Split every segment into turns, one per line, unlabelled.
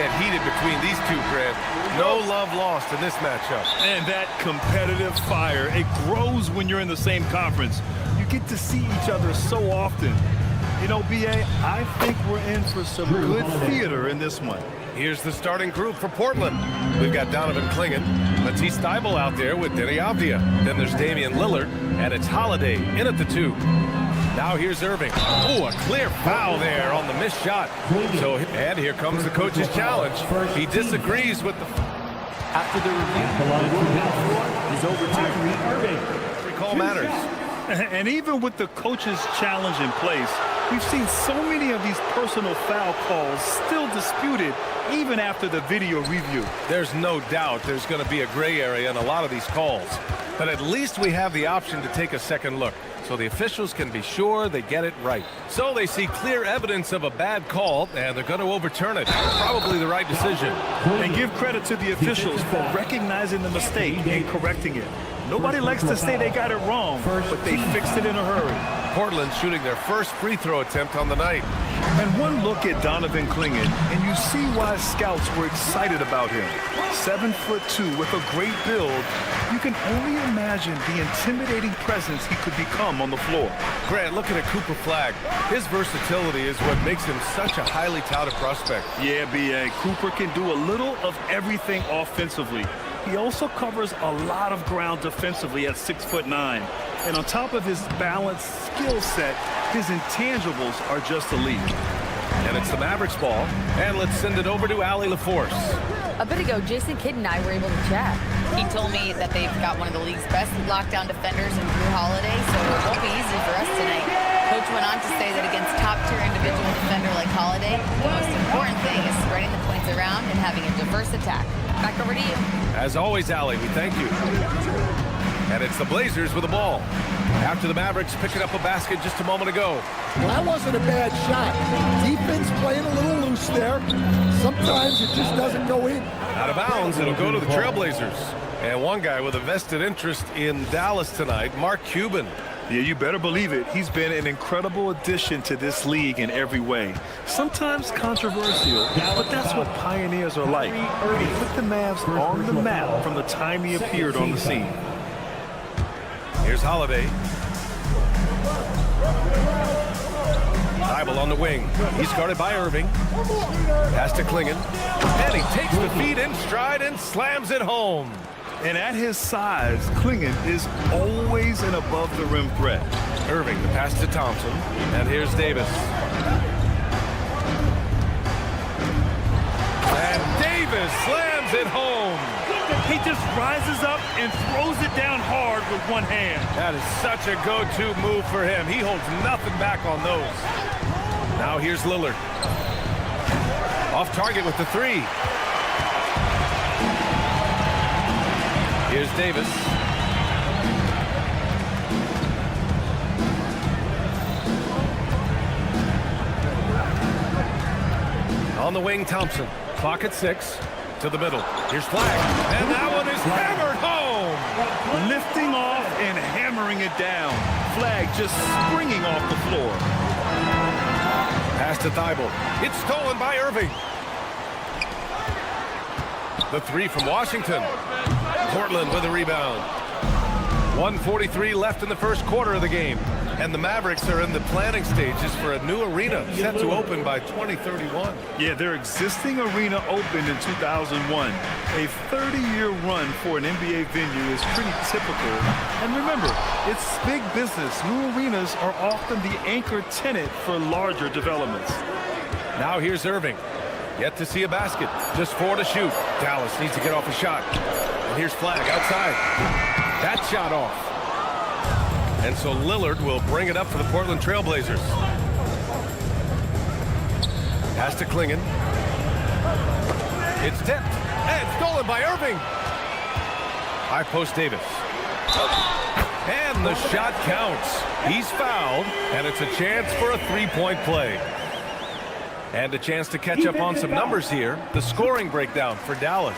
get heated between these two, Grant. No love lost in this matchup.
And that competitive fire, it grows when you're in the same conference. You get to see each other so often. You know, B.A., I think we're in for some good theater in this one.
Here's the starting group for Portland. We've got Donovan Clingan, Matisse Thybulle out there with Denny Avdia. Then there's Damian Lillard, and it's Holiday in at the 2. Now here's Irving. Oh, a clear foul there on the missed shot. And here comes the coach's challenge. He disagrees with the...
After the review, is over to Irving.
Every call matters.
And even with the coach's challenge in place, we've seen so many of these personal foul calls still disputed even after the video review.
There's no doubt there's going to be a gray area in a lot of these calls. But at least we have the option to take a second look, so the officials can be sure they get it right. So they see clear evidence of a bad call, and they're going to overturn it. Probably the right decision.
And give credit to the officials for recognizing the mistake and correcting it. Nobody likes to say they got it wrong, but they fixed it in a hurry.
Portland shooting their first free throw attempt on the night.
And one look at Donovan Clingan, and you see why scouts were excited about him. 7'2" with a great build. You can only imagine the intimidating presence he could become on the floor.
Grant, looking at Cooper Flagg, his versatility is what makes him such a highly touted prospect.
Yeah, B.A. Cooper can do a little of everything offensively. He also covers a lot of ground defensively at 6'9". And on top of his balanced skill set, his intangibles are just elite.
And it's the Mavericks ball. And let's send it over to Allie LaForce.
A bit ago, Jason Kidd and I were able to chat. He told me that they've got one of the league's best lockdown defenders in Drew Holiday, so it won't be easy for us tonight. Coach went on to say that against top-tier individual defender like Holiday, the most important thing is spreading the points around and having a diverse attack. Back over to you.
As always, Allie, we thank you. And it's the Blazers with the ball. After the Mavericks picking up a basket just a moment ago.
Well, that wasn't a bad shot. Defense playing a little loose there. Sometimes it just doesn't go in.
Out of bounds, it'll go to the Trailblazers. And one guy with a vested interest in Dallas tonight, Mark Cuban.
Yeah, you better believe it. He's been an incredible addition to this league in every way. Sometimes controversial, but that's what pioneers are like. He put the Mavs on the map from the time he appeared on the scene.
Here's Holiday. Thybulle on the wing. He's guarded by Irving. Pass to Clingan. And he takes the feed in stride and slams it home.
And at his size, Clingan is always an above-the-rim threat.
Irving, the pass to Thompson. And here's Davis. And Davis slams it home.
He just rises up and throws it down hard with one hand.
That is such a go-to move for him. He holds nothing back on those. Now here's Lillard. Off target with the 3. Here's Davis. On the wing, Thompson. Clock at 6. To the middle. Here's Flagg. And that one is hammered home.
Lifting off and hammering it down. Flagg just springing off the floor.
Pass to Thybulle. It's stolen by Irving. The 3 from Washington. Portland with a rebound. 1:43 left in the first quarter of the game. And the Mavericks are in the planning stages for a new arena set to open by 2031.
Yeah, their existing arena opened in 2001. A 30-year run for an NBA venue is pretty typical. And remember, it's big business. New arenas are often the anchor tenant for larger developments.
Now here's Irving. Yet to see a basket. Just 4 to shoot. Dallas needs to get off a shot. And here's Flagg outside. That shot off. And so Lillard will bring it up for the Portland Trailblazers. Pass to Clingan. It's tipped and stolen by Irving. High post Davis. And the shot counts. He's fouled, and it's a chance for a 3-point play. And a chance to catch up on some numbers here. The scoring breakdown for Dallas.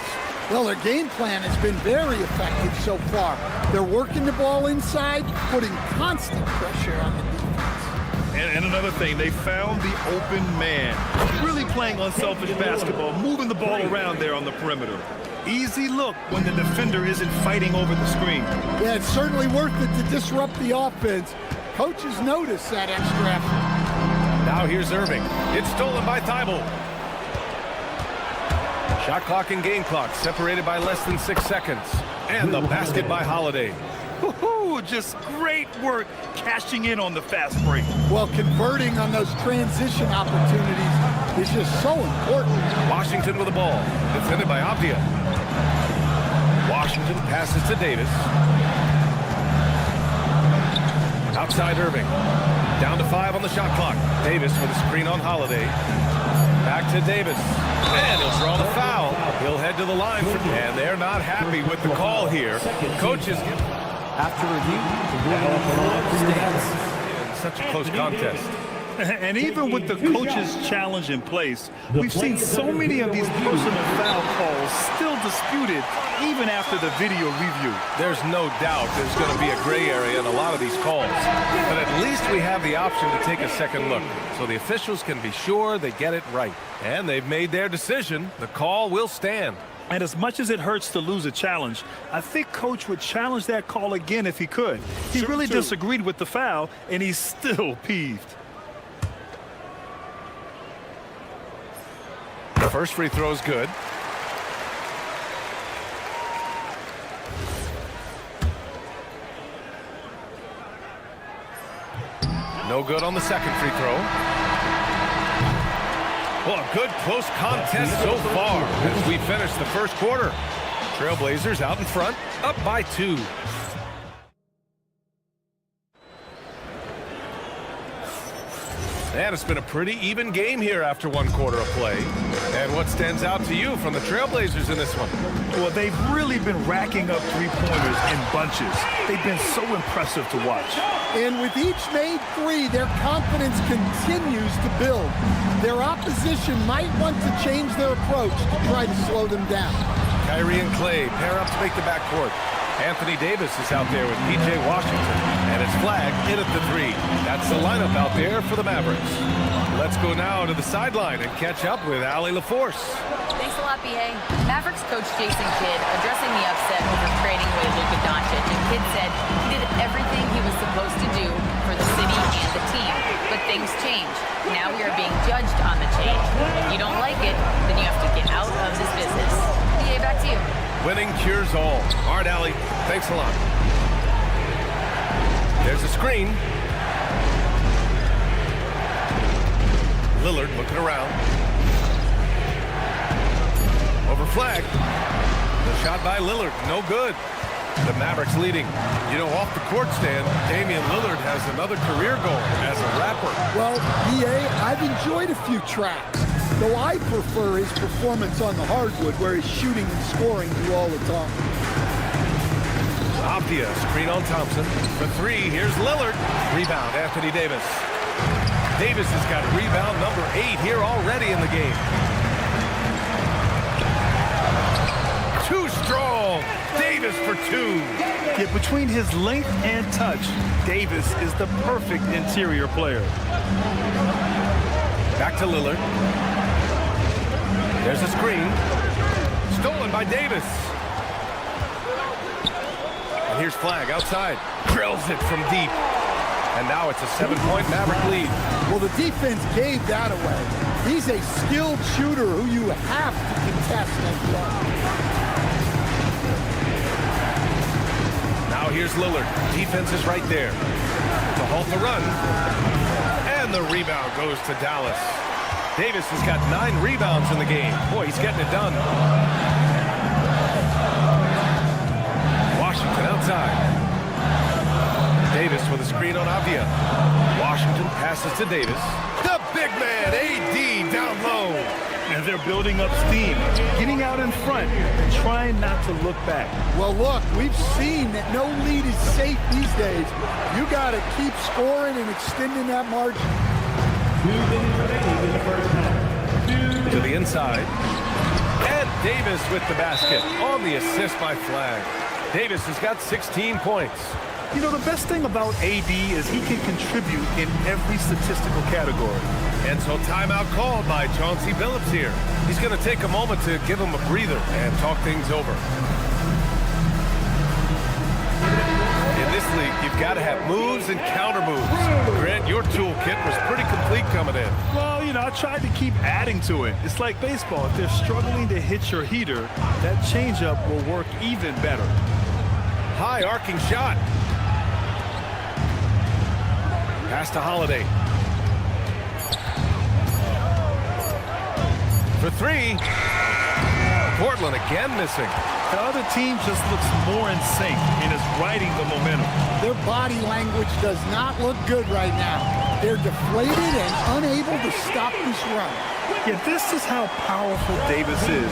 Well, their game plan has been very effective so far. They're working the ball inside, putting constant pressure on the defense.
And another thing, they found the open man. Really playing unselfish basketball, moving the ball around there on the perimeter. Easy look when the defender isn't fighting over the screen.
Yeah, it's certainly worth it to disrupt the offense. Coaches notice that extra effort.
Now here's Irving. It's stolen by Thibault. Shot clock and game clock separated by less than 6 seconds. And the basket by Holiday.
Woohoo! Just great work cashing in on the fast break.
Well, converting on those transition opportunities is just so important.
Washington with the ball. Defended by Avdia. Washington passes to Davis. Outside Irving. Down to 5 on the shot clock. Davis with a screen on Holiday. Back to Davis. And he'll draw the foul. He'll head to the line. And they're not happy with the call here. Coaches give...
After review, the stands.
Such a close contest.
And even with the coach's challenge in place, we've seen so many of these personal foul calls still disputed even after the video review.
There's no doubt there's going to be a gray area in a lot of these calls. But at least we have the option to take a second look, so the officials can be sure they get it right. And they've made their decision. The call will stand.
And as much as it hurts to lose a challenge, I think Coach would challenge that call again if he could. He really disagreed with the foul, and he's still peeved.
The first free throw is good. No good on the second free throw. Well, a good close contest so far as we finish the first quarter. Trailblazers out in front, up by 2. And it's been a pretty even game here after 1 quarter of play. And what stands out to you from the Trailblazers in this one?
Well, they've really been racking up three-pointers in bunches. They've been so impressive to watch.
And with each made 3, their confidence continues to build. Their opposition might want to change their approach to try to slow them down.
Kyrie and Clay pair up to make the backcourt. Anthony Davis is out there with P.J. Washington, and it's flagged in at the 3. That's the lineup out there for the Mavericks. Let's go now to the sideline and catch up with Allie LaForce.
Thanks a lot, B.A. Mavericks coach Jason Kidd addressing the upset over trading away Luka Doncic, and Kidd said he did everything he was supposed to do for the city and the team. But things change. Now we are being judged on the change. If you don't like it, then you have to get out of this business. B.A., back to you.
Winning cures all. All right, Allie, thanks a lot. There's a screen. Lillard looking around. Over flag. The shot by Lillard, no good. The Mavericks leading. You know, off the court stand, Damian Lillard has another career goal as a rapper.
Well, EA, I've enjoyed a few tracks, though I prefer his performance on the hardwood where he's shooting and scoring you all the time.
Avdia, screen on Thompson. For 3, here's Lillard. Rebound, Anthony Davis. Davis has got rebound number 8 here already in the game. Too strong. Davis for 2.
Yet between his length and touch, Davis is the perfect interior player.
Back to Lillard. There's a screen. Stolen by Davis. And here's Flag outside. Drills it from deep. And now it's a 7-point Maverick lead.
Well, the defense gave that away. He's a skilled shooter who you have to contest and run.
Now here's Lillard. Defense is right there to halt the run. And the rebound goes to Dallas. Davis has got 9 rebounds in the game. Boy, he's getting it done. Washington outside. Davis with a screen on Avdia. Washington passes to Davis. The big man, AD, down low.
And they're building up steam, getting out in front, and trying not to look back.
Well, look, we've seen that no lead is safe these days. You got to keep scoring and extending that margin.
To the inside. And Davis with the basket on the assist by Flag. Davis has got 16 points.
You know, the best thing about AD is he can contribute in every statistical category.
And so timeout called by Chauncey Billups here. He's going to take a moment to give him a breather and talk things over. In this league, you've got to have moves and counter moves. Grant, your toolkit was pretty complete coming in.
Well, you know, I tried to keep adding to it. It's like baseball. If they're struggling to hit your heater, that changeup will work even better.
High arcing shot. Pass to Holiday. For three. Portland again missing.
The other team just looks more in sync and is riding the momentum.
Their body language does not look good right now. They're deflated and unable to stop this run.
Yeah, this is how powerful Davis is.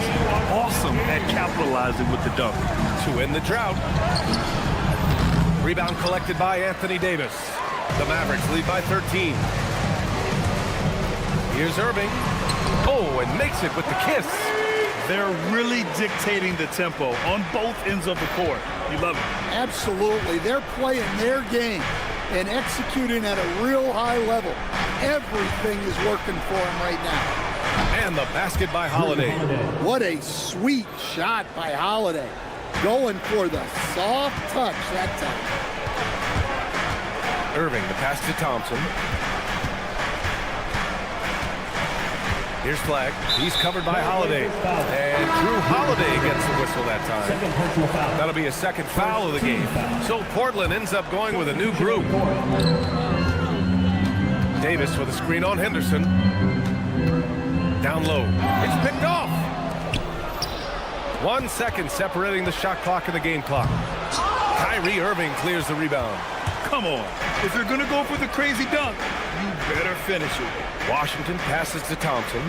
Awesome at capitalizing with the dunk.
To end the drought. Rebound collected by Anthony Davis. The Mavericks lead by 13. Here's Irving. Oh, and makes it with the kiss.
They're really dictating the tempo on both ends of the court. You love it.
Absolutely. They're playing their game and executing at a real high level. Everything is working for them right now.
And the basket by Holiday.
What a sweet shot by Holiday. Going for the soft touch that time.
Irving, the pass to Thompson. Here's Flag. He's covered by Holiday. And Drew Holiday gets the whistle that time. That'll be a second foul of the game. So Portland ends up going with a new group. Davis with a screen on Henderson. Down low. It's picked off. 1 second separating the shot clock and the game clock. Kyrie Irving clears the rebound.
Come on. If you're going to go for the crazy dunk, you better finish it.
Washington passes to Thompson.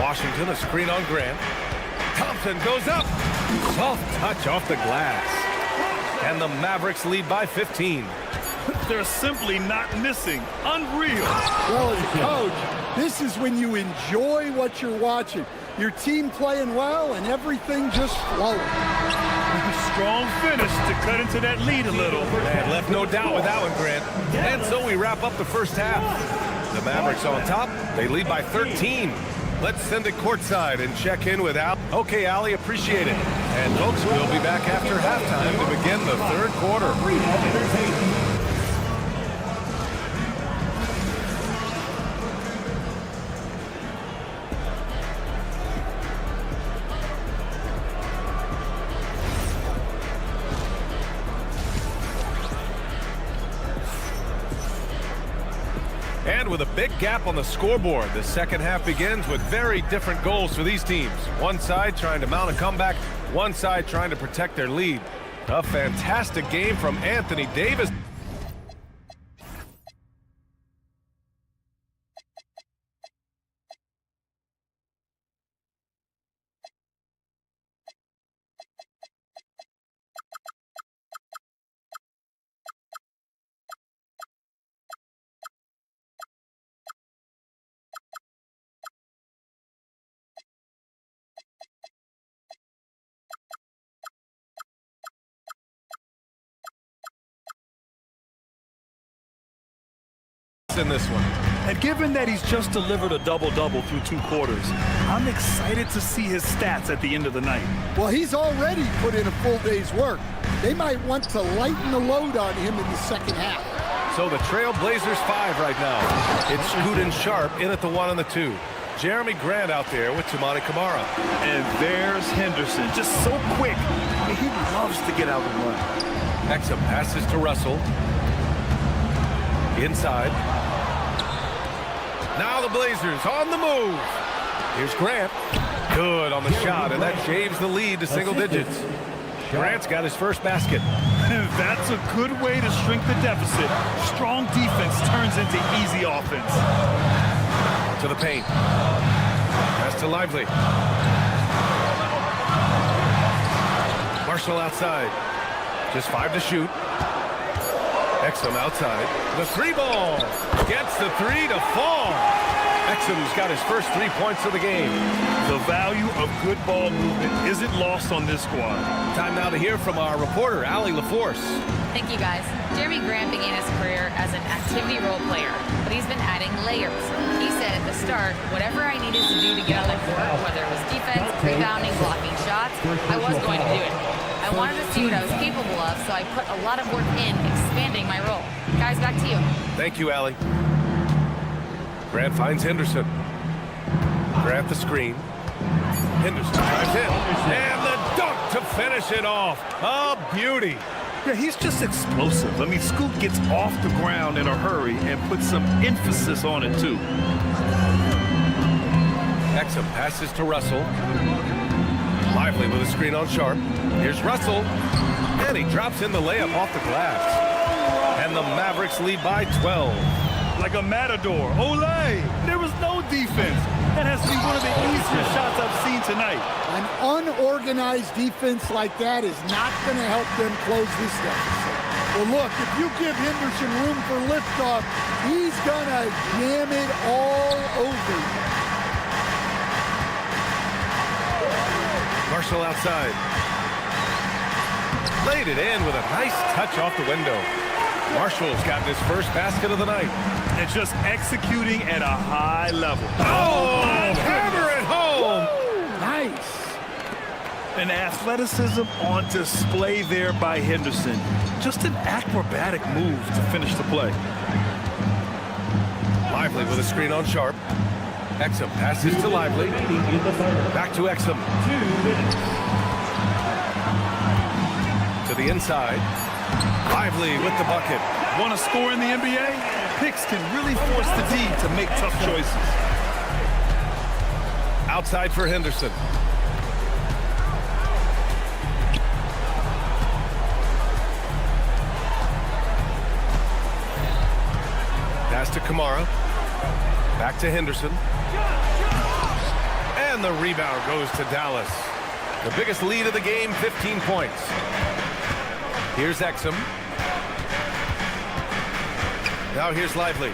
Washington, a screen on Grant. Thompson goes up. Soft touch off the glass. And the Mavericks lead by 15.
They're simply not missing. Unreal.
Well, as a coach, this is when you enjoy what you're watching. Your team playing well and everything just flowing.
Strong finish to cut into that lead a little.
And left no doubt with that one, Grant. And so we wrap up the first half. The Mavericks on top. They lead by 13. Let's send it courtside and check in with Al. Okay, Allie, appreciate it. And folks, we'll be back after halftime to begin the third quarter. And with a big gap on the scoreboard, the second half begins with very different goals for these teams. One side trying to mount a comeback, one side trying to protect their lead. A fantastic game from Anthony Davis. In this one.
And given that he's just delivered a double-double through 2 quarters, I'm excited to see his stats at the end of the night.
Well, he's already put in a full day's work. They might want to lighten the load on him in the second half.
So the Trail Blazers 5 right now. It's Scoot and Sharp in at the 1 and the 2. Jeremy Grant out there with Tumani Kamara.
And there's Henderson, just so quick. I mean, he loves to get out and run.
Exum passes to Russell. Inside. Now the Blazers on the move. Here's Grant. Good on the shot, and that shaves the lead to single digits. Grant's got his first basket.
That's a good way to shrink the deficit. Strong defense turns into easy offense.
To the paint. Pass to Lively. Marshall outside. Just 5 to shoot. Exum outside. The 3 ball. Gets the 3 to fall. Exum's got his first 3 points of the game.
The value of good ball movement isn't lost on this squad.
Time now to hear from our reporter, Allie LaForce.
Thank you, guys. Jeremy Grant began his career as an activity role player, but he's been adding layers. He said at the start, whatever I needed to do to get on the court, whether it was defense, rebounding, blocking shots, I was going to do it. I wanted to see what I was capable of, so I put a lot of work in expanding my role. Guys, back to you.
Thank you, Allie. Grant finds Henderson. Grant the screen. Henderson drives in. And the dunk to finish it off. A beauty.
Yeah, he's just explosive. I mean, Scoot gets off the ground in a hurry and puts some emphasis on it, too.
Exum passes to Russell. Lively with a screen on Sharp. Here's Russell. And he drops in the layup off the glass. And the Mavericks lead by 12.
Like a matador. Olay! There was no defense. That has to be one of the easiest shots I've seen tonight.
An unorganized defense like that is not going to help them close this deficit. Well, look, if you give Henderson room for liftoff, he's going to jam it all over you.
Marshall outside. Laid it in with a nice touch off the window. Marshall's gotten his first basket of the night.
And just executing at a high level.
Oh, hammer it home!
Woo, nice.
An athleticism on display there by Henderson. Just an acrobatic move to finish the play.
Lively with a screen on Sharp. Exum passes to Lively. Back to Exum. To the inside. Lively with the bucket.
Want to score in the NBA? Picks can really force the D to make tough choices.
Outside for Henderson. Pass to Kamara. Back to Henderson. And the rebound goes to Dallas. The biggest lead of the game, 15 points. Here's Exum. Now here's Lively.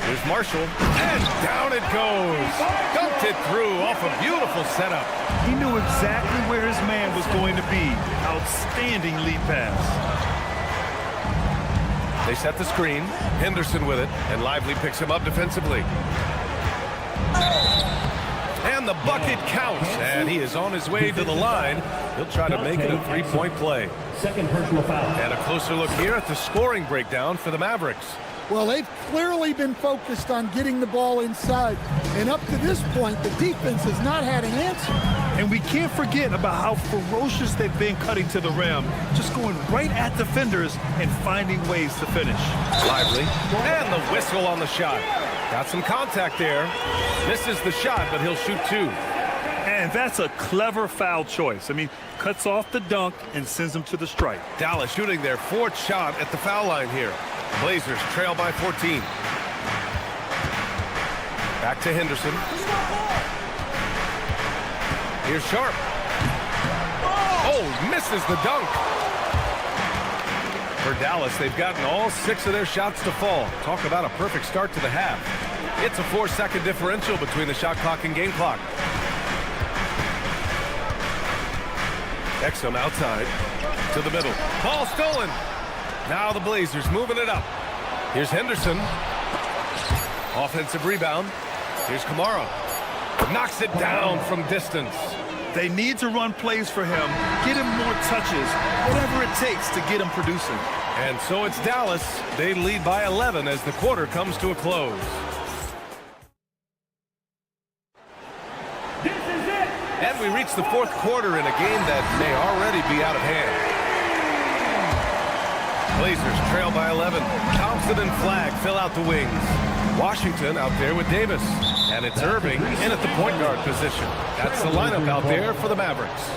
Here's Marshall. And down it goes. Dunked it through off a beautiful setup.
He knew exactly where his man was going to be. Outstanding lead pass.
They set the screen. Henderson with it. And Lively picks him up defensively. And the bucket counts. And he is on his way to the line. He'll try to make it a three-point play.
Second personal foul.
And a closer look here at the scoring breakdown for the Mavericks.
Well, they've clearly been focused on getting the ball inside. And up to this point, the defense has not had an answer.
And we can't forget about how ferocious they've been cutting to the rim. Just going right at defenders and finding ways to finish.
Lively. And the whistle on the shot. Got some contact there. Misses the shot, but he'll shoot two.
And that's a clever foul choice. I mean, cuts off the dunk and sends them to the strike.
Dallas shooting their fourth shot at the foul line here. Blazers trail by 14. Back to Henderson. Here's Sharp. Oh, misses the dunk. For Dallas, they've gotten all 6 of their shots to fall. Talk about a perfect start to the half. It's a 4-second differential between the shot clock and game clock. Exum outside to the middle. Ball stolen. Now the Blazers moving it up. Here's Henderson. Offensive rebound. Here's Kamara. Knocks it down from distance.
They need to run plays for him, get him more touches, whatever it takes to get him producing.
And so it's Dallas. They lead by 11 as the quarter comes to a close. And we reach the fourth quarter in a game that may already be out of hand. Blazers trail by 11. Thompson and Flagg fill out the wings. Washington out there with Davis. And it's Irving in at the point guard position. That's the lineup out there for the Mavericks.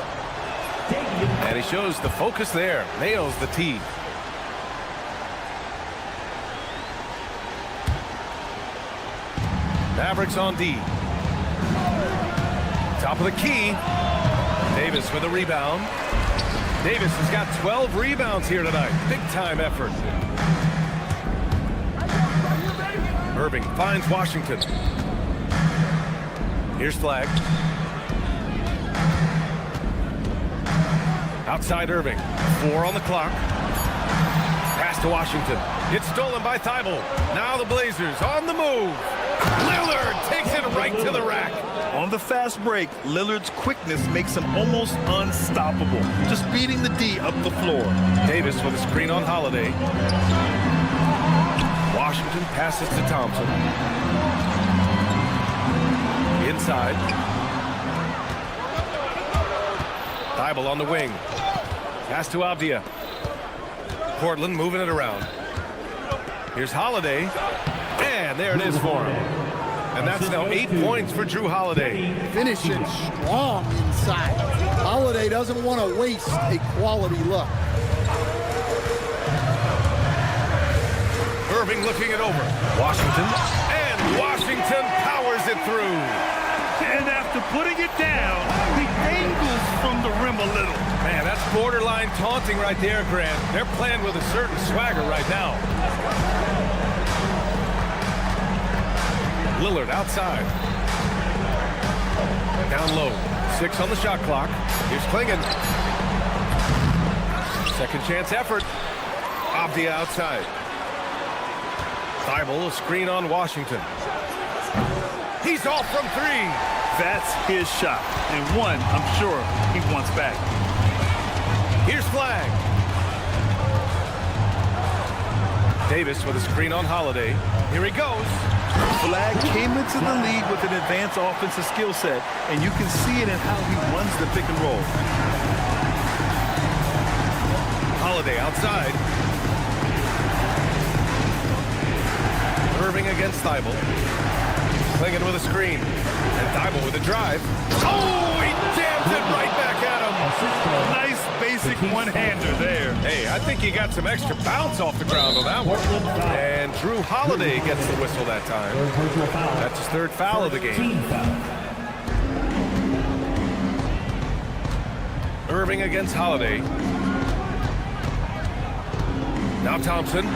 And he shows the focus there. Nails the tee. Mavericks on D. Top of the key. Davis with a rebound. Davis has got 12 rebounds here tonight. Big time effort. Irving finds Washington. Here's Flagg. Outside Irving. 4 on the clock. Pass to Washington. It's stolen by Thibault. Now the Blazers on the move. Lillard takes it right to the rack.
On the fast break, Lillard's quickness makes him almost unstoppable, just beating the D up the floor.
Davis with a screen on Holiday. Washington passes to Thompson. Inside. Thibault on the wing. Pass to Avdia. Portland moving it around. Here's Holiday. And there it is for him. And that's now 8 points for Drew Holiday.
Finishing strong inside. Holiday doesn't want to waste a quality look.
Irving looking it over. Washington. And Washington powers it through.
And after putting it down, he angles from the rim a little.
Man, that's borderline taunting right there, Grant. They're playing with a certain swagger right now. Lillard outside. Down low. 6 on the shot clock. Here's Klingon. Second chance effort. Avdia outside. Thibault, a screen on Washington. He's off from 3.
That's his shot, and one I'm sure he wants back.
Here's Flag. Davis with a screen on Holiday. Here he goes.
Flag came into the league with an advanced offensive skill set, and you can see it in how he runs the pick and roll.
Holiday outside. Irving against Thibault. Klingon with a screen. And Thibault with a drive. Oh, he jams it right back at him.
Nice basic one-hander there.
Hey, I think he got some extra bounce off the ground on that one. And Drew Holiday gets the whistle that time. That's his 3rd foul of the game. Irving against Holiday. Now Thompson.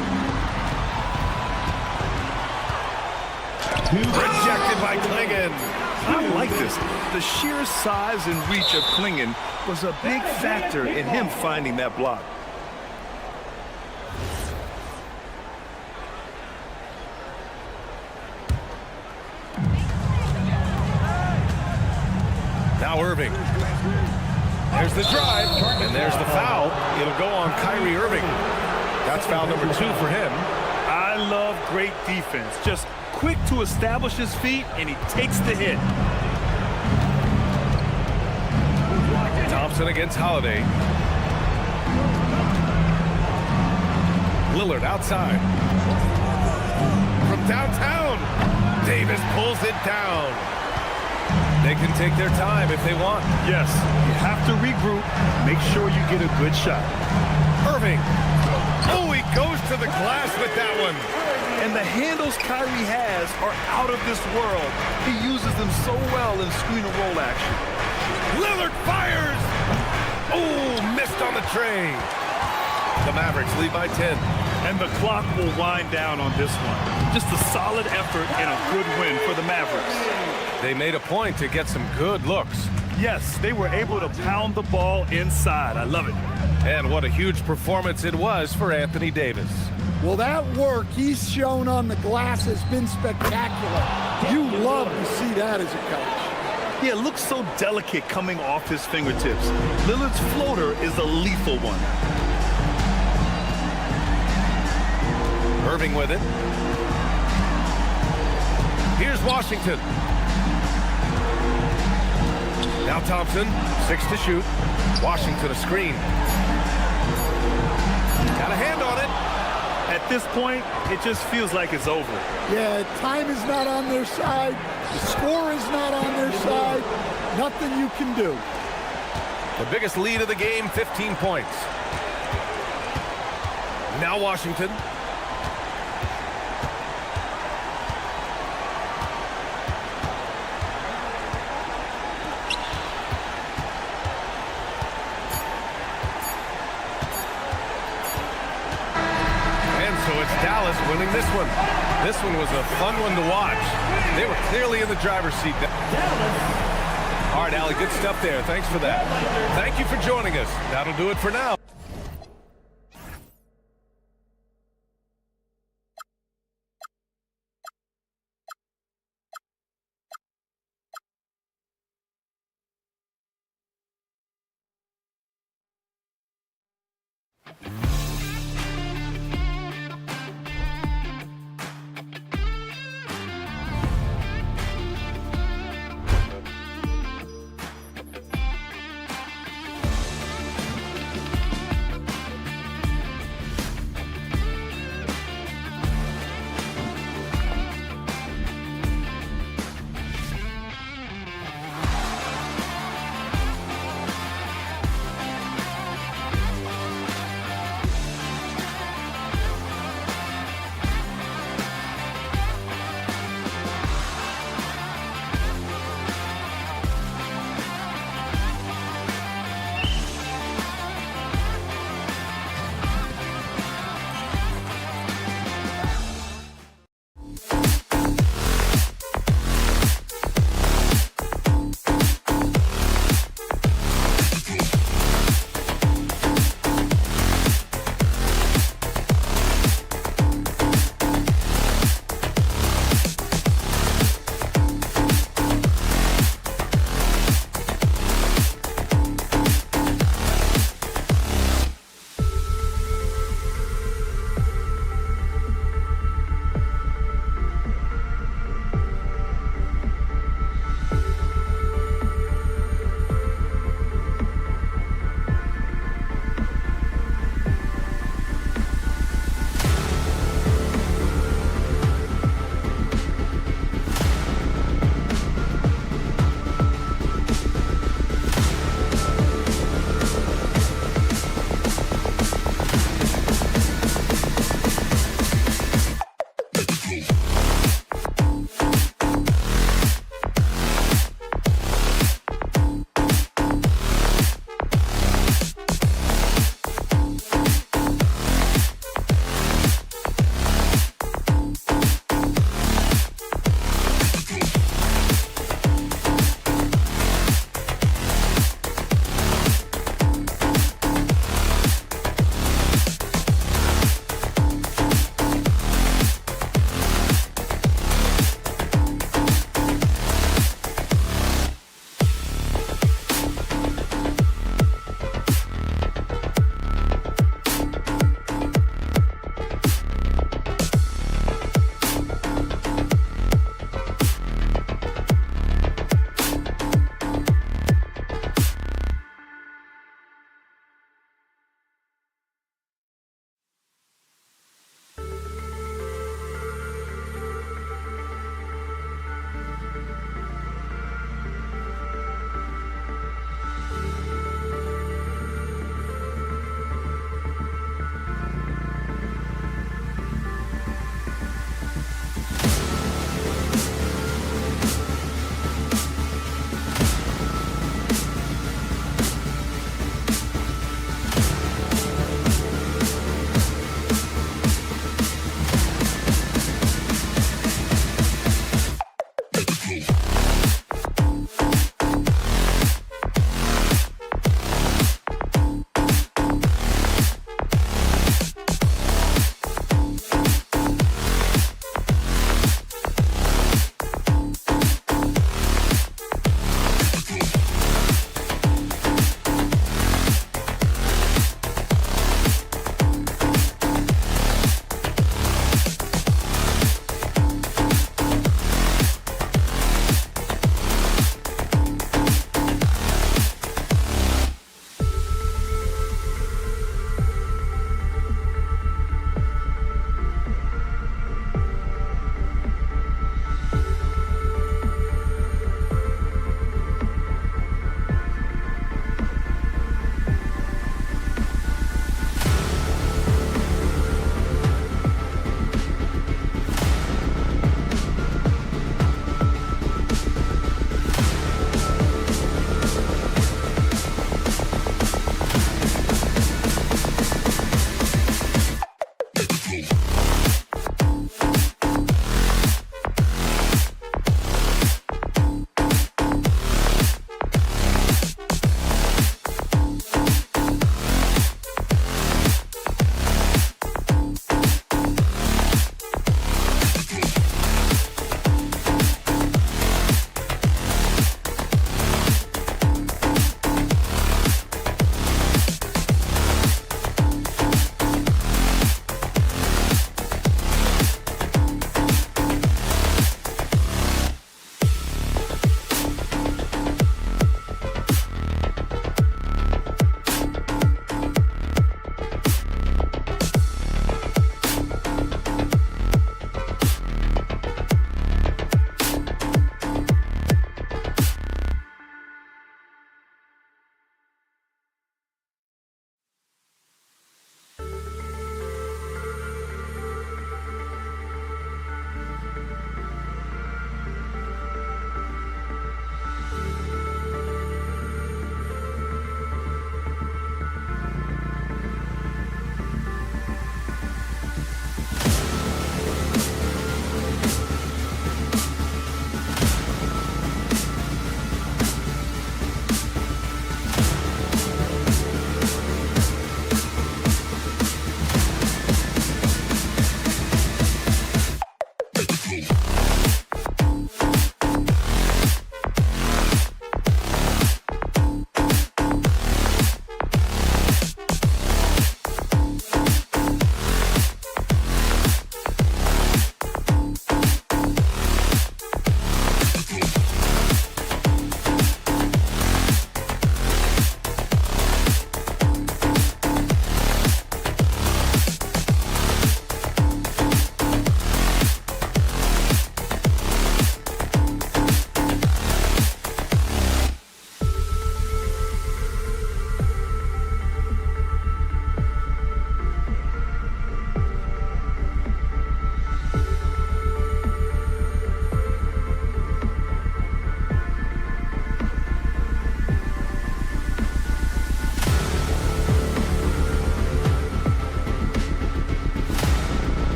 Rejected by Klingon.
I like this. The sheer size and reach of Klingon was a big factor in him finding that block.
Now Irving. There's the drive, and there's the foul. It'll go on Kyrie Irving. That's foul number 2 for him.
I love great defense. Just quick to establish his feet, and he takes the hit.
Thompson against Holiday. Lillard outside. From downtown. Davis pulls it down. They can take their time if they want.
Yes, you have to regroup. Make sure you get a good shot.
Irving. Oh, he goes to the glass with that one.
And the handles Kyrie has are out of this world. He uses them so well in screen and roll action.
Lillard fires. Oh, missed on the tray. The Mavericks lead by 10.
And the clock will wind down on this one. Just a solid effort and a good win for the Mavericks.
They made a point to get some good looks.
Yes, they were able to pound the ball inside. I love it.
And what a huge performance it was for Anthony Davis.
Well, that work he's shown on the glass has been spectacular. You love to see that as a coach.
Yeah, it looks so delicate coming off his fingertips. Lillard's floater is a lethal one.
Irving with it. Here's Washington. Now Thompson, 6 to shoot. Washington a screen. Got a hand on it.
At this point, it just feels like it's over.
Yeah, time is not on their side. The score is not on their side. Nothing you can do.
The biggest lead of the game, 15 points. Now Washington. Dallas winning this one. This one was a fun one to watch. They were clearly in the driver's seat. All right, Allie, good stuff there. Thanks for that. Thank you for joining us. That'll do it for now.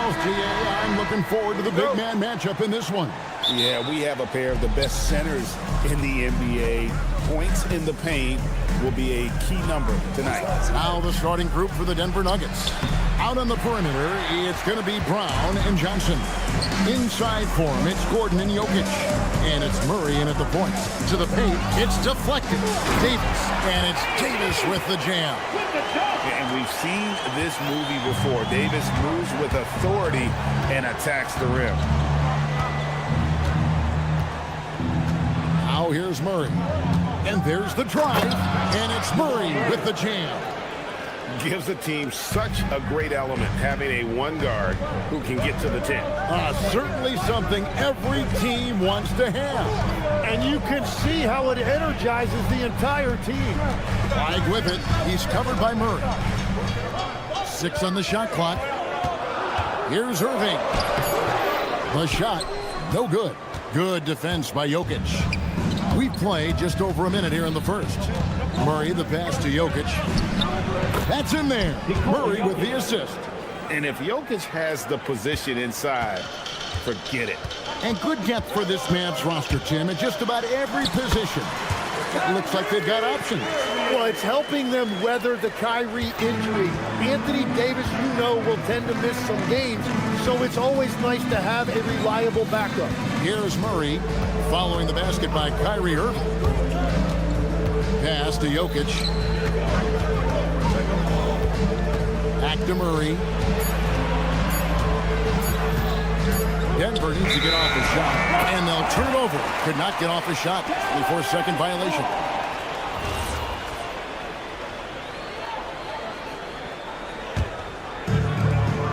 else, GA. I'm looking forward to the big man matchup in this one.
Yeah, we have a pair of the best centers in the NBA. Points in the paint will be a key number tonight.
Now the starting group for the Denver Nuggets. Out on the perimeter, it's going to be Brown and Johnson. Inside for him, it's Gordon and Jokic. And it's Murray in at the point. To the paint, it's deflected. Davis, and it's Davis with the jam.
And we've seen this movie before. Davis moves with authority and attacks the rim.
Now here's Murray. And there's the drive. And it's Murray with the jam.
Gives the team such a great element, having a one guard who can get to the 10.
Certainly something every team wants to have.
And you can see how it energizes the entire team.
Flag with it. He's covered by Murray. 6 on the shot clock. Here's Irving. The shot, no good. Good defense by Jokic. We played just over a minute here in the first. Murray, the pass to Jokic. That's in there. Murray with the assist.
And if Jokic has the position inside, forget it.
And good depth for this Mavs roster, Tim, at just about every position. It looks like they've got options.
Well, it's helping them weather the Kyrie injury. Anthony Davis, will tend to miss some games, so it's always nice to have a reliable backup.
Here's Murray following the basket by Kyrie Irving. Pass to Jokic. Back to Murray. Denver needs to get off the shot, and they'll turn it over. Could not get off the shot before second violation.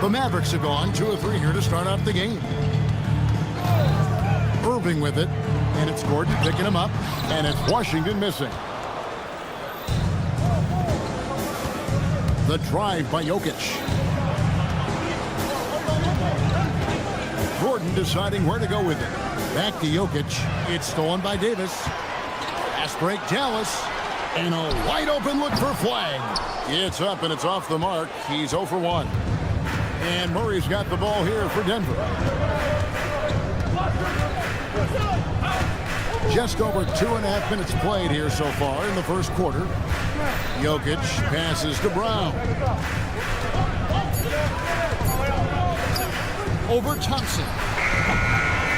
The Mavericks have gone 2 of 3 here to start out the game. Irving with it, and it's Gordon picking him up, and it's Washington missing. The drive by Jokic. Gordon deciding where to go with it. Back to Jokic. It's stolen by Davis. Fast break Dallas. And a wide open look for flag. It's up and it's off the mark. He's 0 for 1. And Murray's got the ball here for Denver. Just over 2.5 minutes played here so far in the first quarter. Jokic passes to Brown. Over Thompson.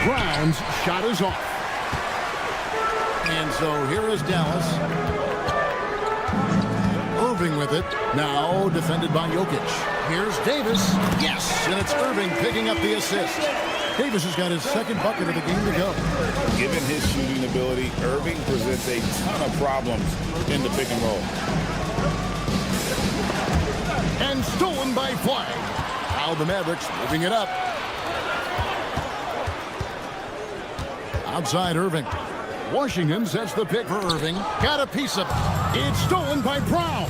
Brown's shot is off. And so here is Dallas. Irving with it. Now defended by Jokic. Here's Davis. Yes, and it's Irving picking up the assist. Davis has got his second bucket of the game to go.
Given his shooting ability, Irving presents a ton of problems in the pick and roll.
And stolen by flag. Now the Mavericks moving it up. Outside Irving. Washington sets the pick for Irving. Got a piece of it. It's stolen by Brown.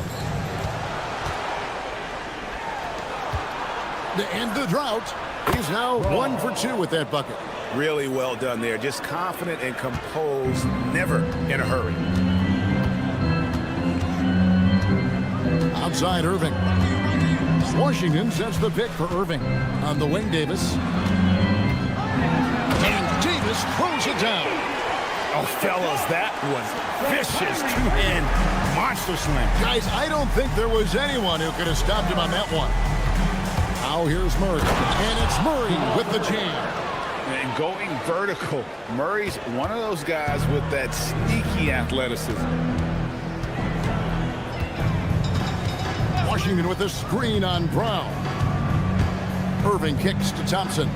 To end the drought, he's now 1 for 2 with that bucket.
Really well done there. Just confident and composed, never in a hurry.
Outside Irving. Washington sets the pick for Irving. On the wing, Davis. And Davis throws it down.
Oh, fellas, that was vicious two-hand monster slam.
Guys, I don't think there was anyone who could have stopped him on that one. Now here's Murray. And it's Murray with the jam.
And going vertical, Murray's one of those guys with that sneaky athleticism.
Washington with a screen on Brown. Irving kicks to Thompson.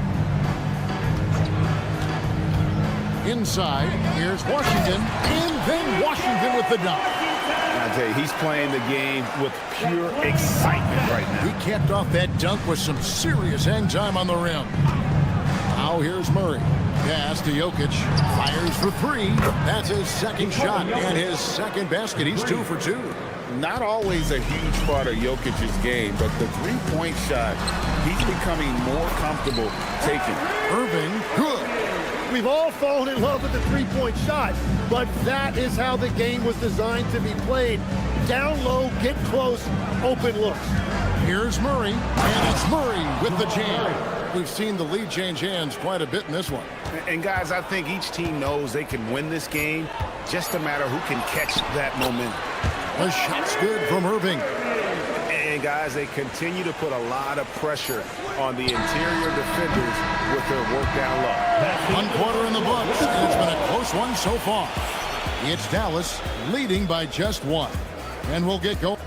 Inside, here's Washington, and then Washington with the dunk.
I tell you, he's playing the game with pure excitement right now.
He capped off that dunk with some serious hang time on the rim. Now here's Murray. Pass to Jokic. Fires for 3. That's his second shot and his second basket. He's 2 for 2.
Not always a huge part of Jokic's game, but the three-point shot, he's becoming more comfortable taking.
Irving, good.
We've all fallen in love with the three-point shot, but that is how the game was designed to be played. Down low, get close, open looks.
Here's Murray, and it's Murray with the jam. We've seen the lead change hands quite a bit in this one.
And guys, I think each team knows they can win this game. Just a matter who can catch that momentum.
The shot's good from Irving.
And guys, they continue to put a lot of pressure on the interior defenders with their work down low.
1 quarter in the books, and it's been a close one so far. It's Dallas leading by just 1. And we'll get going.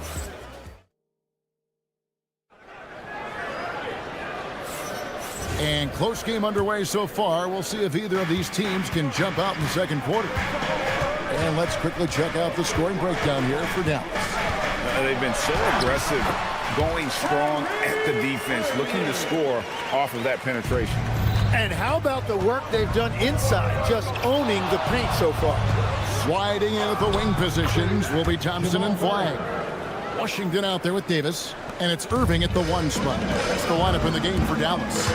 And close game underway so far. We'll see if either of these teams can jump out in the second quarter. And let's quickly check out the scoring breakdown here for Dallas.
They've been so aggressive, going strong at the defense, looking to score off of that penetration.
And how about the work they've done inside, just owning the paint so far?
Sliding in at the wing positions will be Thompson and Flagg. Washington out there with Davis. And it's Irving at the 1 spot. That's the lineup in the game for Dallas.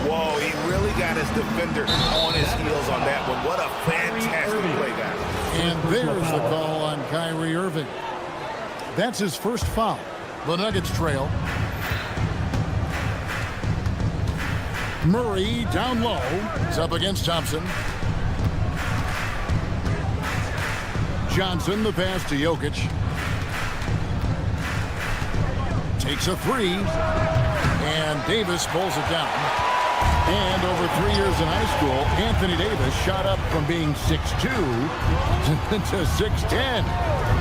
Whoa, he really got his defender on his heels on that one. What a fantastic play, guys.
And there's the call on Kyrie Irving. That's his first foul. The Nuggets trail. Murray down low. It's up against Thompson. Johnson, the pass to Jokic. Takes a 3. And Davis pulls it down. And over 3 years in high school, Anthony Davis shot up from being 6'2" to 6'10".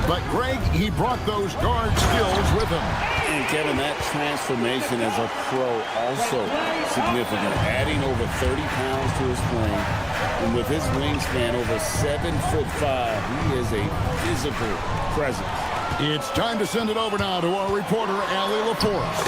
But Greg, he brought those guard skills with him.
And Kevin, that transformation as a pro also significant. Adding over 30 pounds to his frame. And with his wingspan over 7'5", he is a physical presence.
It's time to send it over now to our reporter, Allie LaForce.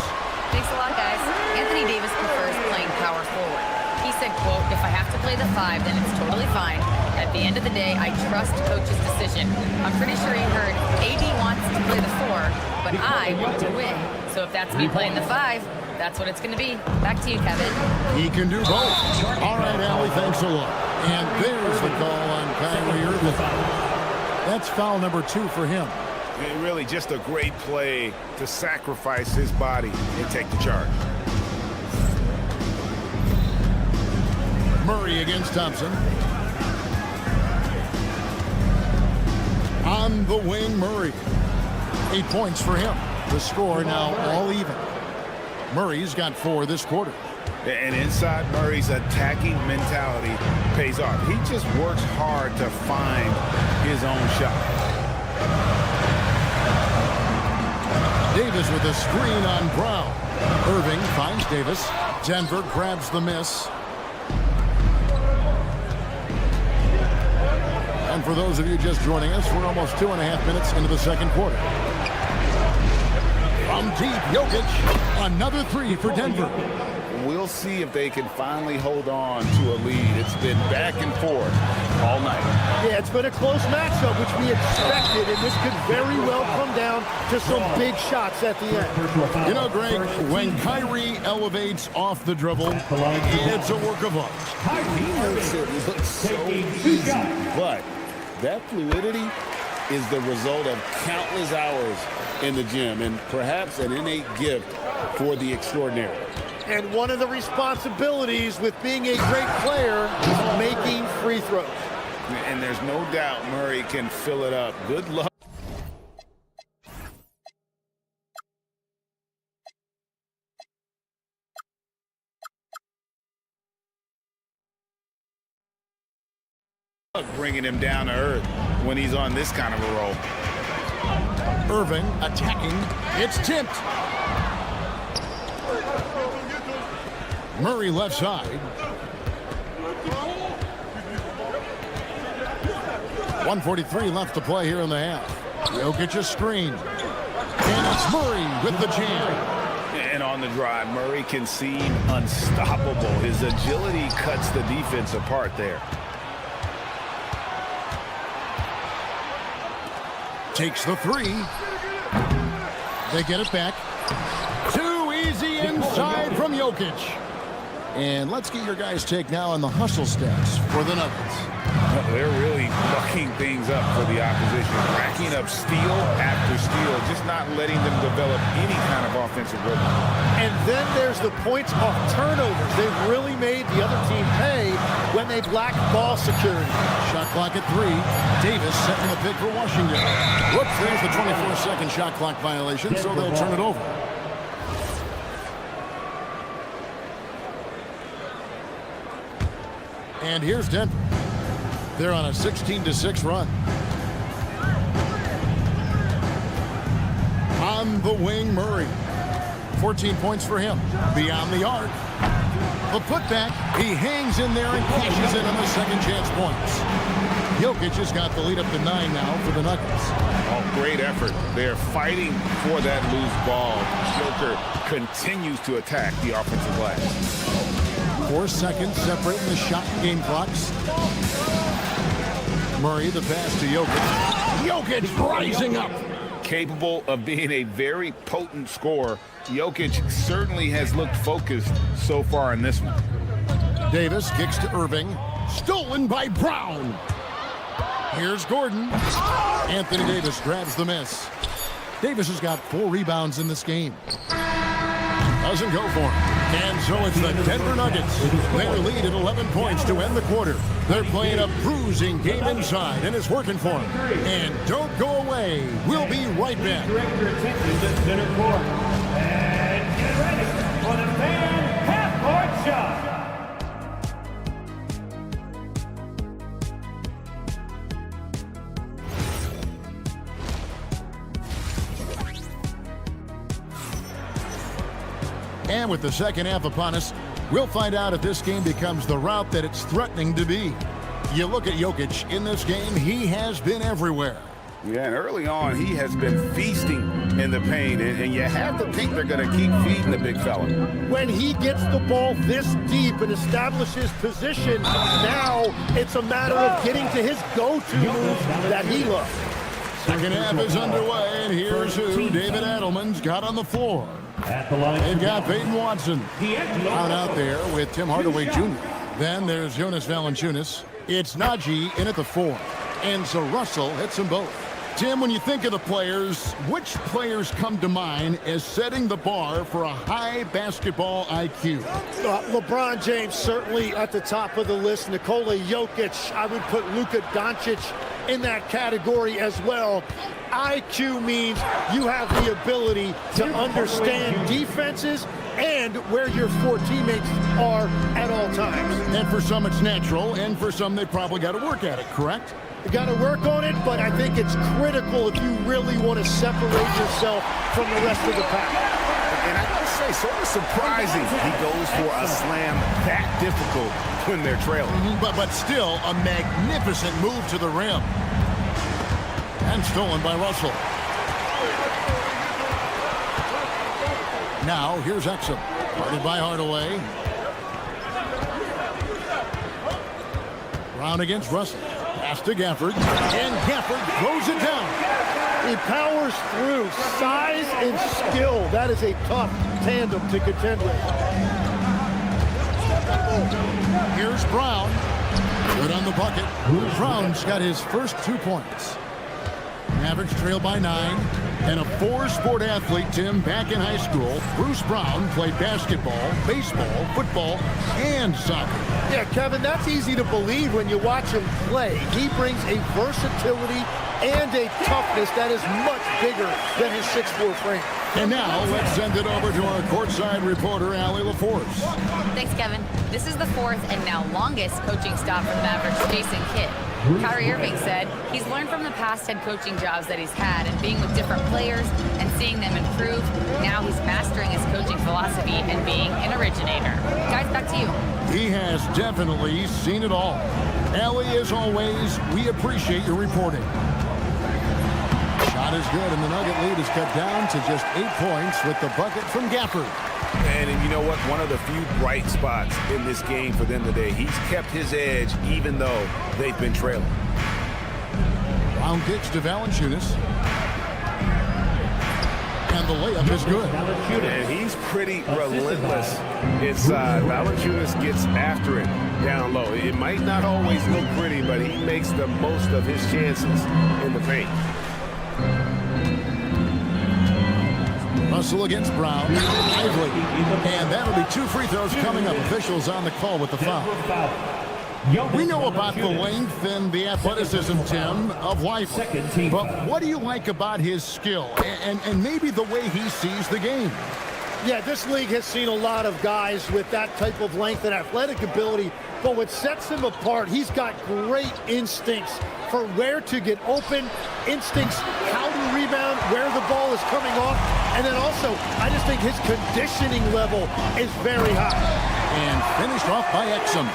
Thanks a lot, guys. Anthony Davis prefers playing power forward. He said, quote, "If I have to play the 5, then it's totally fine. At the end of the day, I trust coach's decision." I'm pretty sure he heard AD wants to play the 4, but I want to win. So if that's me playing the 5, that's what it's going to be. Back to you, Kevin.
He can do both. All right, Allie, thanks a lot. And there's the call on Kyrie Irving. That's foul number 2 for him.
And really just a great play to sacrifice his body and take the charge.
Murray against Thompson. On the wing, Murray. 8 points for him. The score now all even. Murray's got 4 this quarter.
And inside Murray's attacking mentality pays off. He just works hard to find his own shot.
Davis with a screen on Brown. Irving finds Davis. Denver grabs the miss. And for those of you just joining us, we're almost 2.5 minutes into the second quarter. From deep, Jokic. Another 3 for Denver.
We'll see if they can finally hold on to a lead. It's been back and forth all night.
Yeah, it's been a close matchup, which we expected, and this could very well come down to some big shots at the end.
You know, Greg, when Kyrie elevates off the dribble, it's a work of art.
He makes it look so easy, but that fluidity is the result of countless hours in the gym and perhaps an innate gift for the extraordinary.
And one of the responsibilities with being a great player is making free throws.
And there's no doubt Murray can fill it up. Good luck. Bringing him down to earth when he's on this kind of a roll.
Irving attacking. It's tipped. Murray left side. 1:43 left to play here in the half. Jokic a screen. And it's Murray with the jam.
And on the drive, Murray can seem unstoppable. His agility cuts the defense apart there.
Takes the 3. They get it back. Too easy inside from Jokic. And let's get your guys' take now on the hustle stats for the Nuggets.
They're really mucking things up for the opposition, racking up steal after steal, just not letting them develop any kind of offensive rhythm.
And then there's the points off turnovers. They've really made the other team pay when they've lacked ball security.
Shot clock at 3. Davis setting the pick for Washington. Whoops, there's the 24-second shot clock violation, so they'll turn it over. And here's Denver. They're on a 16-6 run. On the wing, Murray. 14 points for him. Beyond the arc. The putback. He hangs in there and cashes in on the second chance points. Jokic has got the lead up to 9 now for the Nuggets.
Oh, great effort. They're fighting for that loose ball. Joker continues to attack the offensive glass.
4 seconds separating the shot and game clocks. Murray, the pass to Jokic. Jokic rising up.
Capable of being a very potent scorer, Jokic certainly has looked focused so far in this one.
Davis kicks to Irving. Stolen by Brown. Here's Gordon. Anthony Davis grabs the miss. Davis has got 4 rebounds in this game. Doesn't go for him. And so it's the Denver Nuggets. Their lead at 11 points to end the quarter. They're playing a bruising game inside, and it's working for them. And don't go away. We'll be right back.
Direct your attention to center court. And get ready for the fan half-court shot.
And with the second half upon us, we'll find out if this game becomes the route that it's threatening to be. You look at Jokic in this game, he has been everywhere.
Yeah, and early on, he has been feasting in the paint, and you have to think they're going to keep feeding the big fella.
When he gets the ball this deep and establishes position, now it's a matter of getting to his go-to moves that he loves.
Second half is underway, and here's who David Adelman's got on the floor.
At the line.
They've got Peyton Watson out there with Tim Hardaway Jr. Then there's Jonas Valanciunas. It's Najee in at the 4. And so Russell hits them both. Tim, when you think of the players, which players come to mind as setting the bar for a high basketball IQ?
LeBron James certainly at the top of the list. Nikola Jokic, I would put Luka Doncic in that category as well. IQ means you have the ability to understand defenses and where your 4 teammates are at all times.
And for some it's natural, and for some they probably got to work at it, correct?
You got to work on it, but I think it's critical if you really want to separate yourself from the rest of the pack.
And I gotta say, sort of surprising he goes for a slam that difficult when they're trailing.
But still a magnificent move to the rim. And stolen by Russell. Now here's Exum. Guarded by Hardaway. Brown against Russell. Pass to Gafford. And Gafford throws it down.
He powers through. Size and skill. That is a tough tandem to contend with.
Here's Brown. Good on the bucket. Brown's got his first 2 points. Mavericks trail by 9. And a 4-sport athlete, Tim, back in high school. Bruce Brown played basketball, baseball, football, and soccer.
Yeah, Kevin, that's easy to believe when you watch him play. He brings a versatility and a toughness that is much bigger than his 6'4" frame.
And now let's send it over to our courtside reporter, Allie LaForce.
Thanks, Kevin. This is the 4th and now longest coaching stop for the Mavericks, Jason Kidd. Kyrie Irving said he's learned from the past head coaching jobs that he's had and being with different players and seeing them improve. Now he's mastering his coaching philosophy and being an originator. Guys, back to you.
He has definitely seen it all. Allie, as always, we appreciate your reporting. Shot is good, and the Nugget lead is cut down to just 8 points with the bucket from Gafford.
And you know what? One of the few bright spots in this game for them today. He's kept his edge even though they've been trailing.
Brown kicks to Valanciunas. And the layup is good.
And he's pretty relentless inside. Valanciunas gets after it down low. It might not always look pretty, but he makes the most of his chances in the paint.
Russell against Brown. Lively. And that'll be 2 free throws coming up. Officials on the call with the foul. We know about the length and the athleticism, Tim, of Lively. But what do you like about his skill and maybe the way he sees the game?
Yeah, this league has seen a lot of guys with that type of length and athletic ability, but what sets him apart, he's got great instincts for where to get open, instincts how to rebound, where the ball is coming off, and then also, I just think his conditioning level is very high.
And finished off by Exum.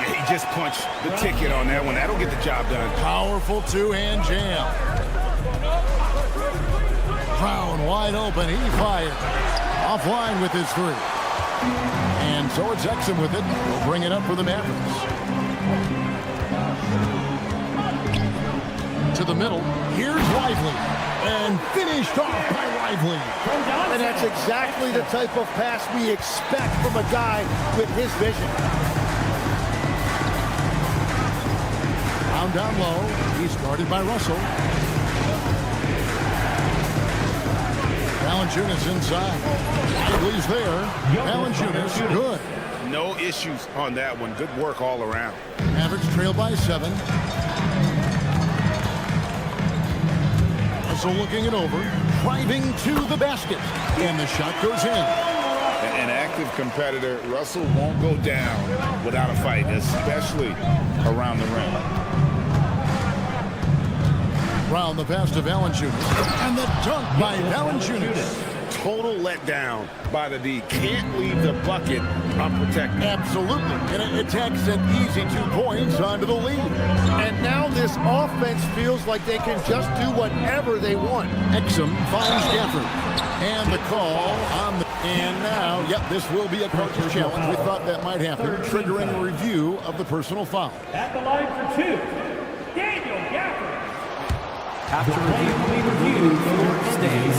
He just punched the ticket on that one. That'll get the job done.
Powerful two-hand jam. Brown wide open. He fired. Offline with his 3. And so it's Exum with it. He'll bring it up for the Mavericks. To the middle. Here's Lively. And finished off by Lively.
And that's exactly the type of pass we expect from a guy with his vision.
Down low. He's guarded by Russell. Valanciunas inside. Lively's there. Valanciunas, good.
No issues on that one. Good work all around.
Mavericks trail by 7. Russell looking it over. Driving to the basket. And the shot goes in.
An active competitor, Russell won't go down without a fight, especially around the rim.
Brown the pass to Valanciunas. And the dunk by Valanciunas.
Total letdown by the D. Can't leave the bucket unprotected.
Absolutely. And it takes an easy 2 points onto the lead.
And now this offense feels like they can just do whatever they want.
Exum finds Gafford. And the call on the... And now, yep, this will be a coach's challenge. We thought that might happen, triggering a review of the personal foul.
At the line for 2, Daniel Gafford. After review, stands.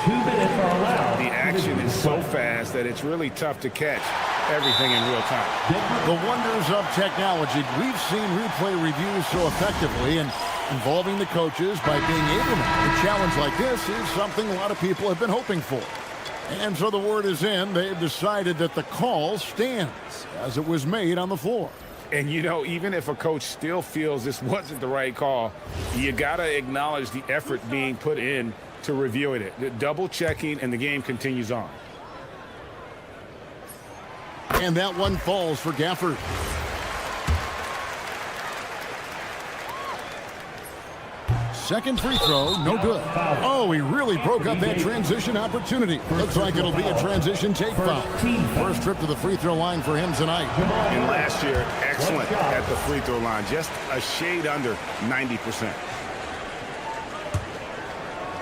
2 minutes are allowed.
The action is so fast that it's really tough to catch everything in real time.
The wonders of technology. We've seen replay reviews so effectively and involving the coaches by being able to make a challenge like this is something a lot of people have been hoping for. And so the word is in. They've decided that the call stands as it was made on the floor.
And, you know, even if a coach still feels this wasn't the right call, you got to acknowledge the effort being put in to reviewing it. The double checking, and the game continues on.
And that one falls for Gafford. Second free throw, no good. Oh, he really broke up that transition opportunity. Looks like it'll be a transition take foul. First trip to the free throw line for him tonight.
And last year, excellent at the free throw line. Just a shade under 90%.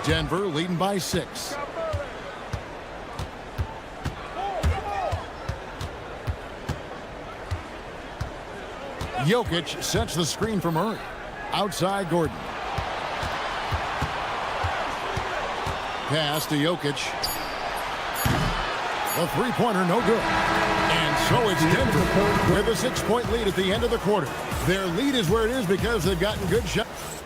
Denver leading by 6. Jokic sets the screen for Murray. Outside Gordon. Pass to Jokic. The three-pointer no good. And so it's Denver with a 6-point lead at the end of the quarter. Their lead is where it is because they've gotten good shots.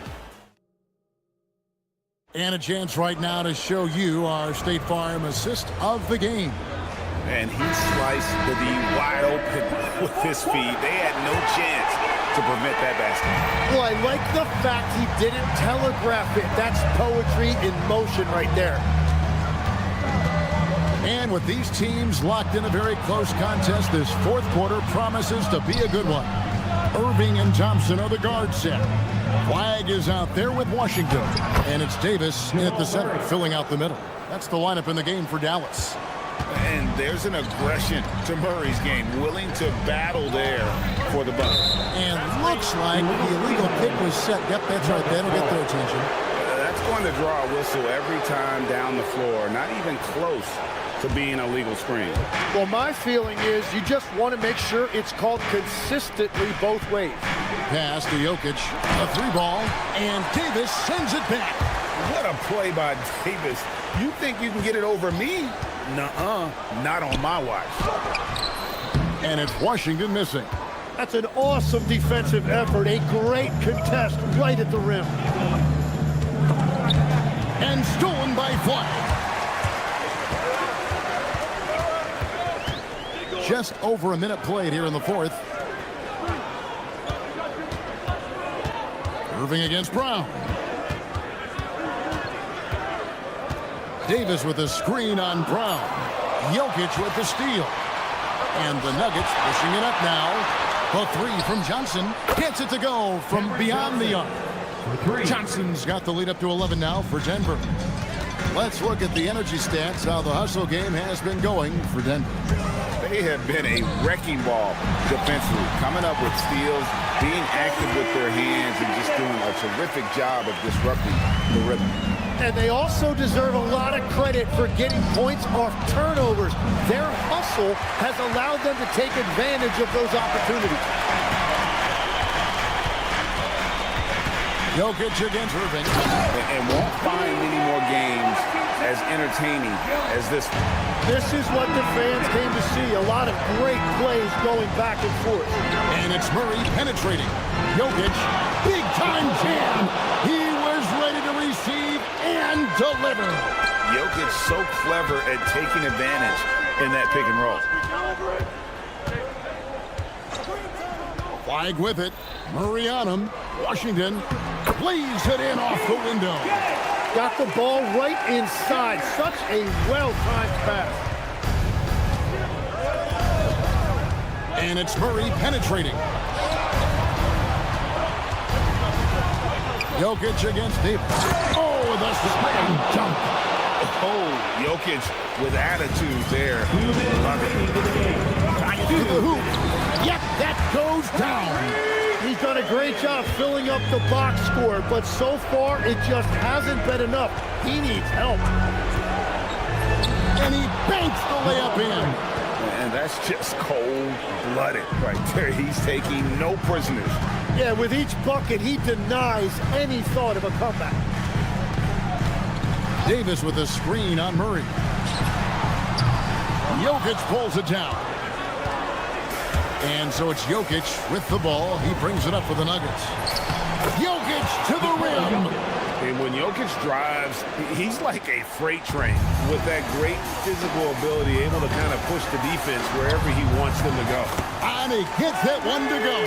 And a chance right now to show you our State Farm assist of the game.
And he sliced the D wide open with his feet. They had no chance to prevent that basket.
Well, I like the fact he didn't telegraph it. That's poetry in motion right there.
And with these teams locked in a very close contest, this fourth quarter promises to be a good one. Irving and Thompson are the guard set. Flag is out there with Washington. And it's Davis at the center, filling out the middle. That's the lineup in the game for Dallas.
And there's an aggression to Murray's game, willing to battle there for the bucket.
And looks like the illegal kick was set. Yep, that's right. That'll get their attention.
That's going to draw a whistle every time down the floor. Not even close to being a legal screen.
Well, my feeling is you just want to make sure it's called consistently both ways.
Pass to Jokic. A three ball. And Davis sends it back.
What a play by Davis. You think you can get it over me? Nuh-uh, not on my watch.
And it's Washington missing.
That's an awesome defensive effort. A great contest right at the rim.
And stolen by Flag. Just over a minute played here in the fourth. Irving against Brown. Davis with a screen on Brown. Jokic with the steal. And the Nuggets pushing it up now. The three from Johnson. Gets it to go from beyond the arc. Johnson's got the lead up to 11 now for Denver. Let's look at the energy stats, how the hustle game has been going for Denver.
They have been a wrecking ball defensively, coming up with steals, being active with their hands, and just doing a terrific job of disrupting the rhythm.
And they also deserve a lot of credit for getting points off turnovers. Their hustle has allowed them to take advantage of those opportunities.
Jokic against Irving.
And won't find many more games as entertaining as this one.
This is what the fans came to see. A lot of great plays going back and forth.
And it's Murray penetrating. Jokic, big time jam. He was ready to receive and deliver.
Jokic so clever at taking advantage in that pick and roll.
Flag with it. Murray on him. Washington plays it in off the window.
Got the ball right inside. Such a well-timed pass.
And it's Murray penetrating. Jokic against Davis. Oh, the slam dunk.
Oh, Jokic with attitude there. Love it.
To the hoop. Yep, that goes down.
He's done a great job filling up the box score, but so far it just hasn't been enough. He needs help.
And he banks the layup in.
And that's just cold-blooded right there. He's taking no prisoners.
Yeah, with each bucket, he denies any thought of a comeback.
Davis with a screen on Murray. Jokic pulls it down. And so it's Jokic with the ball. He brings it up for the Nuggets. Jokic to the rim.
And when Jokic drives, he's like a freight train with that great physical ability, able to kind of push the defense wherever he wants them to go.
And he gets that one to go.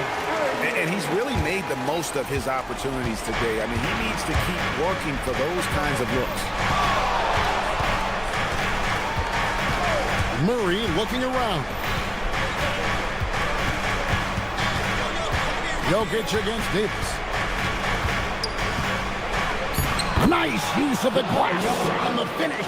And he's really made the most of his opportunities today. I mean, he needs to keep working for those kinds of looks.
Murray looking around. Jokic against Davis. Nice use of the glass on the finish.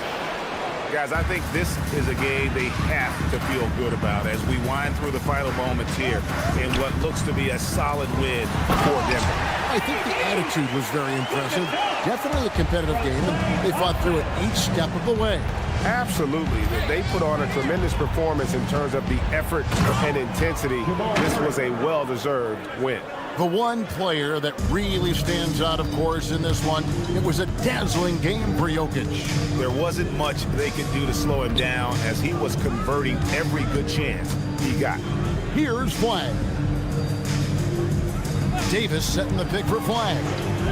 Guys, I think this is a game they have to feel good about as we wind through the final moments here in what looks to be a solid win for Denver.
I think the attitude was very impressive. Definitely a competitive game, and they fought through it each step of the way.
Absolutely. They put on a tremendous performance in terms of the effort and intensity. This was a well-deserved win.
The one player that really stands out, of course, in this one, it was a dazzling game for Jokic.
There wasn't much they could do to slow him down as he was converting every good chance he got.
Here's Flag. Davis setting the pick for Flag.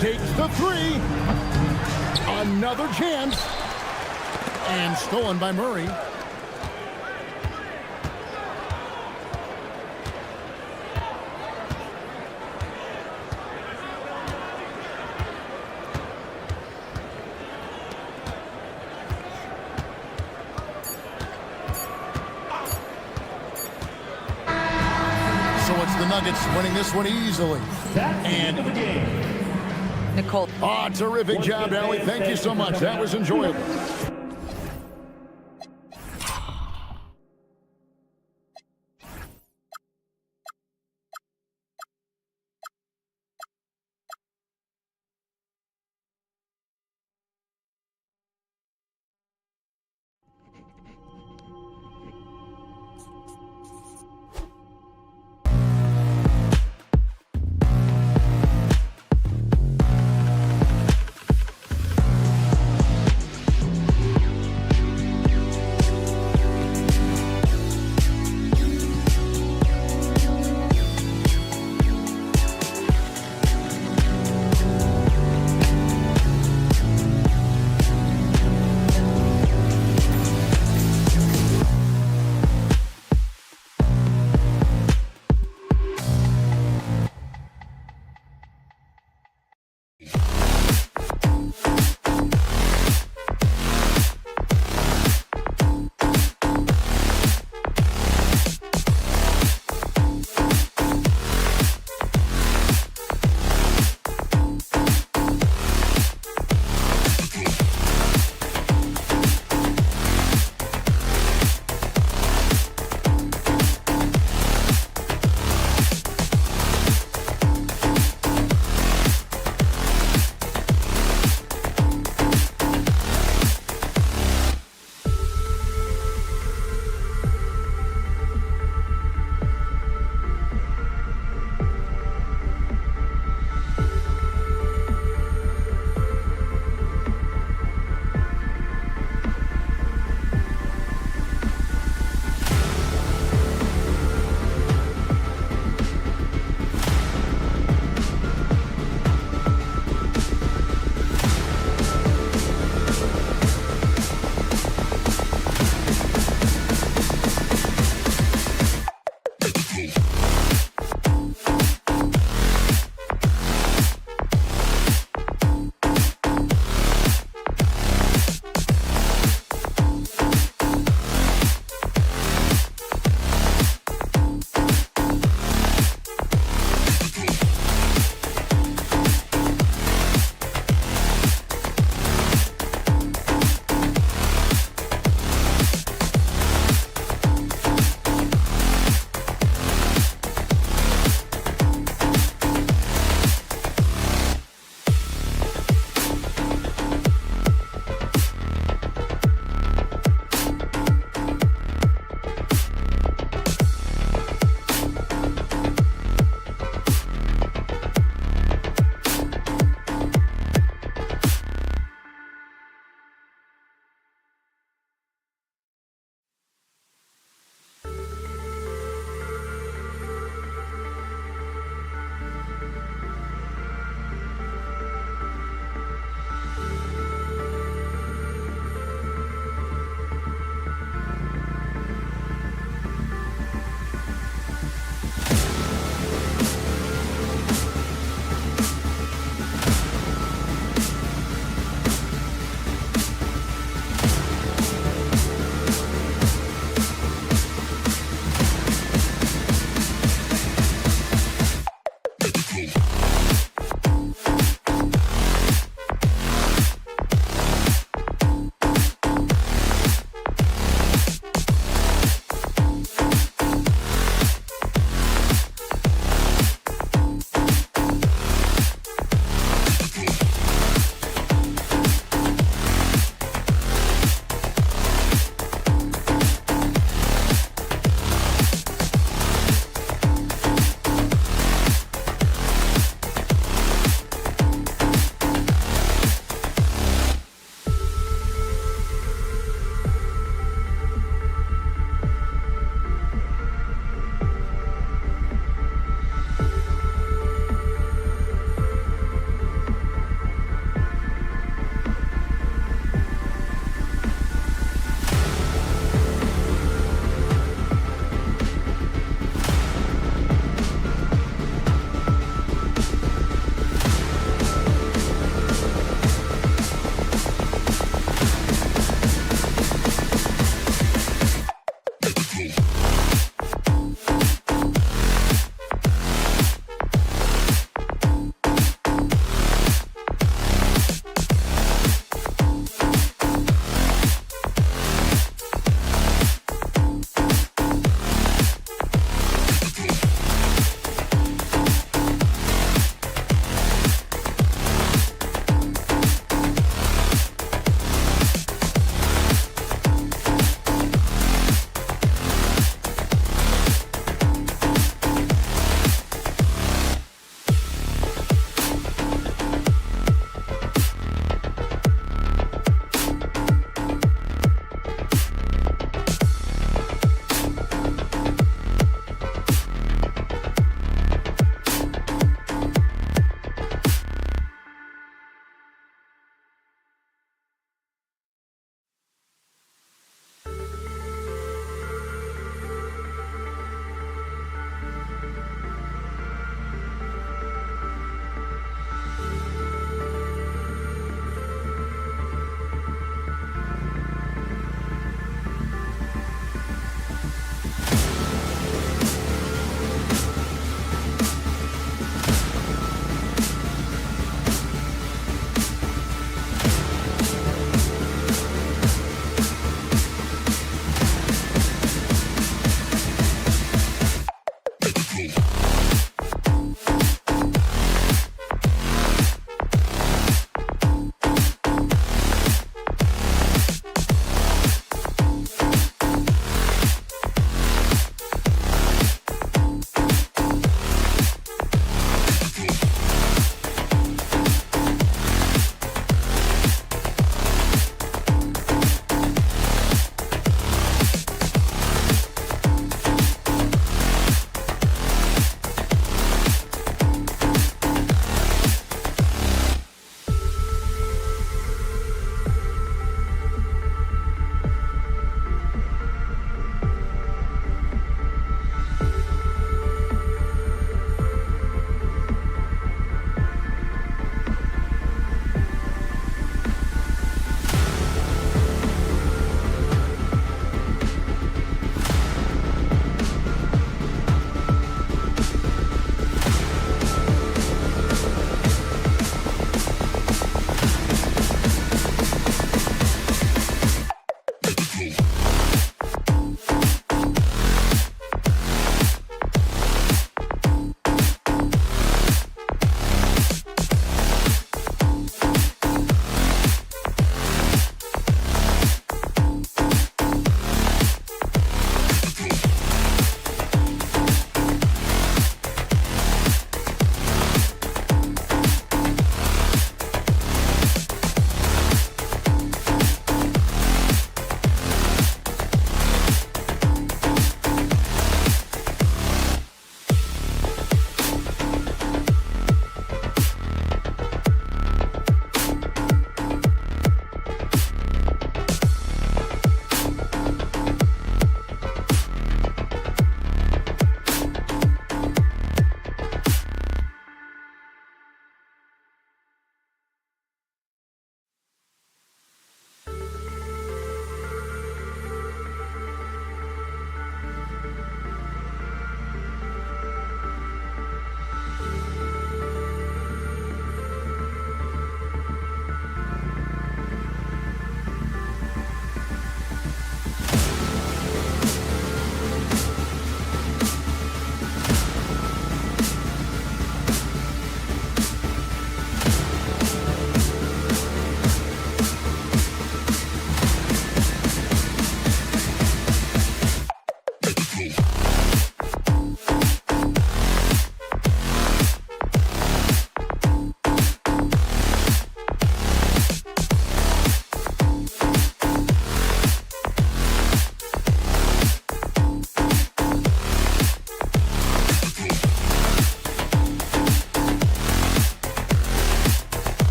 Takes the three. Another chance. And stolen by Murray. So it's the Nuggets winning this one easily. And
Nicole.
terrific job, Allie. Thank you so much. That was enjoyable.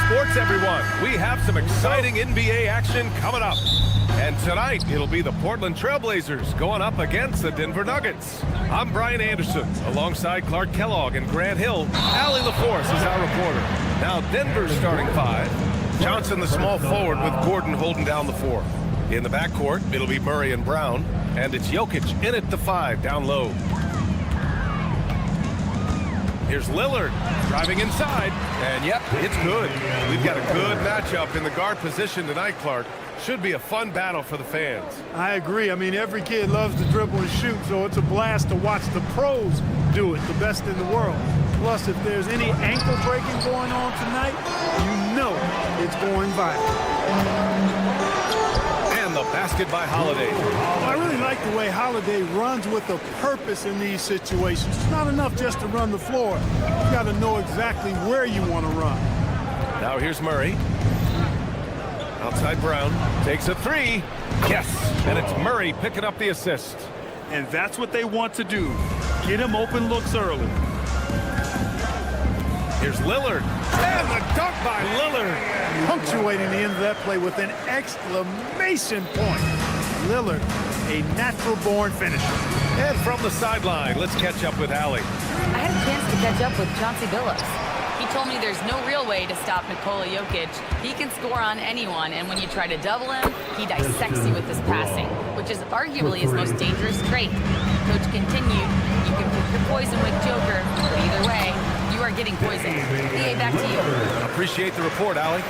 sports, everyone. We have some exciting NBA action coming up. And tonight, it'll be the Portland Trailblazers going up against the Denver Nuggets. I'm Brian Anderson, alongside Clark Kellogg and Grant Hill. Allie LaForce is our reporter. Now, Denver's starting five. Johnson, the small forward, with Gordon holding down the four. In the backcourt, it'll be Murray and Brown. And it's Jokic in at the five, down low. Here's Lillard driving inside, and yep, it's good. We've got a good matchup in the guard position tonight, Clark. Should be a fun battle for the fans.
I agree. I mean, every kid loves to dribble and shoot, so it's a blast to watch the pros do it, the best in the world. Plus, if there's any ankle breaking going on tonight, you know it's going viral.
The basket by Holiday.
I really like the way Holiday runs with a purpose in these situations. It's not enough just to run the floor. You got to know exactly where you want to run.
Now here's Murray. Outside Brown. Takes a three. Yes. And it's Murray picking up the assist.
And that's what they want to do. Get him open looks early.
Here's Lillard. And the dunk by Lillard.
Punctuating the end of that play with an exclamation point. Lillard, a natural-born finisher.
And from the sideline, let's catch up with Allie.
I had a chance to catch up with Chauncey Billups. He told me there's no real way to stop Nikola Jokic. He can score on anyone, and when you try to double him, he dissects you with his passing, which is arguably his most dangerous trait. Coach continued, you can pick your poison with Joker, but either way, you are getting poisoned. EA, back to you.
Appreciate the report, Allie.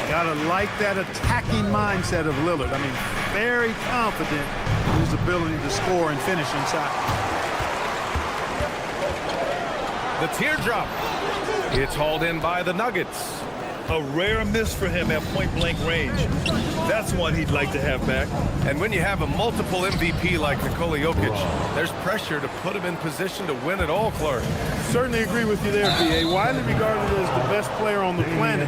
Gotta like that attacking mindset of Lillard. I mean, very confident in his ability to score and finish inside.
The teardrop. It's hauled in by the Nuggets.
A rare miss for him at point-blank range. That's one he'd like to have back.
And when you have a multiple MVP like Nikola Jokic, there's pressure to put him in position to win it all, Clark.
Certainly agree with you there, B.A. Widely regarded as the best player on the planet,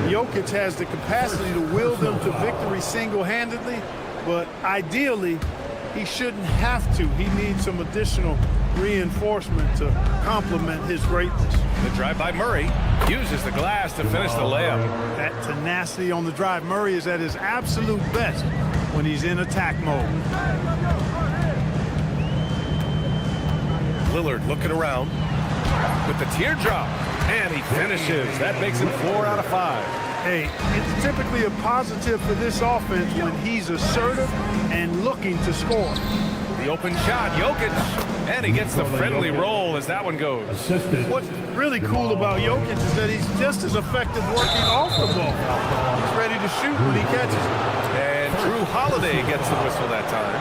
Jokic has the capacity to will them to victory single-handedly, but ideally, he shouldn't have to. He needs some additional reinforcement to complement his greatness.
The drive by Murray uses the glass to finish the layup.
That tenacity on the drive. Murray is at his absolute best when he's in attack mode.
Lillard looking around with the teardrop, and he finishes. That makes it 4 out of 5.
Hey, it's typically a positive for this offense when he's assertive and looking to score.
The open shot, Jokic, and he gets the friendly roll as that one goes.
What's really cool about Jokic is that he's just as effective working off the ball. He's ready to shoot when he catches it.
And Drew Holiday gets the whistle that time.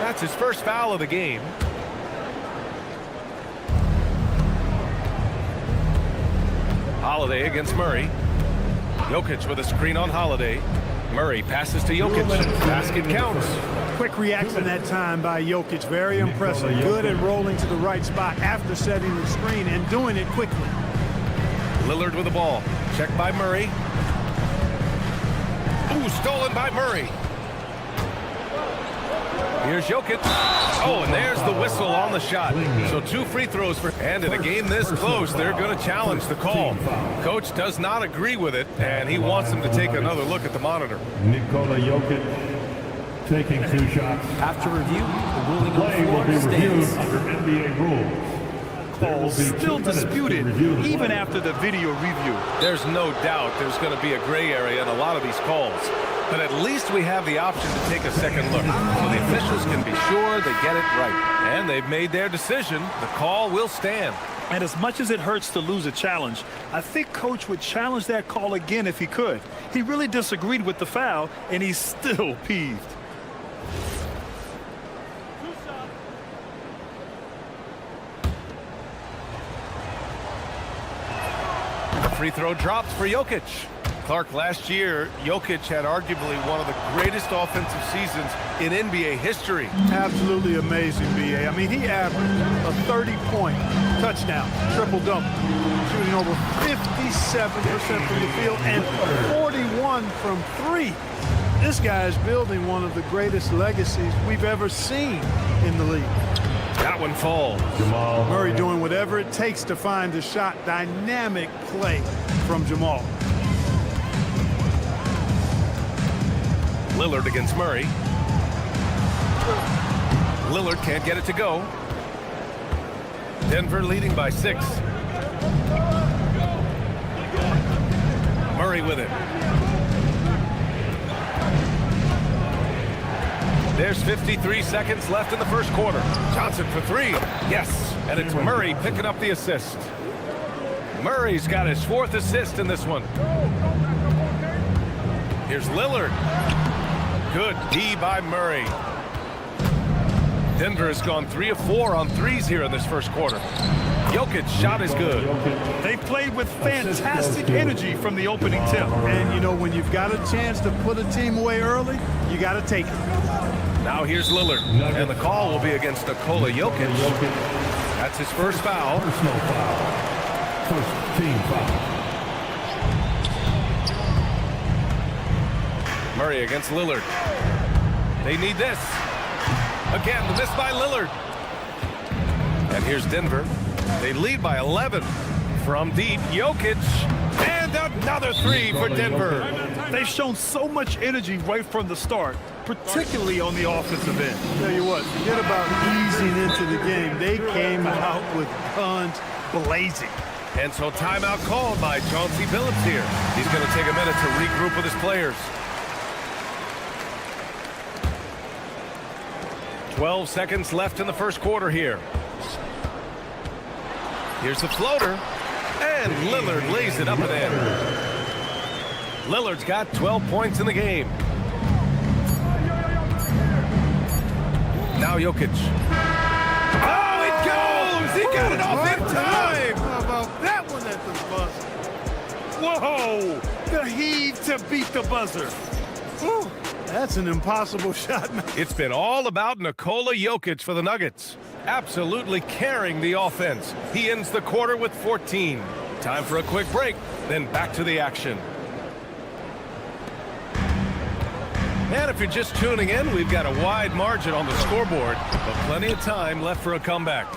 That's his first foul of the game. Holiday against Murray. Jokic with a screen on Holiday. Murray passes to Jokic. Basket counts.
Quick reaction that time by Jokic. Very impressive. Good at rolling to the right spot after setting the screen and doing it quickly.
Lillard with the ball. Checked by Murray. Ooh, stolen by Murray. Here's Jokic. Oh, and there's the whistle on the shot. So 2 free throws for, and in a game this close, they're going to challenge the call. Coach does not agree with it, and he wants them to take another look at the monitor.
Nikola Jokic taking 2 shots.
After review, the ruling on
Play
the
will be
floor
reviewed
stands.
under NBA rules.
Calls still disputed even after the video review.
There's no doubt there's going to be a gray area in a lot of these calls. But at least we have the option to take a second look, so the officials can be sure they get it right. And they've made their decision. The call will stand.
And as much as it hurts to lose a challenge, I think Coach would challenge that call again if he could. He really disagreed with the foul, and he's still peeved.
The free throw drops for Jokic. Clark, last year, Jokic had arguably one of the greatest offensive seasons in NBA history.
Absolutely amazing, B.A. I mean, he averaged a 30-point touchdown, triple-double, shooting over 57% from the field and 41 from 3. This guy is building one of the greatest legacies we've ever seen in the league.
That one falls.
Murray doing whatever it takes to find the shot. Dynamic play from Jamal.
Lillard against Murray. Lillard can't get it to go. Denver leading by 6. Murray with it. There's 53 seconds left in the first quarter. Johnson for 3. Yes, and it's Murray picking up the assist. Murray's got his 4th assist in this one. Here's Lillard. Good D by Murray. Denver has gone 3 of 4 on threes here in this first quarter. Jokic's shot is good.
They played with fantastic energy from the opening tip. And, you know, when you've got a chance to put a team away early, you got to take it.
Now here's Lillard. And the call will be against Nikola Jokic. That's his first foul.
Personal foul. First team foul.
Murray against Lillard. They need this. Again, the miss by Lillard. And here's Denver. They lead by 11. From deep, Jokic. And another 3 for Denver.
They've shown so much energy right from the start, particularly on the offensive end. Tell you what, forget about easing into the game. They came out with guns blazing.
And so timeout called by Chauncey Billups here. He's going to take a minute to regroup with his players. 12 seconds left in the first quarter here. Here's the floater. And Lillard lays it up and in. Lillard's got 12 points in the game. Now Jokic. Oh, it goes! He got it off in time!
How about that one at the buzzer? Whoa! The heave to beat the buzzer. Whew. That's an impossible shot, man.
It's been all about Nikola Jokic for the Nuggets. Absolutely carrying the offense. He ends the quarter with 14. Time for a quick break, then back to the action. And if you're just tuning in, we've got a wide margin on the scoreboard, but plenty of time left for a comeback.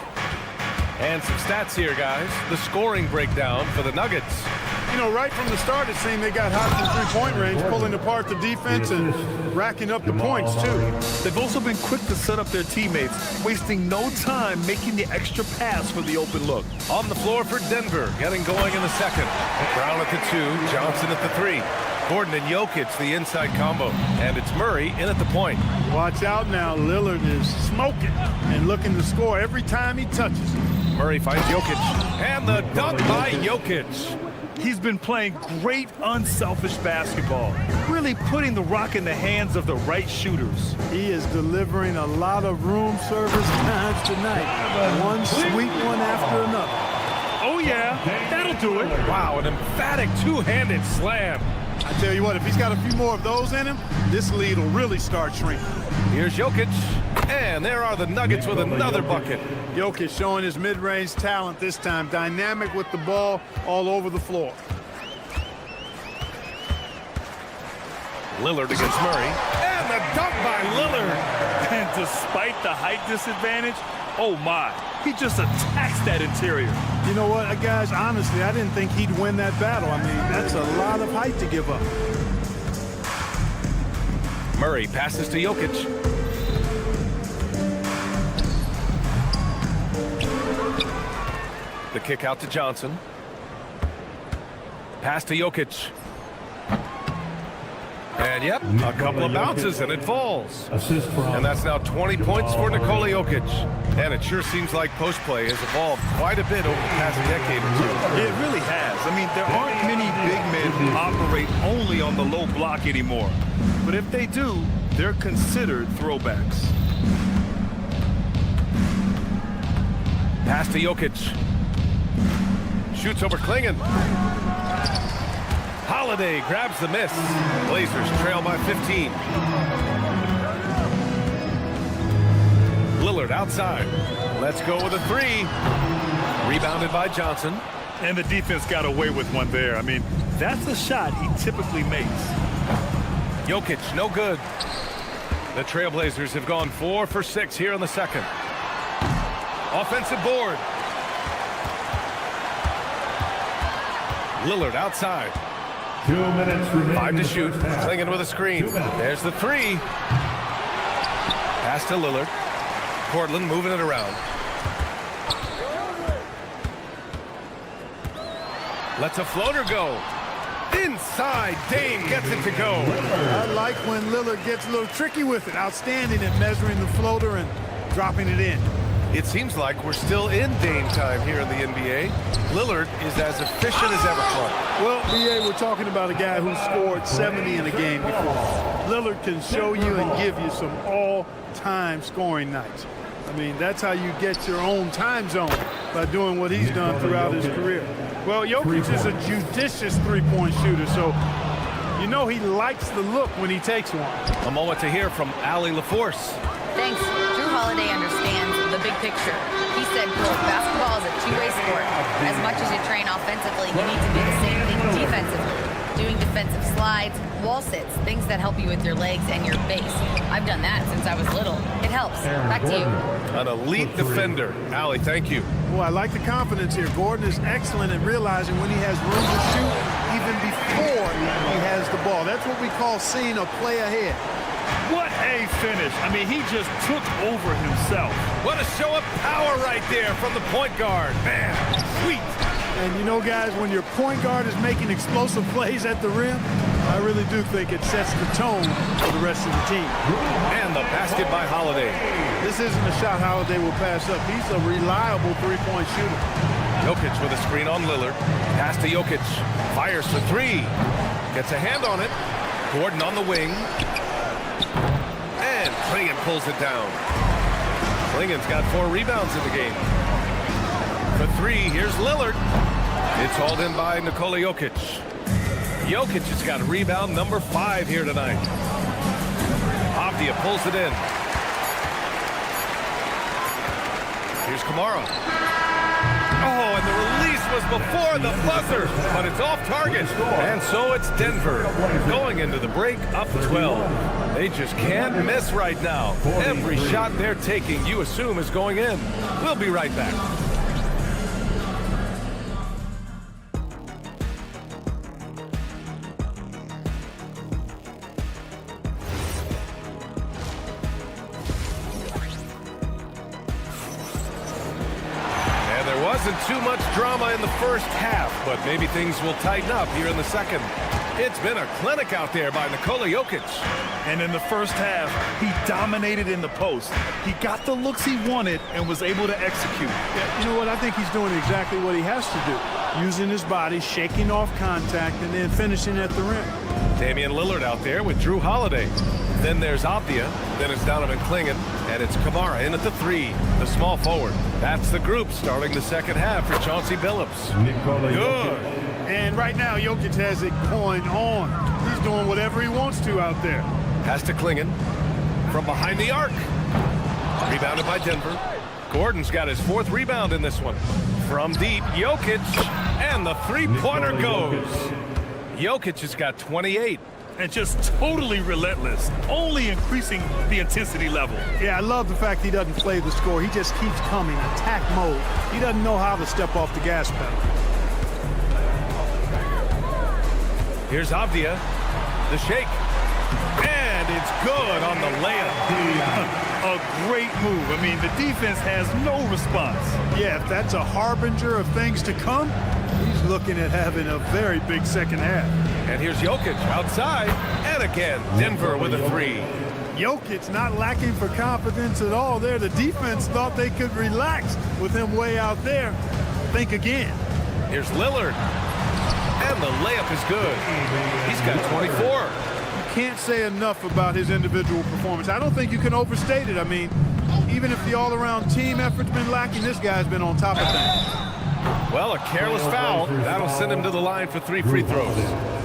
And some stats here, guys. The scoring breakdown for the Nuggets.
You know, right from the start, it seemed they got hot from three-point range, pulling apart the defense and racking up the points, too. They've also been quick to set up their teammates, wasting no time making the extra pass for the open look.
On the floor for Denver, getting going in the second. Brown at the 2, Johnson at the 3. Gordon and Jokic, the inside combo. And it's Murray in at the point.
Watch out now. Lillard is smoking and looking to score every time he touches it.
Murray finds Jokic. And the dunk by Jokic.
He's been playing great, unselfish basketball, really putting the rock in the hands of the right shooters. He is delivering a lot of room service times tonight. One sweet one after another. Oh, yeah, that'll do it.
Wow, an emphatic two-handed slam.
I tell you what, if he's got a few more of those in him, this lead will really start shrinking.
Here's Jokic, and there are the Nuggets with another bucket.
Jokic showing his mid-range talent this time, dynamic with the ball all over the floor.
Lillard against Murray, and the dunk by Lillard.
And despite the height disadvantage, oh my, he just attacks that interior. You know what, guys, honestly, I didn't think he'd win that battle. I mean, that's a lot of height to give up.
Murray passes to Jokic. The kick out to Johnson. Pass to Jokic. And yep, a couple of bounces and it falls. And that's now 20 points for Nikola Jokic. And it sure seems like post play has evolved quite a bit over the past decade or two.
It really has. I mean, there aren't many big men who operate only on the low block anymore. But if they do, they're considered throwbacks.
Pass to Jokic. Shoots over Klingen. Holiday grabs the miss. Blazers trail by 15. Lillard outside. Let's go with a 3. Rebounded by Johnson.
And the defense got away with one there. I mean, that's a shot he typically makes.
Jokic, no good. The Trailblazers have gone 4 for 6 here in the second. Offensive board. Lillard outside.
2 minutes remaining.
5 to shoot. Klingen with a screen. There's the 3. Pass to Lillard. Portland moving it around. Lets a floater go. Inside, Dame gets it to go.
I like when Lillard gets a little tricky with it. Outstanding at measuring the floater and dropping it in.
It seems like we're still in Dame time here in the NBA. Lillard is as efficient as ever, Clark.
Well, BA, we're talking about a guy who scored 70 in a game before. Lillard can show you and give you some all-time scoring nights. I mean, that's how you get your own time zone, by doing what he's done throughout his career. Well, Jokic is a judicious three-point shooter, so you know he likes the look when he takes one.
A moment to hear from Allie LaForce.
Thanks. Drew Holiday understands the big picture. He said, quote, basketball is a two-way sport. As much as you train offensively, you need to do the same thing defensively. Doing defensive slides, wall sits, things that help you with your legs and your base. I've done that since I was little. It helps. Back to you.
An elite defender. Allie, thank you.
Well, I like the confidence here. Gordon is excellent at realizing when he has room to shoot even before he has the ball. That's what we call seeing a play ahead.
What a finish. I mean, he just took over himself.
What a show of power right there from the point guard. Man, sweet.
And you know, guys, when your point guard is making explosive plays at the rim, I really do think it sets the tone for the rest of the team.
And the basket by Holiday.
This isn't a shot Holiday will pass up. He's a reliable three-point shooter.
Jokic with a screen on Lillard. Pass to Jokic. Fires for 3. Gets a hand on it. Gordon on the wing. And Klingen pulls it down. Klingen's got 4 rebounds in the game. For 3, here's Lillard. It's hauled in by Nikola Jokic. Jokic has got rebound number 5 here tonight. Avdia pulls it in. Here's Kamara. Oh, and the release was before the buzzer, but it's off target. And so it's Denver going into the break up 12. They just can't miss right now. Every shot they're taking, you assume, is going in. We'll be right back. Wasn't too much drama in the first half, but maybe things will tighten up here in the second. It's been a clinic out there by Nikola Jokic.
And in the first half, he dominated in the post. He got the looks he wanted and was able to execute.
Yeah, you know what? I think he's doing exactly what he has to do. Using his body, shaking off contact, and then finishing at the rim.
Damian Lillard out there with Drew Holiday. Then there's Avdia. Then it's Donovan Klingen. And it's Kamara in at the 3, the small forward. That's the group starting the second half for Chauncey Billups. Good.
And right now, Jokic has it going on. He's doing whatever he wants to out there.
Pass to Klingen from behind the arc. Rebounded by Denver. Gordon's got his 4th rebound in this one. From deep, Jokic, and the three-pointer goes. Jokic has got 28.
And just totally relentless, only increasing the intensity level.
Yeah, I love the fact he doesn't play the score. He just keeps coming, attack mode. He doesn't know how to step off the gas pedal.
Here's Avdia, the shake, and it's good on the layup.
A great move. I mean, the defense has no response.
Yeah, if that's a harbinger of things to come, he's looking at having a very big second half.
And here's Jokic outside, and again, Denver with a 3.
Jokic not lacking for confidence at all there. The defense thought they could relax with him way out there. Think again.
Here's Lillard, and the layup is good. He's got 24.
You can't say enough about his individual performance. I don't think you can overstate it. I mean, even if the all-around team effort's been lacking, this guy's been on top of things.
Well, a careless foul. That'll send him to the line for 3 free throws.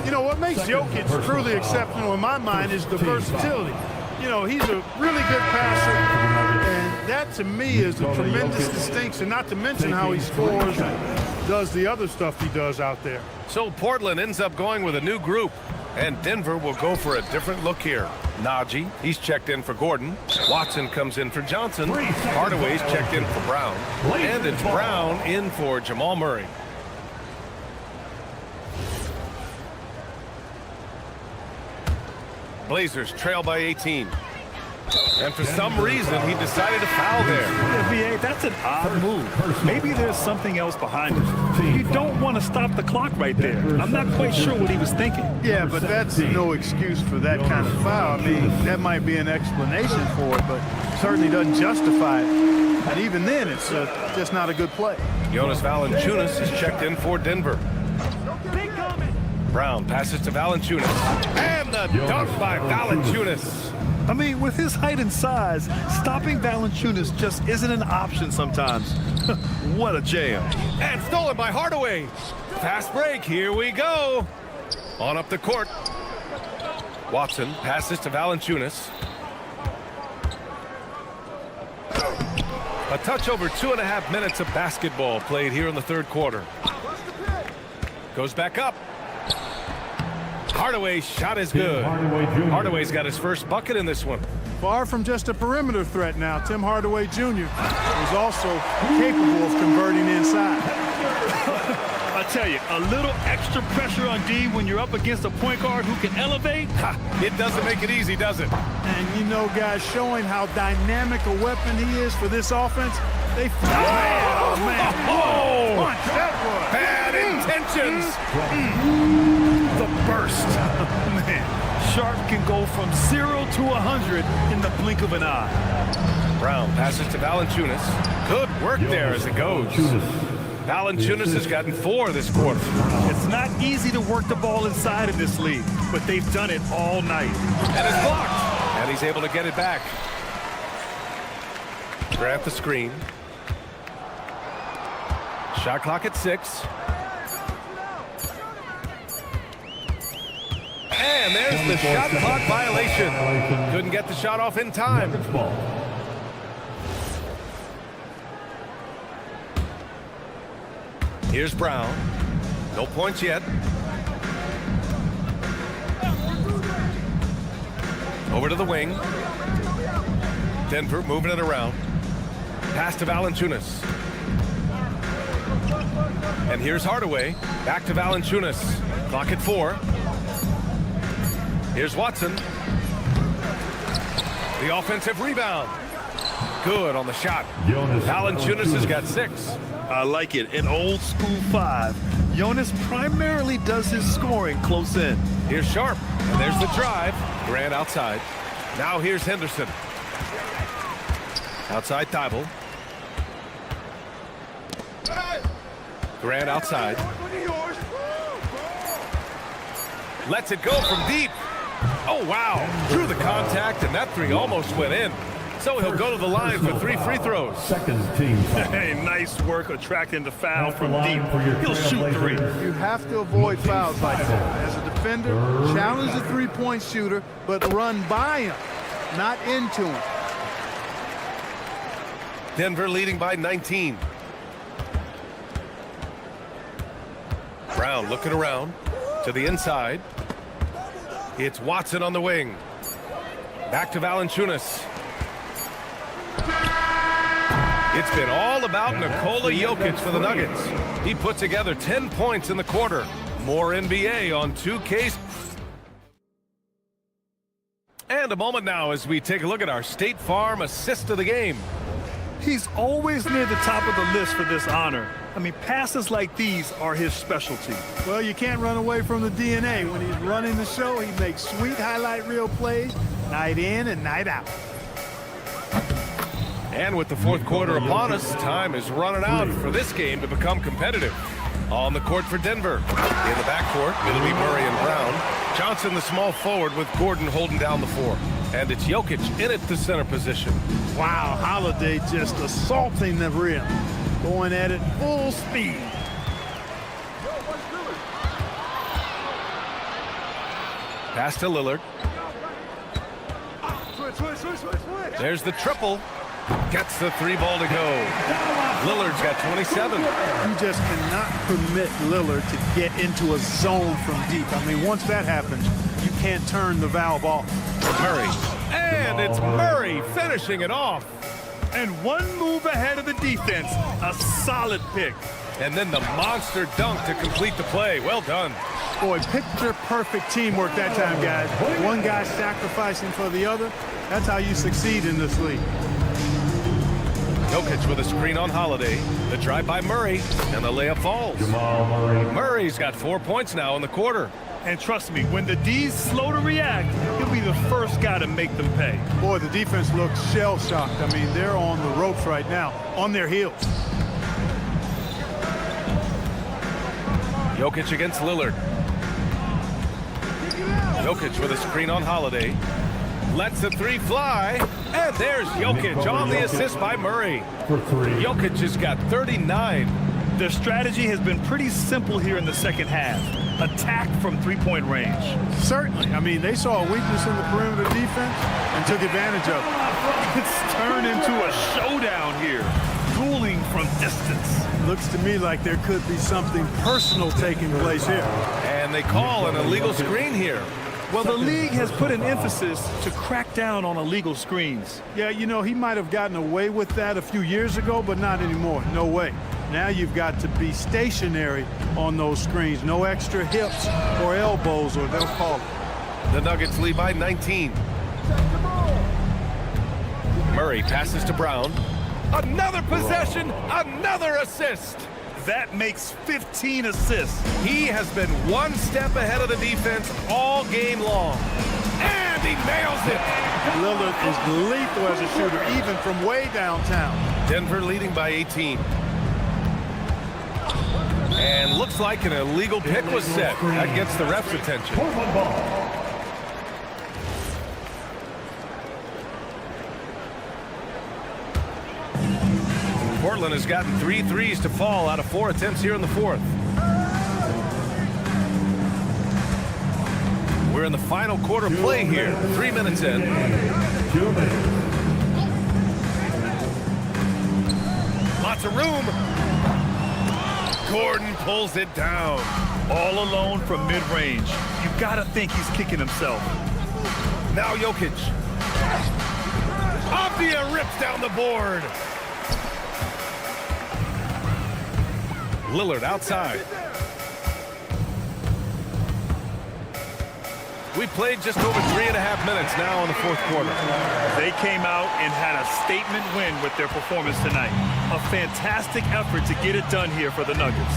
You know, what makes Jokic truly exceptional in my mind is the versatility. You know, he's a really good passer, and that to me is a tremendous distinction, not to mention how he scores and does the other stuff he does out there.
So Portland ends up going with a new group, and Denver will go for a different look here. Najee, he's checked in for Gordon. Watson comes in for Johnson. Hardaway's checked in for Brown. And it's Brown in for Jamal Murray. Blazers trail by 18. And for some reason, he decided to foul there.
Yeah, VA, that's an odd move. Maybe there's something else behind it. You don't want to stop the clock right there. I'm not quite sure what he was thinking.
Yeah, but that's no excuse for that kind of foul. I mean, that might be an explanation for it, but certainly doesn't justify it. And even then, it's just not a good play.
Jonas Valanciunas is checked in for Denver. Brown passes to Valanciunas. And the dunk by Valanciunas.
I mean, with his height and size, stopping Valanciunas just isn't an option sometimes. What a jam.
And stolen by Hardaway. Fast break, here we go. On up the court. Watson passes to Valanciunas. A touch over 2.5 minutes of basketball played here in the third quarter. Goes back up. Hardaway's shot is good. Hardaway's got his first bucket in this one.
Far from just a perimeter threat now, Tim Hardaway Jr. is also capable of converting inside.
I tell you, a little extra pressure on D when you're up against a point guard who can elevate.
It doesn't make it easy, does it?
And you know, guys, showing how dynamic a weapon he is for this offense, they oh, man.
Oh,
Punch, that was.
bad intentions.
The burst. Man, Sharp can go from 0 to 100 in the blink of an eye.
Brown passes to Valanciunas. Good work there as it goes. Valanciunas has gotten 4 this quarter.
It's not easy to work the ball inside in this league, but they've done it all night.
And it's blocked. And he's able to get it back. Grant the screen. Shot clock at 6. And there's the shot clock violation. Couldn't get the shot off in time. Here's Brown. No points yet. Over to the wing. Denver moving it around. Pass to Valanciunas. And here's Hardaway. Back to Valanciunas. Clock at 4. Here's Watson. The offensive rebound. Good on the shot. Valanciunas has got 6.
I like it. An old school 5. Jonas primarily does his scoring close in.
Here's Sharp. And there's the drive. Grant outside. Now here's Henderson. Outside Thibault. Grant outside. Lets it go from deep. Oh, wow. Drew the contact, and that 3 almost went in. So he'll go to the line for 3 free throws.
Hey, nice work attracting the foul from deep. He'll shoot 3.
You have to avoid fouls like that. As a defender, challenge the three-point shooter, but run by him, not into him.
Denver leading by 19. Brown looking around to the inside. It's Watson on the wing. Back to Valanciunas. It's been all about Nikola Jokic for the Nuggets. He put together 10 points in the quarter. More NBA on 2K. And a moment now as we take a look at our State Farm assist of the game.
He's always near the top of the list for this honor. I mean, passes like these are his specialty.
Well, you can't run away from the DNA. When he's running the show, he makes sweet highlight reel plays, night in and night out.
And with the fourth quarter upon us, time is running out for this game to become competitive. On the court for Denver. In the backcourt, it'll be Murray and Brown. Johnson, the small forward, with Gordon holding down the 4. And it's Jokic in at the center position.
Wow, Holiday just assaulting the rim. Going at it full speed.
Pass to Lillard. There's the triple. Gets the 3 ball to go. Lillard's got 27.
You just cannot permit Lillard to get into a zone from deep. I mean, once that happens, you can't turn the valve off.
Murray. And it's Murray finishing it off.
And 1 move ahead of the defense. A solid pick.
And then the monster dunk to complete the play. Well done.
Boy, picture-perfect teamwork that time, guys. One guy sacrificing for the other. That's how you succeed in this league.
Jokic with a screen on Holiday. The drive by Murray, and the layup falls. Murray's got 4 points now in the quarter.
And trust me, when the D's slow to react, he'll be the first guy to make them pay.
Boy, the defense looks shell-shocked. I mean, they're on the ropes right now, on their heels.
Jokic against Lillard. Jokic with a screen on Holiday. Lets the three fly. And there's Jokic on the assist by Murray. Jokic has got 39.
Their strategy has been pretty simple here in the second half. Attack from three-point range.
Certainly. I mean, they saw a weakness in the perimeter defense and took advantage of it.
It's turned into a showdown here. Dueling from distance.
Looks to me like there could be something personal taking place here.
And they call an illegal screen here.
Well, the league has put an emphasis to crack down on illegal screens.
Yeah, you know, he might have gotten away with that a few years ago, but not anymore. No way. Now you've got to be stationary on those screens. No extra hips or elbows, or they'll call it.
The Nuggets lead by 19. Murray passes to Brown. Another possession, another assist.
That makes 15 assists.
He has been one step ahead of the defense all game long. And he nails it.
Lillard is lethal as a shooter, even from way downtown.
Denver leading by 18. And looks like an illegal pick was set. That gets the ref's attention. Portland has gotten 3 threes to fall out of 4 attempts here in the fourth. We're in the final quarter play here. 3 minutes in. Lots of room. Gordon pulls it down.
All alone from mid-range. You've got to think he's kicking himself.
Now Jokic. Avdia rips down the board. Lillard outside. We played just over 3.5 minutes now in the fourth quarter.
They came out and had a statement win with their performance tonight. A fantastic effort to get it done here for the Nuggets.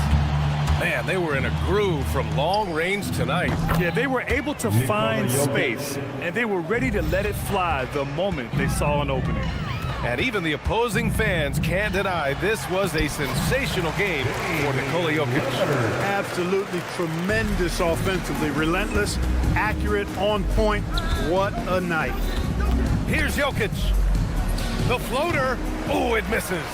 Man, they were in a groove from long range tonight.
Yeah, they were able to find space, and they were ready to let it fly the moment they saw an opening.
And even the opposing fans can't deny this was a sensational game for Nikola Jokic.
Absolutely tremendous offensively. Relentless, accurate, on point. What a night.
Here's Jokic. The floater. Oh, it misses.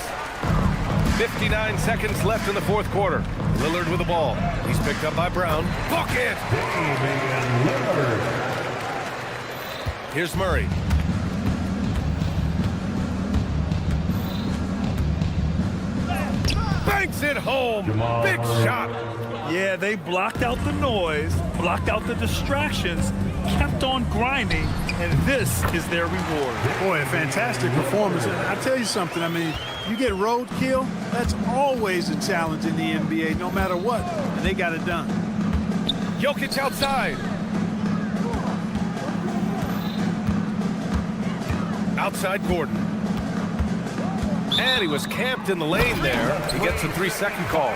59 seconds left in the fourth quarter. Lillard with the ball. He's picked up by Brown. Bucket! Here's Murray. Banks it home. Big shot.
Yeah, they blocked out the noise, blocked out the distractions, kept on grinding, and this is their reward.
Boy, a fantastic performance. And I tell you something, I mean, you get roadkill, that's always a challenge in the NBA, no matter what. And they got it done.
Jokic outside. Outside Gordon. And he was camped in the lane there. He gets a 3-second call.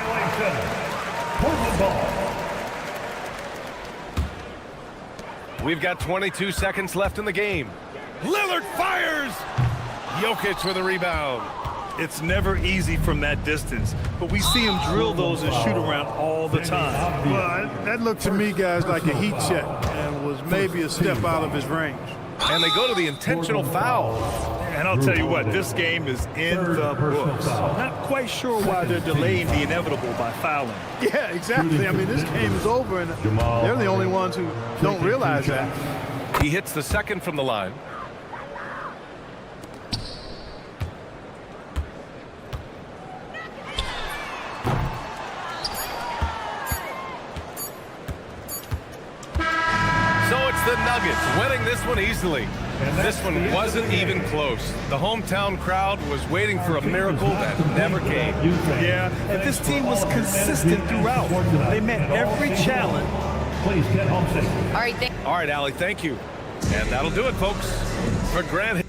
We've got 22 seconds left in the game. Lillard fires! Jokic with a rebound.
It's never easy from that distance, but we see him drill those and shoot around all the time.
Well, that looked to me, guys, like a heat check and was maybe a step out of his range.
And they go to the intentional foul.
And I'll tell you what, this game is in the books. Not quite sure why they're delaying the inevitable by fouling.
Yeah, exactly. I mean, this game is over, and they're the only ones who don't realize that.
He hits the second from the line. The Nuggets winning this one easily. This one wasn't even close. The hometown crowd was waiting for a miracle that never came.
Yeah, and this team was consistent throughout. They met every challenge
please get home safe.
All right,
All right, Allie, thank you. And that'll do it, folks, for Grant.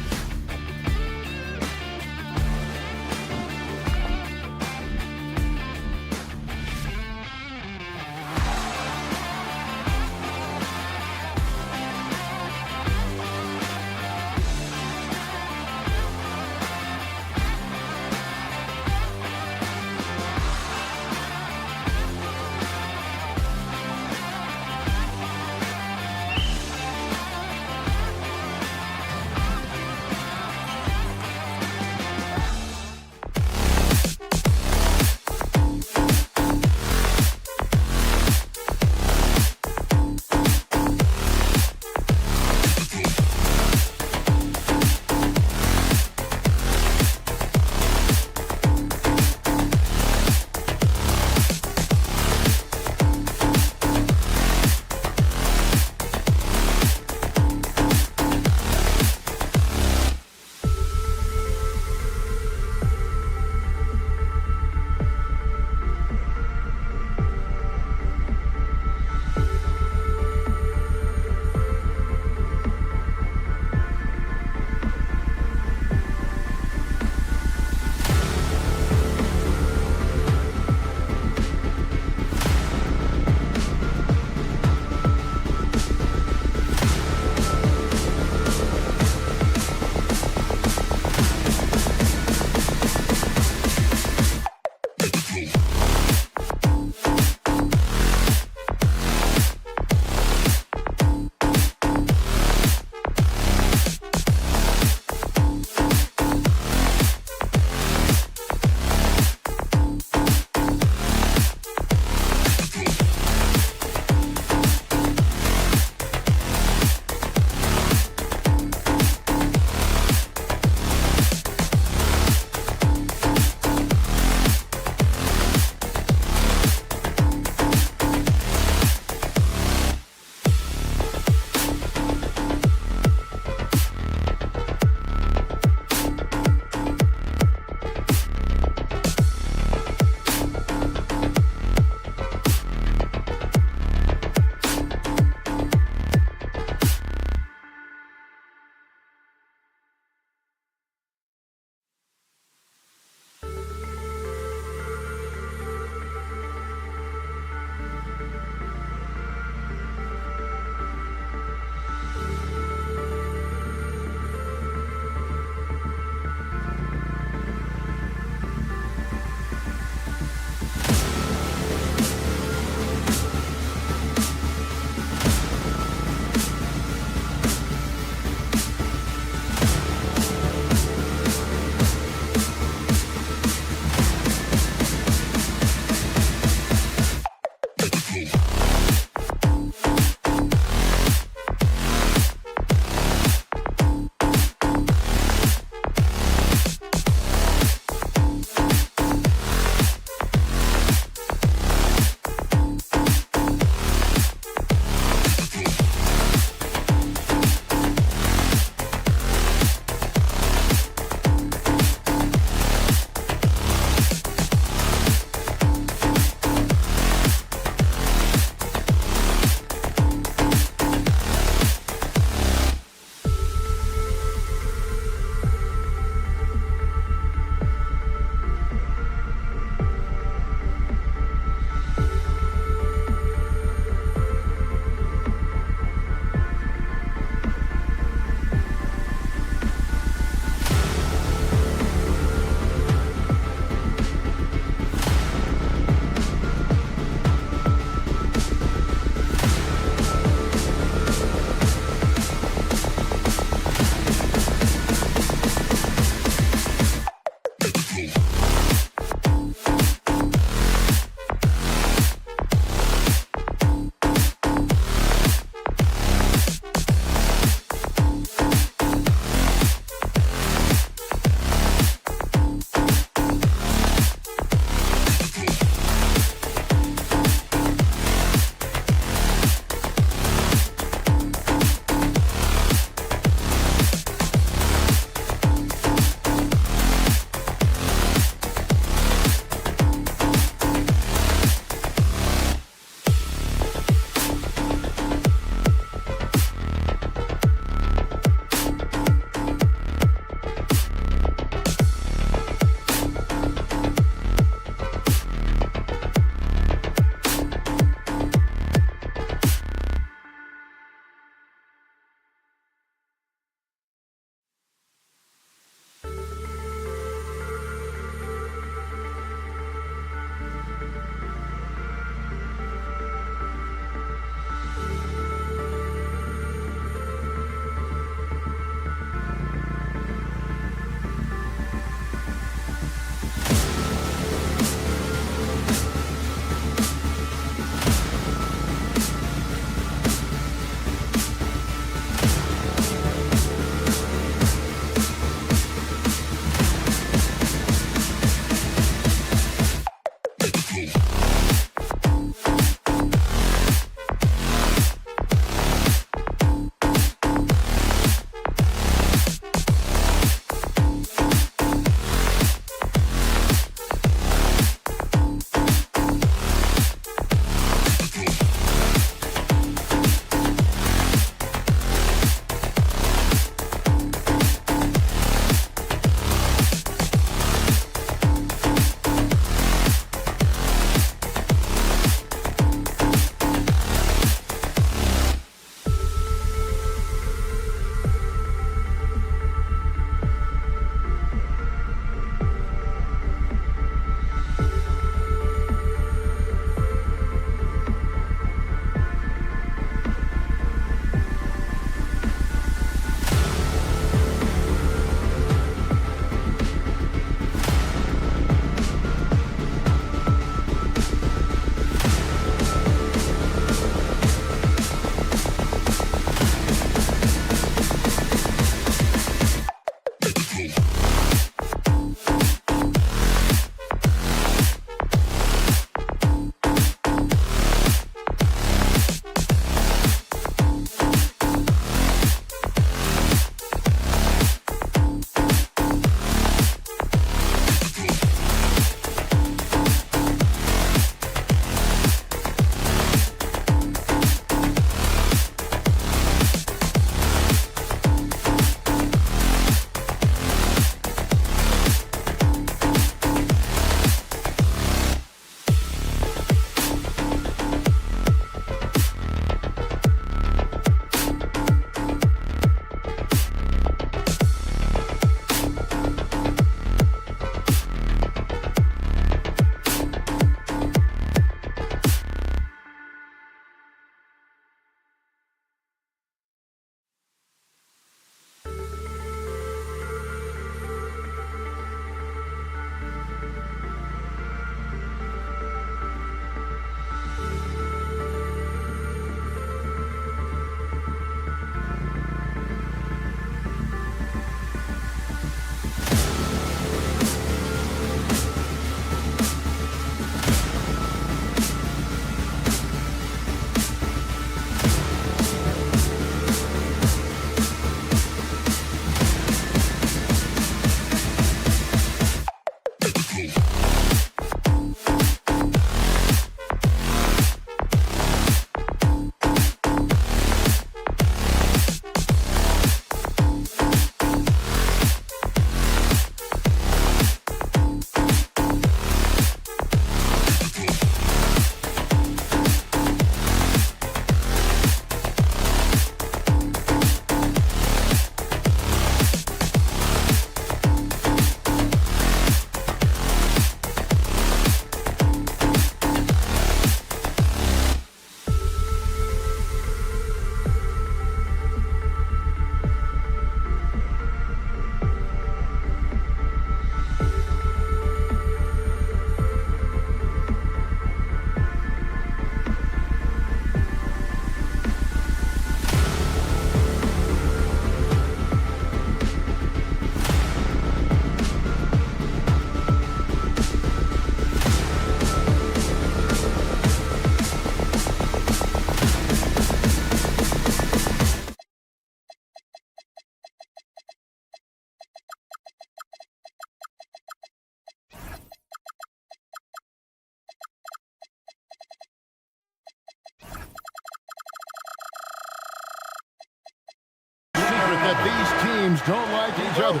that these teams don't like each other.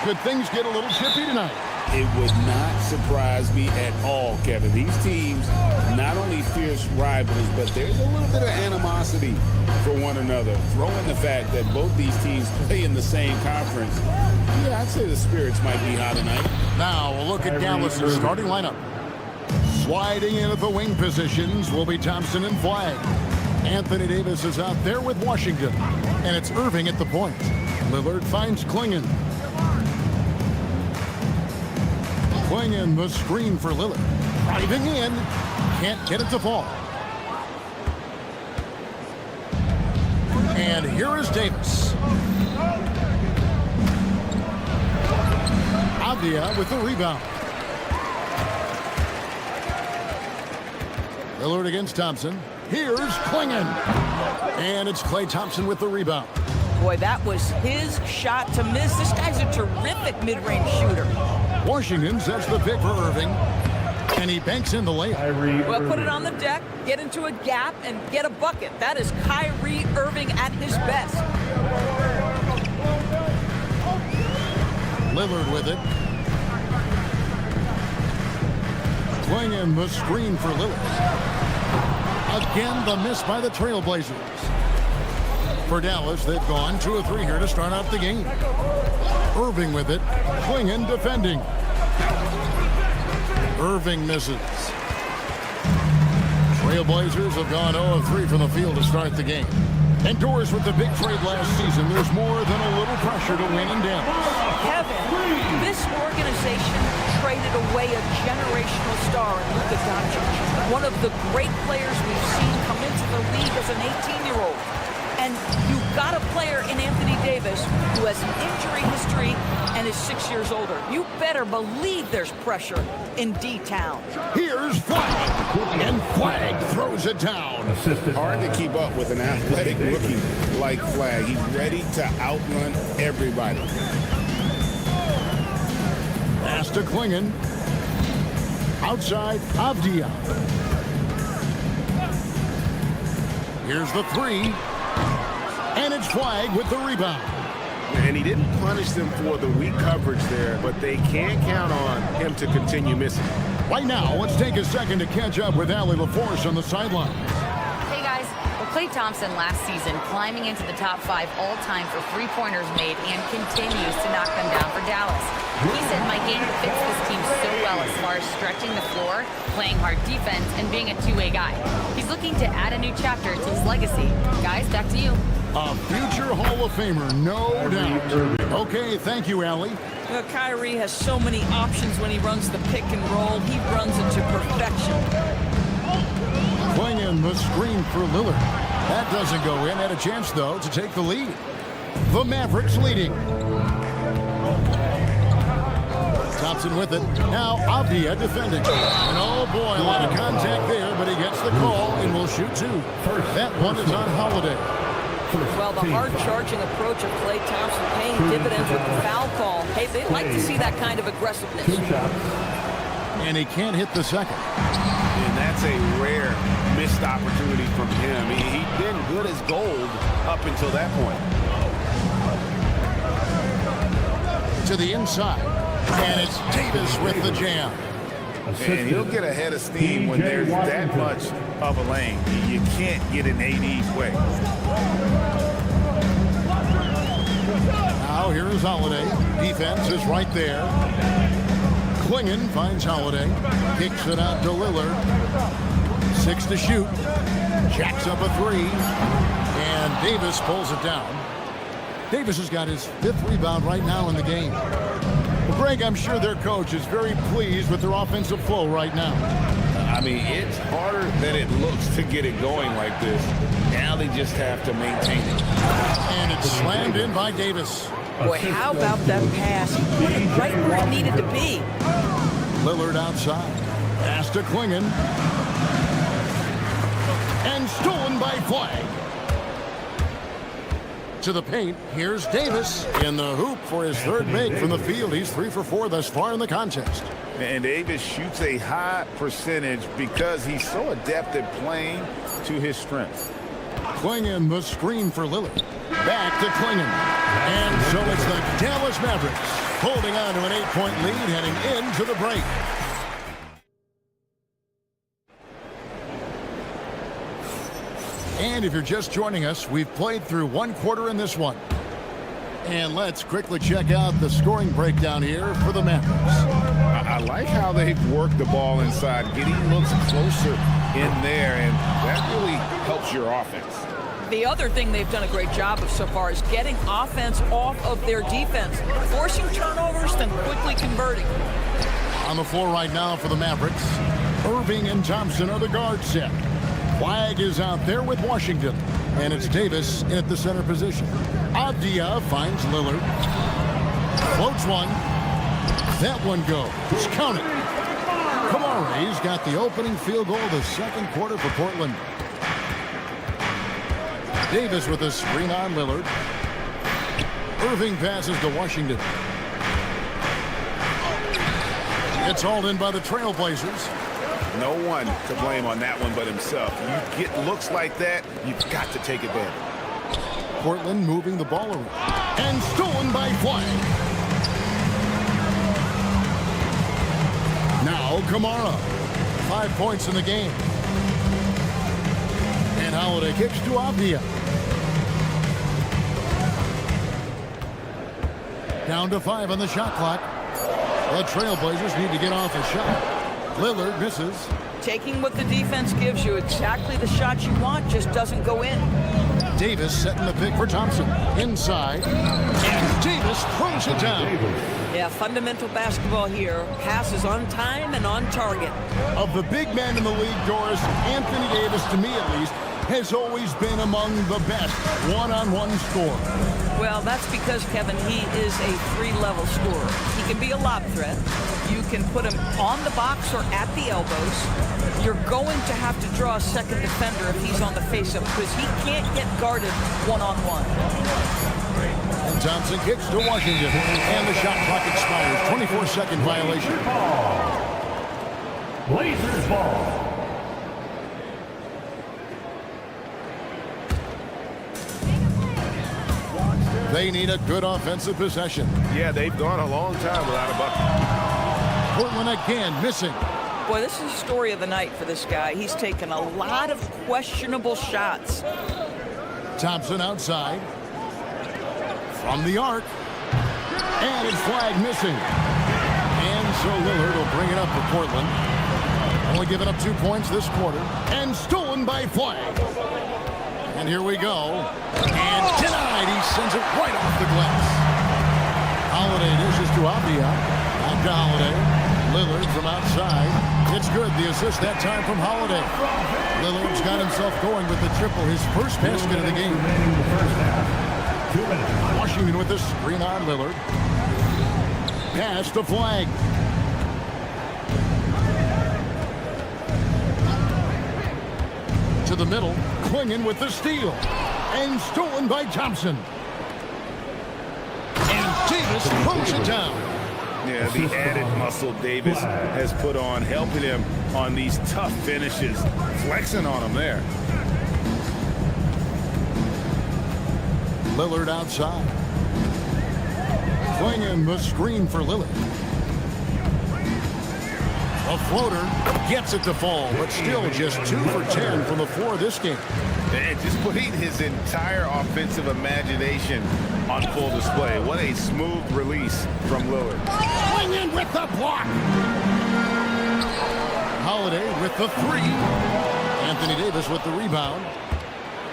Could things get a little chippy tonight?
It would not surprise me at all, Kevin. These teams, not only fierce rivals, but there's a little bit of animosity for one another. Throw in the fact that both these teams play in the same conference. Yeah, I'd say the spirits might be high tonight.
Now we'll look at Dallas' starting lineup. Sliding in at the wing positions will be Thompson and Flagg. Anthony Davis is out there with Washington, and it's Irving at the point. Lillard finds Klingon. Klingon, the screen for Lillard. Driving in, can't get it to fall. And here is Davis. Avdia with the rebound. Lillard against Thompson. Here's Klingon. And it's Klay Thompson with the rebound.
Boy, that was his shot to miss. This guy's a terrific mid-range shooter.
Washington sets the pick for Irving. And he banks in the layup.
Well, put it on the deck, get into a gap, and get a bucket. That is Kyrie Irving at his best.
Lillard with it. Klingon, the screen for Lillard. Again, the miss by the Trailblazers. For Dallas, they've gone 2 of 3 here to start out the game. Irving with it. Klingon defending. Irving misses. Trailblazers have gone 0 of 3 from the field to start the game. Indoors with the big trade last season, there's more than a little pressure to win in Dallas.
Kevin, this organization traded away a generational star in Luka Doncic, one of the great players we've seen come into the league as an 18-year-old. And you've got a player in Anthony Davis who has an injury history and is 6 years older. You better believe there's pressure in D-Town.
Here's Flagg, and Flagg throws it down.
Hard to keep up with an athletic rookie like Flagg. He's ready to outrun everybody.
Pass to Klingon. Outside, Avdia. Here's the 3. And it's Flagg with the rebound.
And he didn't punish them for the weak coverage there, but they can't count on him to continue missing.
Right now, let's take a second to catch up with Allie LaForce on the sideline.
Hey guys, well, Klay Thompson last season climbing into the top 5 all-time for three-pointers made and continues to knock them down for Dallas. He said my game fits this team so well as far as stretching the floor, playing hard defense, and being a two-way guy. He's looking to add a new chapter to his legacy. Guys, back to you.
A future Hall of Famer, no doubt. Okay, thank you, Allie.
Well, Kyrie has so many options when he runs the pick and roll. He runs it to perfection.
Klingon, the screen for Lillard. That doesn't go in. Had a chance, though, to take the lead. The Mavericks leading. Thompson with it. Now Avdia defending. And oh boy, a lot of contact there, but he gets the call and will shoot 2. That one is on Holiday.
Well, the hard-charging approach of Klay Thompson paying dividends with the foul call. Hey, they like to see that kind of aggressiveness.
And he can't hit the second.
And that's a rare missed opportunity from him. He'd been good as gold up until that point.
To the inside. And it's Davis with the jam.
And he'll get ahead of steam when there's that much of a lane. You can't get in AD's way.
Now here is Holiday. Defense is right there. Klingon finds Holiday. Kicks it out to Lillard. 6 to shoot. Jacks up a 3. And Davis pulls it down. Davis has got his 5th rebound right now in the game. Well, Greg, I'm sure their coach is very pleased with their offensive flow right now.
I mean, it's harder than it looks to get it going like this. Now they just have to maintain it.
And it's slammed in by Davis.
Boy, how about that pass? He put it right where it needed to be.
Lillard outside. Pass to Klingon. And stolen by Flagg. To the paint, here's Davis in the hoop for his 3rd make from the field. He's 3 for 4 thus far in the contest.
And Davis shoots a high percentage because he's so adept at playing to his strengths.
Klingon the screen for Lillard. Back to Klingon. And so it's the Dallas Mavericks holding on to an 8-point lead heading into the break. And if you're just joining us, we've played through one quarter in this one. And let's quickly check out the scoring breakdown here for the Mavericks.
I like how they've worked the ball inside, getting looks closer in there, and that really helps your offense.
The other thing they've done a great job of so far is getting offense off of their defense, forcing turnovers, then quickly converting.
On the floor right now for the Mavericks, Irving and Thompson are the guard set. Flag is out there with Washington, and it's Davis in at the center position. Avdia finds Lillard. Floats one. That one goes. Count it. Kamare's got the opening field goal of the second quarter for Portland. Davis with a screen on Lillard. Irving passes to Washington. It's hauled in by the Trailblazers.
No one to blame on that one but himself. You get looks like that, you've got to take advantage.
Portland moving the ball around. And stolen by Flag. Now Kamara. 5 points in the game. And Holiday kicks to Avdia. Down to 5 on the shot clock. The Trailblazers need to get off a shot. Lillard misses.
Taking what the defense gives you, exactly the shot you want, just doesn't go in.
Davis setting the pick for Thompson. Inside. And Davis throws it down.
Yeah, fundamental basketball here. Passes on time and on target.
Of the big men in the league, Doris, Anthony Davis, to me at least, has always been among the best one-on-one scorer.
Well, that's because, Kevin, he is a 3-level scorer. He can be a lob threat. You can put him on the box or at the elbows. You're going to have to draw a second defender if he's on the face-up because he can't get guarded one-on-one.
And Thompson kicks to Washington. And the shot clock expires. 24-second violation.
Blazers ball.
They need a good offensive possession.
Yeah, they've gone a long time without a bucket.
Portland again missing.
Boy, this is the story of the night for this guy. He's taken a lot of questionable shots.
Thompson outside. From the arc. And it's Flag missing. And so Lillard will bring it up for Portland. Only giving up 2 points this quarter. And stolen by Flag. And here we go. And denied. He sends it right off the glass. Holiday dishes to Avdia. Back to Holiday. Lillard from outside. It's good. The assist that time from Holiday. Lillard's got himself going with the triple. His first basket of the game. Washington with the screen on Lillard. Pass to Flag. To the middle. Klingon with the steal. And stolen by Thompson. And Davis throws it down.
Yeah, the added muscle Davis has put on, helping him on these tough finishes, flexing on him there.
Lillard outside. Klingon the screen for Lillard. A floater gets it to fall, but still just 2 for 10 from the floor this game.
And just putting his entire offensive imagination on full display. What a smooth release from Lillard.
Klingon with the block. Holiday with the 3. Anthony Davis with the rebound.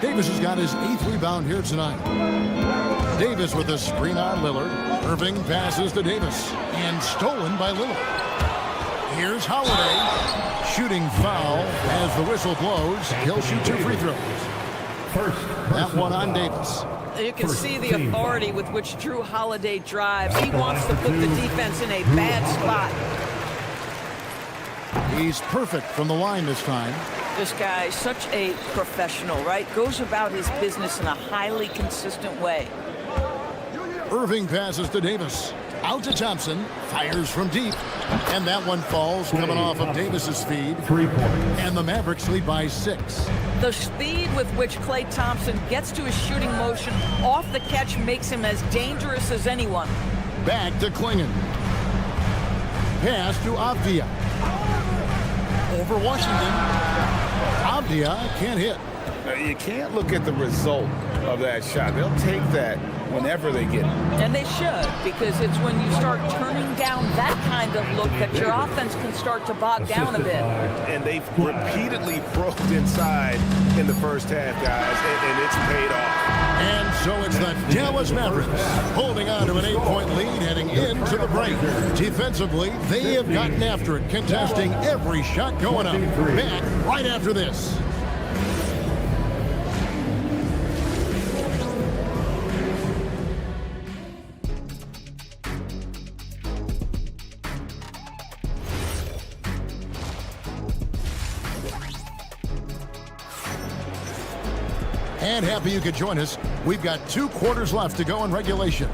Davis has got his 8th rebound here tonight. Davis with a screen on Lillard. Irving passes to Davis. And stolen by Lillard. Here's Holiday. Shooting foul as the whistle blows. He'll shoot 2 free throws. That one on Davis.
You can see the authority with which Drew Holiday drives. He wants to put the defense in a bad spot.
He's perfect from the line this time.
This guy is such a professional, right? Goes about his business in a highly consistent way.
Irving passes to Davis. Out to Thompson. Fires from deep. And that one falls coming off of Davis's feed.
3 points.
And the Mavericks lead by 6.
The speed with which Klay Thompson gets to his shooting motion off the catch makes him as dangerous as anyone.
Back to Klingen. Pass to Avdia. Over Washington. Avdia can't hit.
You can't look at the result of that shot. They'll take that whenever they get it.
And they should, because it's when you start turning down that kind of look that your offense can start to bog down a bit.
And they've repeatedly broke inside in the first half, guys, and it's paid off.
And so it's the Dallas Mavericks holding on to an 8-point lead heading into the break. Defensively, they have gotten after it, contesting every shot going up. Back right after this. And happy you could join us. We've got 2 quarters left to go in regulation.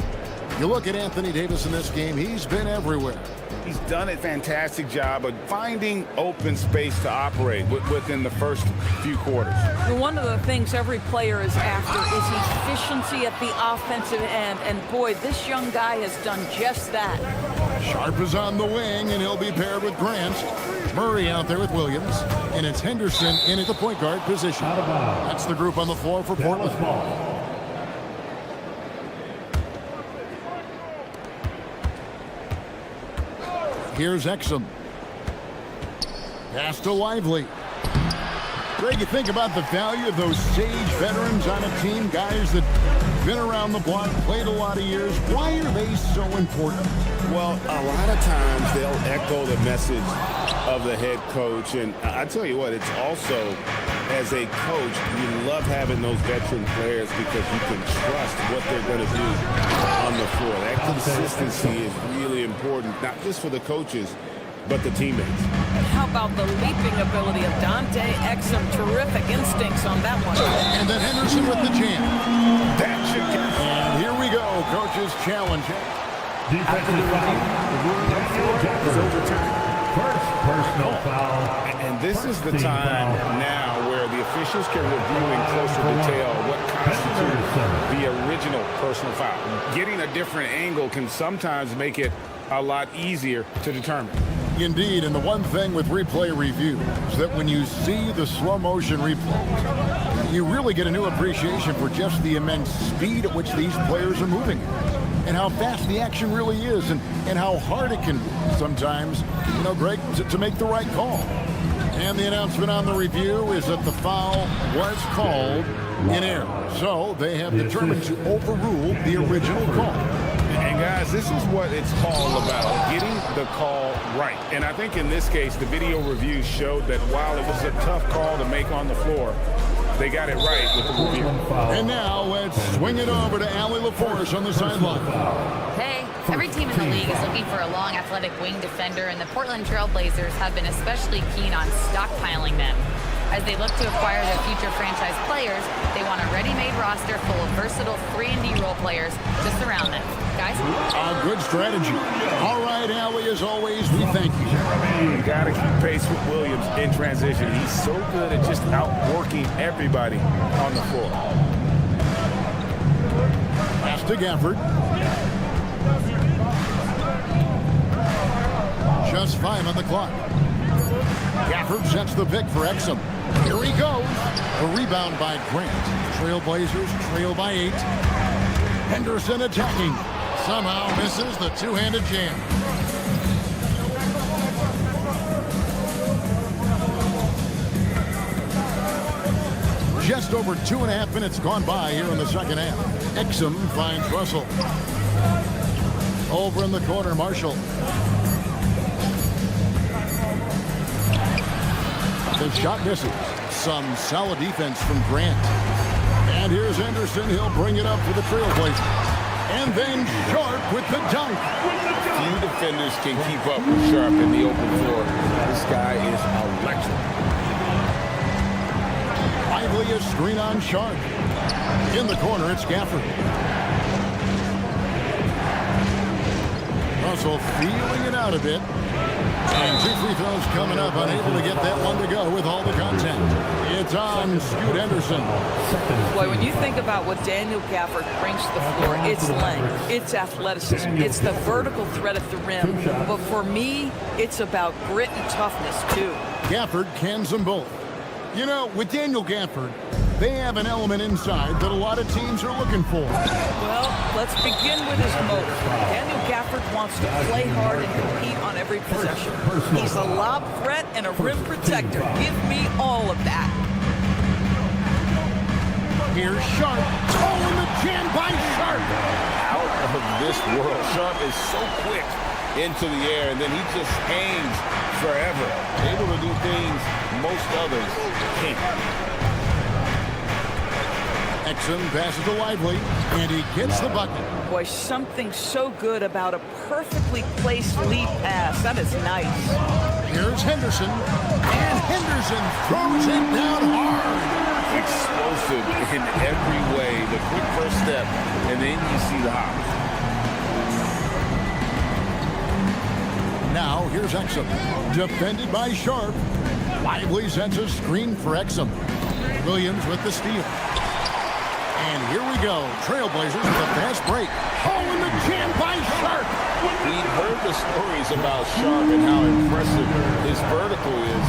You look at Anthony Davis in this game, he's been everywhere.
He's done a fantastic job of finding open space to operate within the first few quarters.
One of the things every player is after is efficiency at the offensive end. And boy, this young guy has done just that.
Sharp is on the wing, and he'll be paired with Grant. Murray out there with Williams. And it's Henderson in at the point guard position. That's the group on the floor for Portland. Here's Exum. Pass to Lively. Greg, you think about the value of those sage veterans on a team, guys that been around the block, played a lot of years. Why are they so important?
Well, a lot of times they'll echo the message of the head coach. And I tell you what, it's also, as a coach, you love having those veteran players because you can trust what they're going to do on the floor. That consistency is really important, not just for the coaches, but the teammates.
How about the leaping ability of Dante Exum? Terrific instincts on that one.
And then Henderson with the jam.
That should get...
And here we go, coach's challenge.
Defensive foul. The rule is overturned. First personal foul.
And this is the time now where the officials can review in closer detail what constitutes the original personal foul. Getting a different angle can sometimes make it a lot easier to determine.
Indeed, and the one thing with replay review is that when you see the slow motion replay, you really get a new appreciation for just the immense speed at which these players are moving and how fast the action really is and how hard it can be sometimes, you know, Greg, to make the right call. And the announcement on the review is that the foul was called in error. So they have determined to overrule the original call.
And guys, this is what it's all about, getting the call right. And I think in this case, the video review showed that while it was a tough call to make on the floor, they got it right with the review.
And now let's swing it over to Allie LaForce on the sideline.
Hey, every team in the league is looking for a long, athletic wing defender, and the Portland Trail Blazers have been especially keen on stockpiling them. As they look to acquire their future franchise players, they want a ready-made roster full of versatile 3-and-D role players to surround them. Guys?
A good strategy. All right, Allie, as always, we thank you.
You got to keep pace with Williams in transition. He's so good at just outworking everybody on the floor.
Pass to Gafford. Just 5 on the clock. Gafford sets the pick for Exum. Here he goes. A rebound by Grant. Trailblazers trail by 8. Henderson attacking. Somehow misses the two-handed jam. Just over 2.5 minutes gone by here in the second half. Exum finds Russell. Over in the corner, Marshall. The shot misses. Some solid defense from Grant. And here's Henderson. He'll bring it up for the Trailblazers. And then Sharp with the dunk.
Few defenders can keep up with Sharp in the open floor. This guy is electric.
Lively a screen on Sharp. In the corner, it's Gafford. Russell feeling it out a bit. And 2 free throws coming up, unable to get that one to go with all the contact. It's on Scoot Henderson.
Boy, when you think about what Daniel Gafford brings to the floor, it's length, it's athleticism, it's the vertical threat at the rim. But for me, it's about grit and toughness, too.
Gafford cans them both. You know, with Daniel Gafford, they have an element inside that a lot of teams are looking for.
Well, let's begin with his motor. Daniel Gafford wants to play hard and compete on every possession. He's a lob threat and a rim protector. Give me all of that.
Here's Sharp. Oh, and the jam by Sharp.
Out of this world. Sharp is so quick into the air, and then he just hangs forever. Able to do things most others can't.
Exum passes to Lively, and he gets the bucket.
Boy, something so good about a perfectly placed lead pass. That is nice.
Here's Henderson, and Henderson throws it down hard.
Explosive in every way. The quick first step, and then you see the hop.
Now, here's Exum, defended by Sharp. Lively sends a screen for Exum. Williams with the steal. And here we go. Trailblazers with a fast break. Oh, and the jam by Sharp.
We've heard the stories about Sharp and how impressive his vertical is.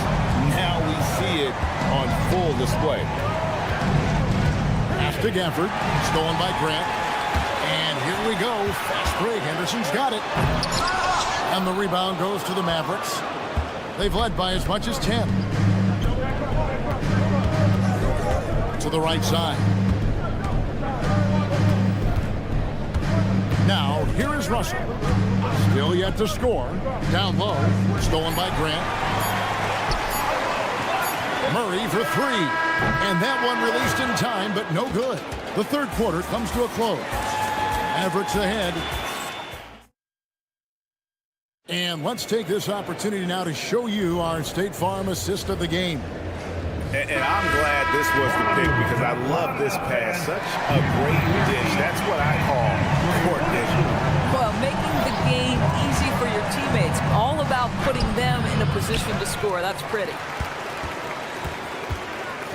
Now we see it on full display.
Pass to Gafford. Stolen by Grant. And here we go. Fast break. Henderson's got it. And the rebound goes to the Mavericks. They've led by as much as 10. To the right side. Now, here is Russell. Still yet to score. Down low. Stolen by Grant. Murray for 3. And that one released in time, but no good. The third quarter comes to a close. Mavericks ahead. And let's take this opportunity now to show you our State Farm assist of the game.
And I'm glad this was the pick because I love this pass. Such a great dish. That's what I call court vision.
Well, making the game easy for your teammates. All about putting them in a position to score. That's pretty.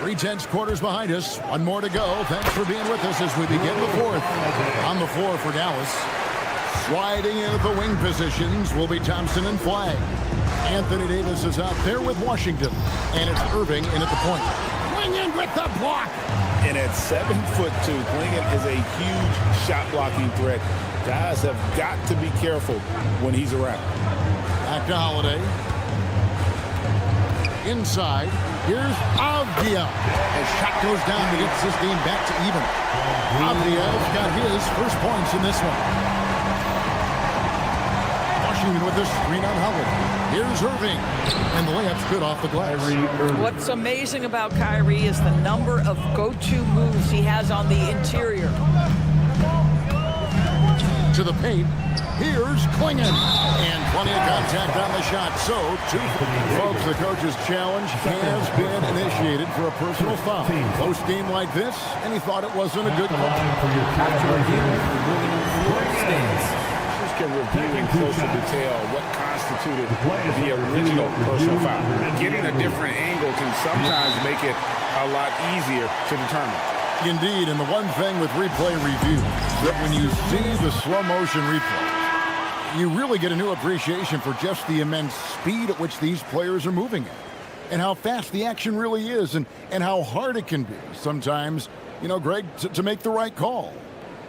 3/10 quarters behind us. One more to go. Thanks for being with us as we begin the fourth. On the floor for Dallas. Sliding in at the wing positions will be Thompson and Flagg. Anthony Davis is out there with Washington. And it's Irving in at the point. Klingon with the block.
And at 7'2", Klingon is a huge shot blocking threat. Guys have got to be careful when he's around.
Back to Holiday. Inside. Here's Avdia. As shot goes down to get this game back to even. Avdia's got his first points in this one. Washington with the screen on Holiday. Here's Irving. And the layup's good off the glass.
What's amazing about Kyrie is the number of go-to moves he has on the interior.
To the paint. Here's Klingon. And plenty of contact on the shot. So, folks, the coach's challenge has been initiated for a personal foul. Close game like this, and he thought it wasn't a good call.
Just can review in closer detail what constituted the original personal foul. Getting a different angle can sometimes make it a lot easier to determine.
Indeed, and the one thing with replay review, that when you see the slow motion replay, you really get a new appreciation for just the immense speed at which these players are moving at, and how fast the action really is, and how hard it can be sometimes, you know, Greg, to make the right call.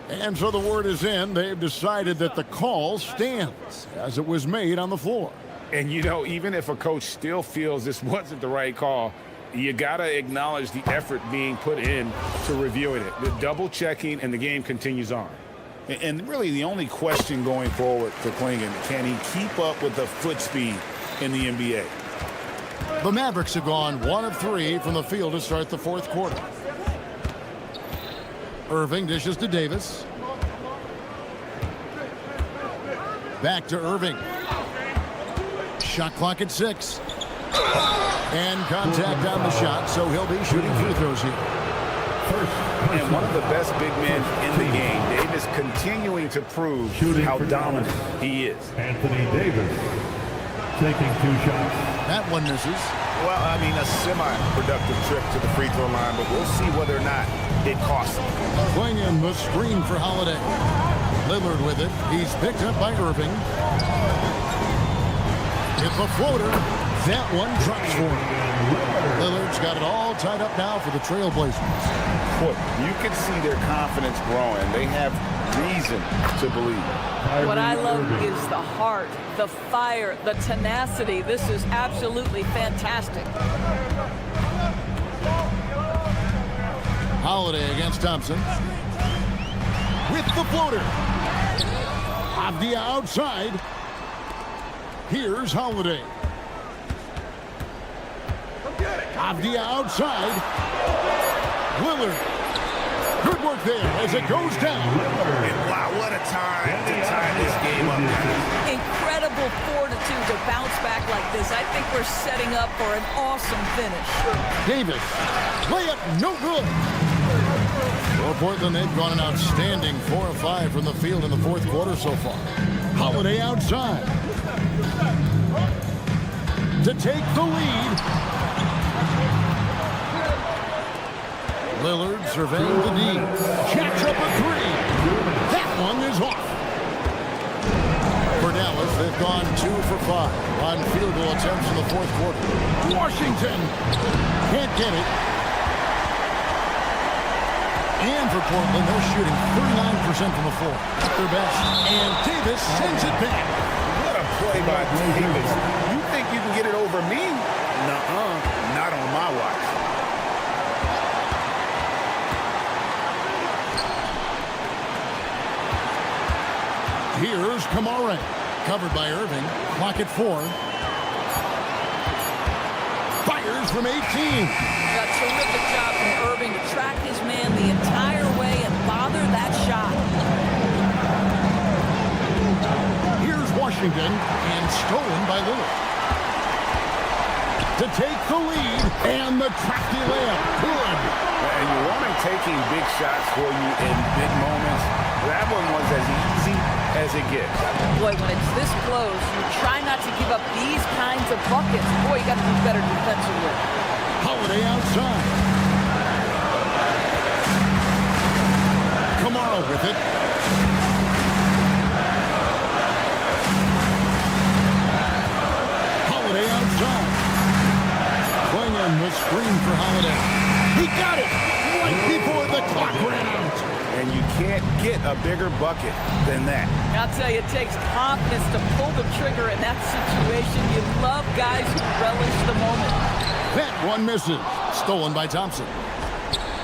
And so the word is in. They've decided that the call stands as it was made on the floor.
And, you know, even if a coach still feels this wasn't the right call, you got to acknowledge the effort being put in to reviewing it. The double checking, and the game continues on. And really the only question going forward for Klingon, can he keep up with the foot speed in the NBA?
The Mavericks have gone 1 of 3 from the field to start the fourth quarter. Irving dishes to Davis. Back to Irving. Shot clock at 6. And contact on the shot, so he'll be shooting free throws here.
And one of the best big men in the game, Davis continuing to prove how dominant he is.
Anthony Davis taking 2 shots.
That one misses.
Well, I mean, a semi-productive trip to the free throw line, but we'll see whether or not it costs him.
Swinging the screen for Holiday. Lillard with it. He's picked up by Irving. It's a floater. That one drops for him. Lillard's got it all tied up now for the Trailblazers.
Boy, you can see their confidence growing. They have reason to believe.
What I love is the heart, the fire, the tenacity. This is absolutely fantastic.
Holiday against Thompson. With the floater. Avdia outside. Here's Holiday. Avdia outside. Lillard. Good work there as it goes down.
And wow, what a time to tie this game up.
Incredible fortitude to bounce back like this. I think we're setting up for an awesome finish.
Davis. Layup no good. For Portland, they've gone an outstanding 4 of 5 from the field in the fourth quarter so far. Holiday outside. To take the lead. Lillard surveying the D. Jacks up a 3. That one is off. For Dallas, they've gone 2 for 5 on field goal attempts in the fourth quarter. Washington can't get it. And for Portland, they're shooting 39% from the floor. At their best. And Davis sends it back.
What a play by Davis. You think you can get it over me? Nuh-uh. Not on my watch.
Here's Kamara. Covered by Irving. Clock at 4. Fires from 18.
A terrific job from Irving to track his man the entire way and bother that shot.
Here's Washington, and stolen by Lillard. To take the lead, and the crafty layup. Good.
And you want him taking big shots for you in big moments. That one was as easy as it gets.
Boy, when it's this close, you try not to give up these kinds of buckets. Boy, you got to do better defensively.
Holiday outside. Kamara with it. Holiday outside. Swinging the screen for Holiday. He got it right before the clock ran out.
And you can't get a bigger bucket than that.
I'll tell you, it takes confidence to pull the trigger in that situation. You love guys who relish the moment.
That one misses. Stolen by Thompson.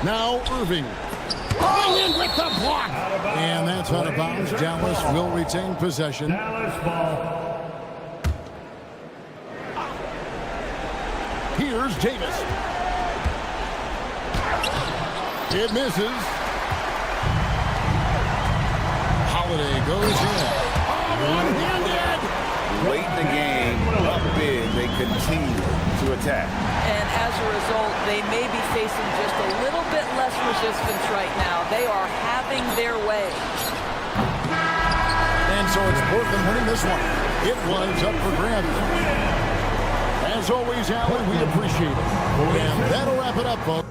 Now Irving. Going in with the block. And that's out of bounds. Dallas will retain possession.
Dallas ball.
Here's Davis. It misses. Holiday goes in. One-handed.
Late in the game, up big, they continue to attack.
And as a result, they may be facing just a little bit less resistance right now. They are having their way.
And so it's Portland winning this one. It was up for grabs. As always, Allen, we appreciate it. And that'll wrap it up, folks.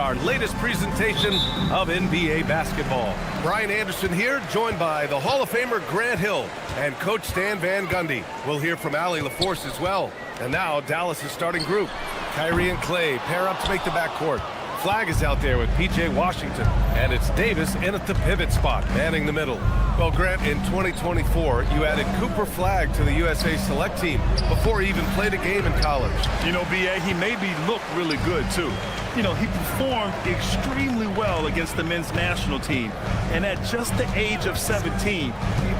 our latest presentation of NBA basketball. Brian Anderson here, joined by the Hall of Famer Grant Hill and Coach Stan Van Gundy. We'll hear from Allie LaForce as well. And now Dallas' starting group. Kyrie and Clay pair up to make the backcourt. Flag is out there with P.J. Washington, and it's Davis in at the pivot spot, manning the middle. Well, Grant, in 2024, you added Cooper Flag to the USA Select team before he even played a game in college.
You know, B.A., he made me look really good, too. You know, he performed extremely well against the men's national team. And at just the age of 17, he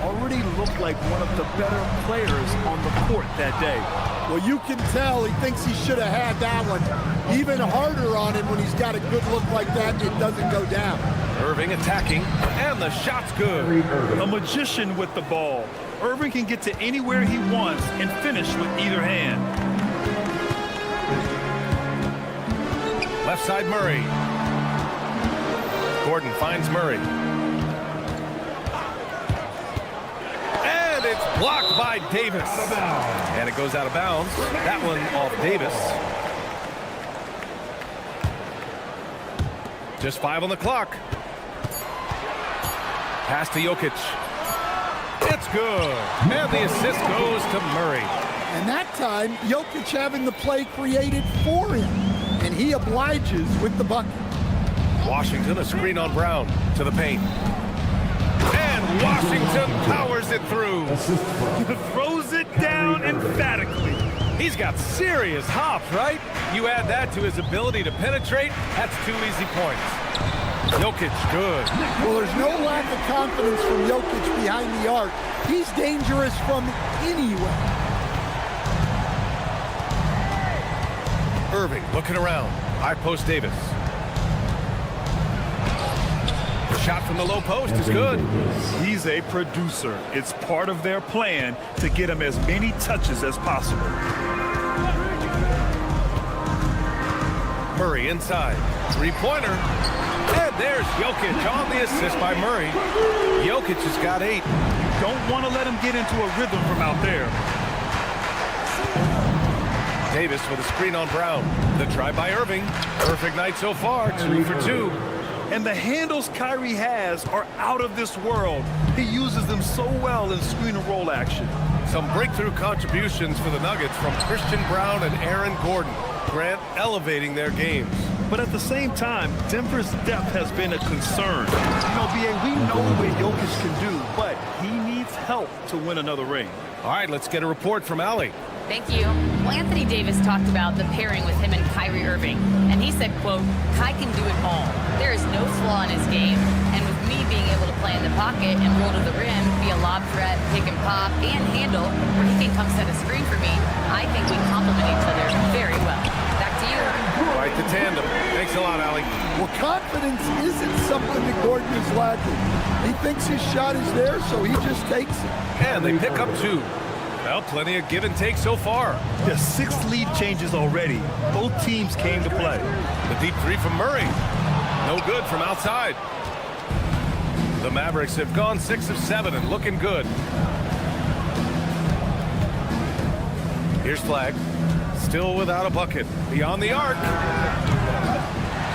already looked like one of the better players on the court that day.
Well, you can tell he thinks he should have had that one. Even harder on him when he's got a good look like that and it doesn't go down.
Irving attacking, and the shot's good.
A magician with the ball. Irving can get to anywhere he wants and finish with either hand.
Left side Murray. Gordon finds Murray. And it's blocked by Davis. And it goes out of bounds. That one off Davis. Just 5 on the clock. Pass to Jokic. It's good. And the assist goes to Murray.
And that time, Jokic having the play created for him. And he obliges with the bucket.
Washington, a screen on Brown to the paint. And Washington powers it through.
Throws it down emphatically.
He's got serious hops, right? You add that to his ability to penetrate, that's 2 easy points. Jokic, good.
Well, there's no lack of confidence from Jokic behind the arc. He's dangerous from anywhere.
Irving looking around. High post Davis. The shot from the low post is good.
He's a producer. It's part of their plan to get him as many touches as possible.
Murray inside. Three-pointer. And there's Jokic on the assist by Murray. Jokic has got 8.
You don't want to let him get into a rhythm from out there.
Davis with a screen on Brown. The try by Irving. Perfect night so far, 2 for 2.
And the handles Kyrie has are out of this world. He uses them so well in screen and roll action.
Some breakthrough contributions for the Nuggets from Christian Brown and Aaron Gordon. Grant elevating their games.
But at the same time, Denver's depth has been a concern. You know, B.A., we know what Jokic can do, but he needs help to win another ring.
All right, let's get a report from Allie.
Thank you. Well, Anthony Davis talked about the pairing with him and Kyrie Irving, and he said, quote, Kai can do it all. There is no flaw in his game, and with me being able to play in the pocket and roll to the rim, be a lob threat, pick and pop, and handle, where he can come set a screen for me, I think we complement each other very well. Back to you.
Right to tandem. Thanks a lot, Allie.
Well, confidence isn't something that Gordon is lacking. He thinks his shot is there, so he just takes it.
And they pick up 2. Well, plenty of give and take so far.
There's 6 lead changes already. Both teams came to play.
The deep 3 from Murray. No good from outside. The Mavericks have gone 6 of 7 and looking good. Here's Flag. Still without a bucket. Beyond the arc.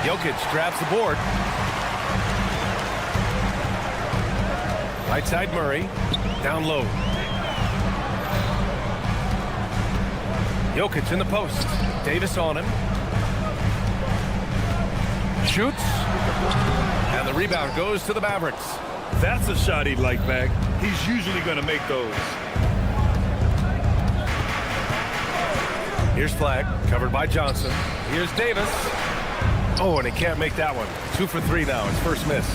Jokic grabs the board. Right side Murray. Down low. Jokic in the post. Davis on him. Shoots. And the rebound goes to the Mavericks.
That's a shot he'd like back. He's usually going to make those.
Here's Flag, covered by Johnson. Here's Davis. Oh, and he can't make that one. 2 for 3 now, his first miss.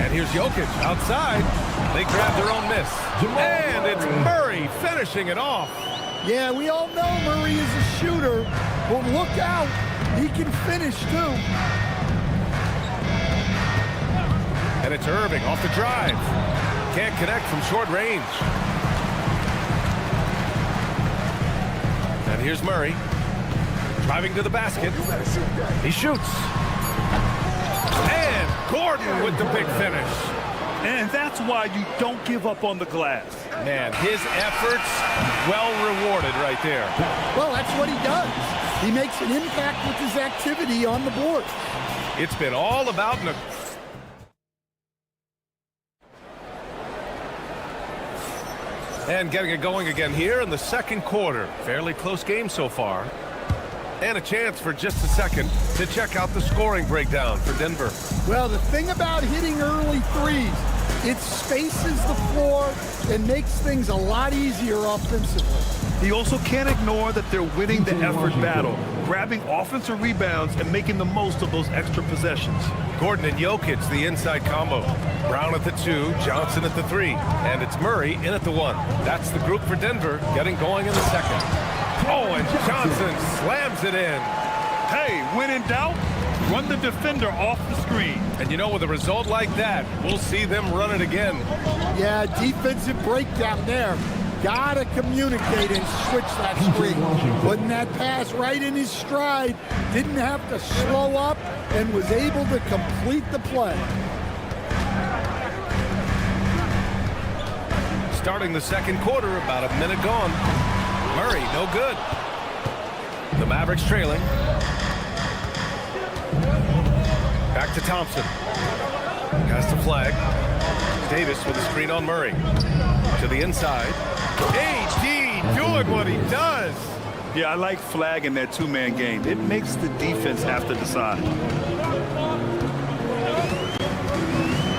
And here's Jokic outside. They grab their own miss. And it's Murray finishing it off.
Yeah, we all know Murray is a shooter, but look out. He can finish, too.
And it's Irving off the drive. Can't connect from short range. And here's Murray. Driving to the basket. He shoots. And Gordon with the big finish.
And that's why you don't give up on the glass.
Man, his efforts well rewarded right there.
Well, that's what he does. He makes an impact with his activity on the board.
It's been all about and getting it going again here in the second quarter. Fairly close game so far. And a chance for just a second to check out the scoring breakdown for Denver.
Well, the thing about hitting early threes, it spaces the floor and makes things a lot easier offensively.
He also can't ignore that they're winning the effort battle, grabbing offensive rebounds and making the most of those extra possessions.
Gordon and Jokic, the inside combo. Brown at the 2, Johnson at the 3, and it's Murray in at the 1. That's the group for Denver getting going in the second. Oh, and Johnson slams it in.
Hey, when in doubt, run the defender off the screen.
And you know, with a result like that, we'll see them run it again.
Yeah, defensive breakdown there. Gotta communicate and switch that screen. Putting that pass right in his stride. Didn't have to slow up and was able to complete the play.
Starting the second quarter, about a minute gone. Murray, no good. The Mavericks trailing. Back to Thompson. Pass to Flag. Davis with a screen on Murray. To the inside. AD doing what he does.
Yeah, I like Flag in that two-man game. It makes the defense have to decide.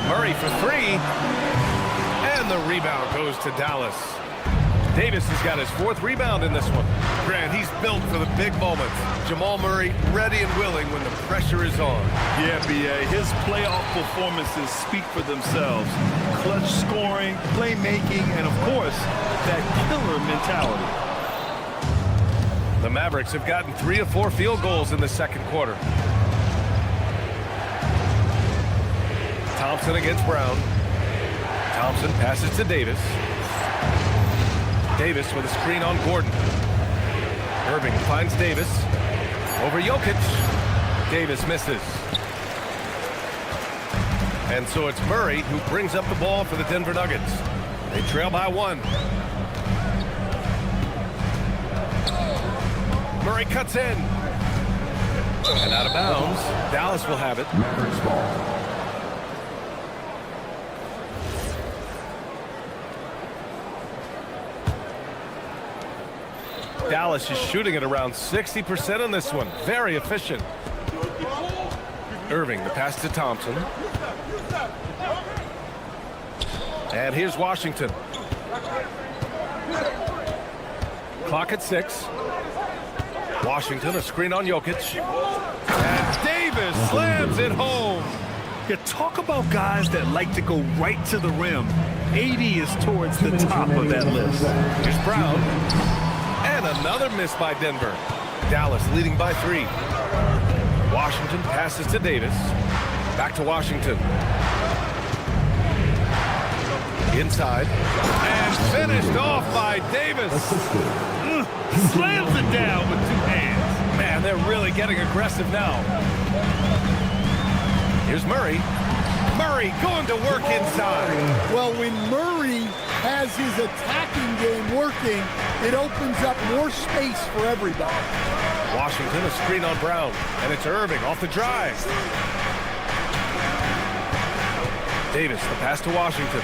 Murray for 3. And the rebound goes to Dallas. Davis has got his 4th rebound in this one. Grant, he's built for the big moments. Jamal Murray ready and willing when the pressure is on.
Yeah, B.A., his playoff performances speak for themselves. Clutch scoring, playmaking, and of course, that killer mentality.
The Mavericks have gotten 3 of 4 field goals in the second quarter. Thompson against Brown. Thompson passes to Davis. Davis with a screen on Gordon. Irving finds Davis. Over Jokic. Davis misses. And so it's Murray who brings up the ball for the Denver Nuggets. They trail by 1. Murray cuts in. And out of bounds. Dallas will have it.
Mavericks ball.
Dallas is shooting at around 60% on this one. Very efficient. Irving, the pass to Thompson. And here's Washington. Clock at 6. Washington, a screen on Jokic. And Davis slams it home.
Yeah, talk about guys that like to go right to the rim. AD is towards the top of that list.
Here's Brown. And another miss by Denver. Dallas leading by 3. Washington passes to Davis. Back to Washington. Inside. And finished off by Davis.
Slams it down with 2 hands.
Man, they're really getting aggressive now. Here's Murray. Murray going to work inside.
Well, when Murray has his attacking game working, it opens up more space for everybody.
Washington, a screen on Brown. And it's Irving off the drive. Davis, the pass to Washington.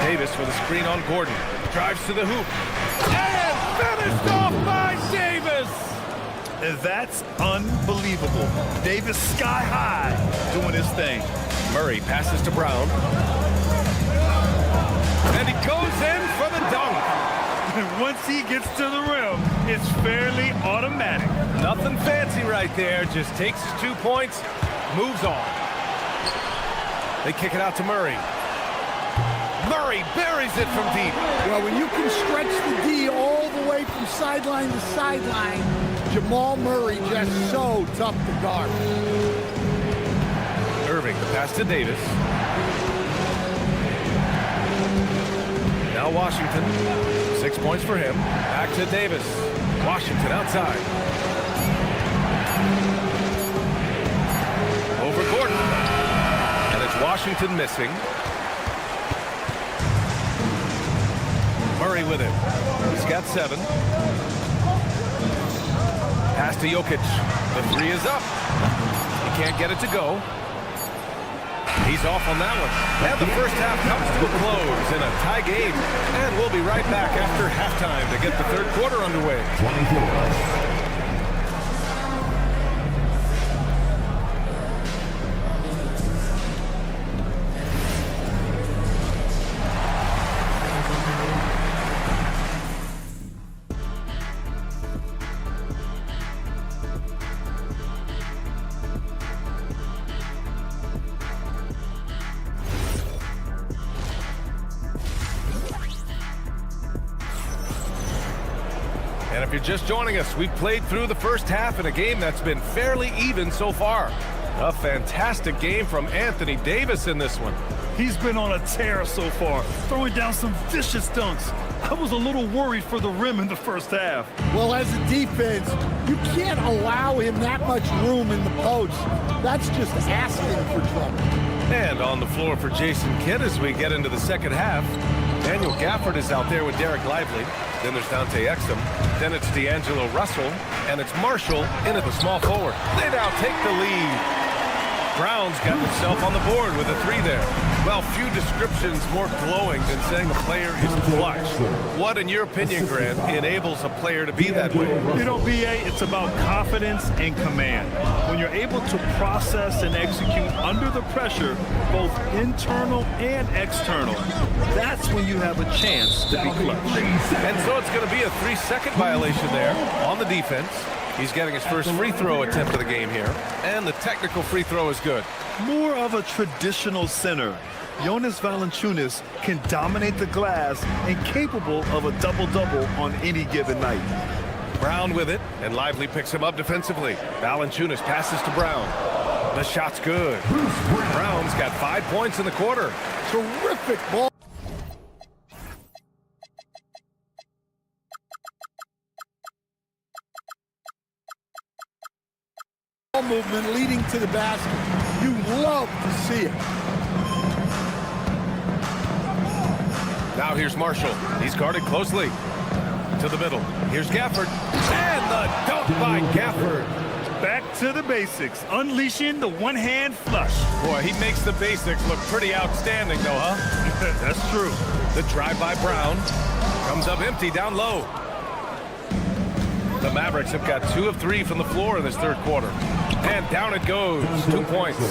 Davis with a screen on Gordon. Drives to the hoop. And finished off by Davis.
And that's unbelievable. Davis sky high doing his thing.
Murray passes to Brown. And he goes in for the dunk.
And once he gets to the rim, it's fairly automatic.
Nothing fancy right there. Just takes his 2 points, moves on. They kick it out to Murray. Murray buries it from deep.
Well, when you can stretch the D all the way from sideline to sideline, Jamal Murray just so tough to guard.
Irving, the pass to Davis. Now Washington. 6 points for him. Back to Davis. Washington outside. Over Gordon. And it's Washington missing. Murray with it. He's got 7. Pass to Jokic. The 3 is up. He can't get it to go. He's off on that one. And the first half comes to a close in a tie game. And we'll be right back after halftime to get the third quarter underway.
24.
And if you're just joining us, we've played through the first half in a game that's been fairly even so far. A fantastic game from Anthony Davis in this one.
He's been on a tear so far, throwing down some vicious dunks. I was a little worried for the rim in the first half.
Well, as a defense, you can't allow him that much room in the post. That's just asking for trouble.
And on the floor for Jason Kidd as we get into the second half. Daniel Gafford is out there with Derek Lively. Then there's Dante Exum. Then it's D'Angelo Russell. And it's Marshall in at the small forward. They now take the lead. Brown's got himself on the board with a 3 there. Well, few descriptions more glowing than saying a player is clutch. What, in your opinion, Grant, enables a player to be that way?
You know, BA, it's about confidence and command. When you're able to process and execute under the pressure, both internal and external, that's when you have a chance to be clutch.
And so it's going to be a 3-second violation there on the defense. He's getting his first free throw attempt of the game here. And the technical free throw is good.
More of a traditional center. Jonas Valanciunas can dominate the glass and capable of a double-double on any given night.
Brown with it, and Lively picks him up defensively. Valanciunas passes to Brown. The shot's good. Brown's got 5 points in the quarter.
Terrific ball movement leading to the basket. You love to see it.
Now here's Marshall. He's guarded closely. To the middle. Here's Gafford. And the dunk by Gafford.
Back to the basics, unleashing the one-hand flush.
Boy, he makes the basics look pretty outstanding, though, huh?
That's true.
The drive by Brown. Comes up empty down low. The Mavericks have got 2 of 3 from the floor in this third quarter. And down it goes. 2 points.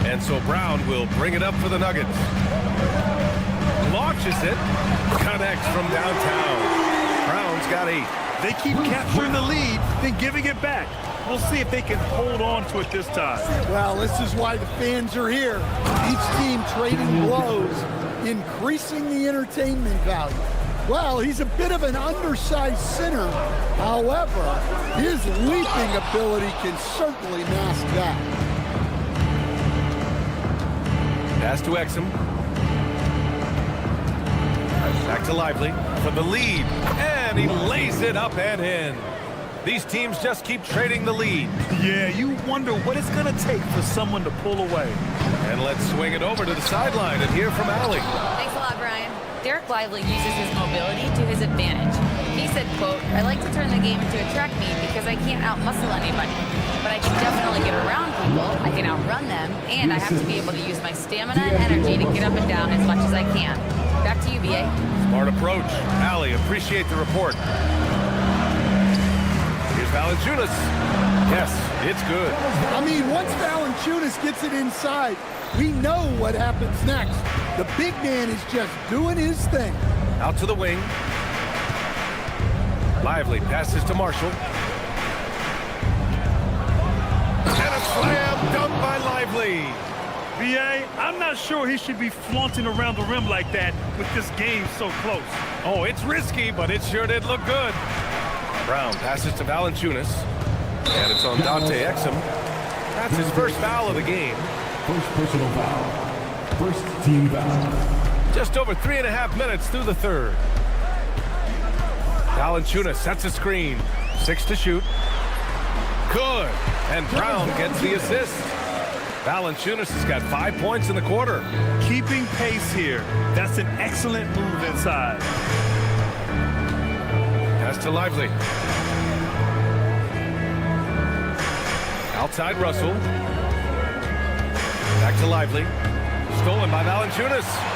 And so Brown will bring it up for the Nuggets. Launches it. Connects from downtown. Brown's got 8.
They keep capturing the lead, then giving it back. We'll see if they can hold on to it this time.
Well, this is why the fans are here. Each team trading blows, increasing the entertainment value. Well, he's a bit of an undersized center. However, his leaping ability can certainly mask that.
Pass to Exum. Back to Lively for the lead. And he lays it up and in. These teams just keep trading the lead.
Yeah, you wonder what it's going to take for someone to pull away.
And let's swing it over to the sideline and hear from Allie.
Thanks a lot, Brian. Derek Lively uses his mobility to his advantage. He said, quote, "I like to turn the game into a track meet because I can't out-muscle anybody. But I can definitely get around people, I can outrun them, and I have to be able to use my stamina and energy to get up and down as much as I can." Back to you, BA.
Smart approach. Allie, appreciate the report. Here's Valanciunas. Yes, it's good.
I mean, once Valanciunas gets it inside, we know what happens next. The big man is just doing his thing.
Out to the wing. Lively passes to Marshall. And a slam dunk by Lively.
BA, I'm not sure he should be flaunting around the rim like that with this game so close.
Oh, it's risky, but it sure did look good. Brown passes to Valanciunas. And it's on Dante Exum. That's his first foul of the game.
First personal foul. First team foul.
Just over 3.5 minutes through the third. Valanciunas sets a screen. 6 to shoot. Good. And Brown gets the assist. Valanciunas has got 5 points in the quarter.
Keeping pace here. That's an excellent move inside.
Pass to Lively. Outside Russell. Back to Lively. Stolen by Valanciunas.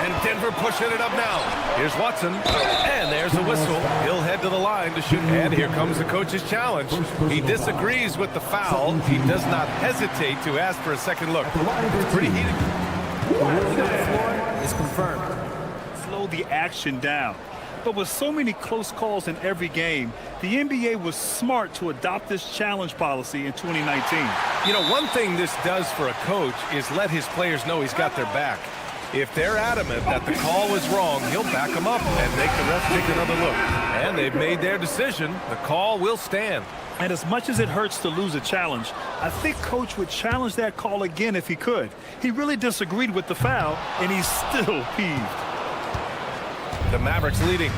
And Denver pushing it up now. Here's Watson. And there's a whistle. He'll head to the line to shoot. And here comes the coach's challenge. He disagrees with the foul. He does not hesitate to ask for a second look. It's pretty heated.
Is confirmed.
Slow the action down. But with so many close calls in every game, the NBA was smart to adopt this challenge policy in 2019.
You know, one thing this does for a coach is let his players know he's got their back. If they're adamant that the call was wrong, he'll back them up and make the ref take another look. And they've made their decision. The call will stand.
And as much as it hurts to lose a challenge, I think Coach would challenge that call again if he could. He really disagreed with the foul, and he's still peeved.
The Mavericks leading.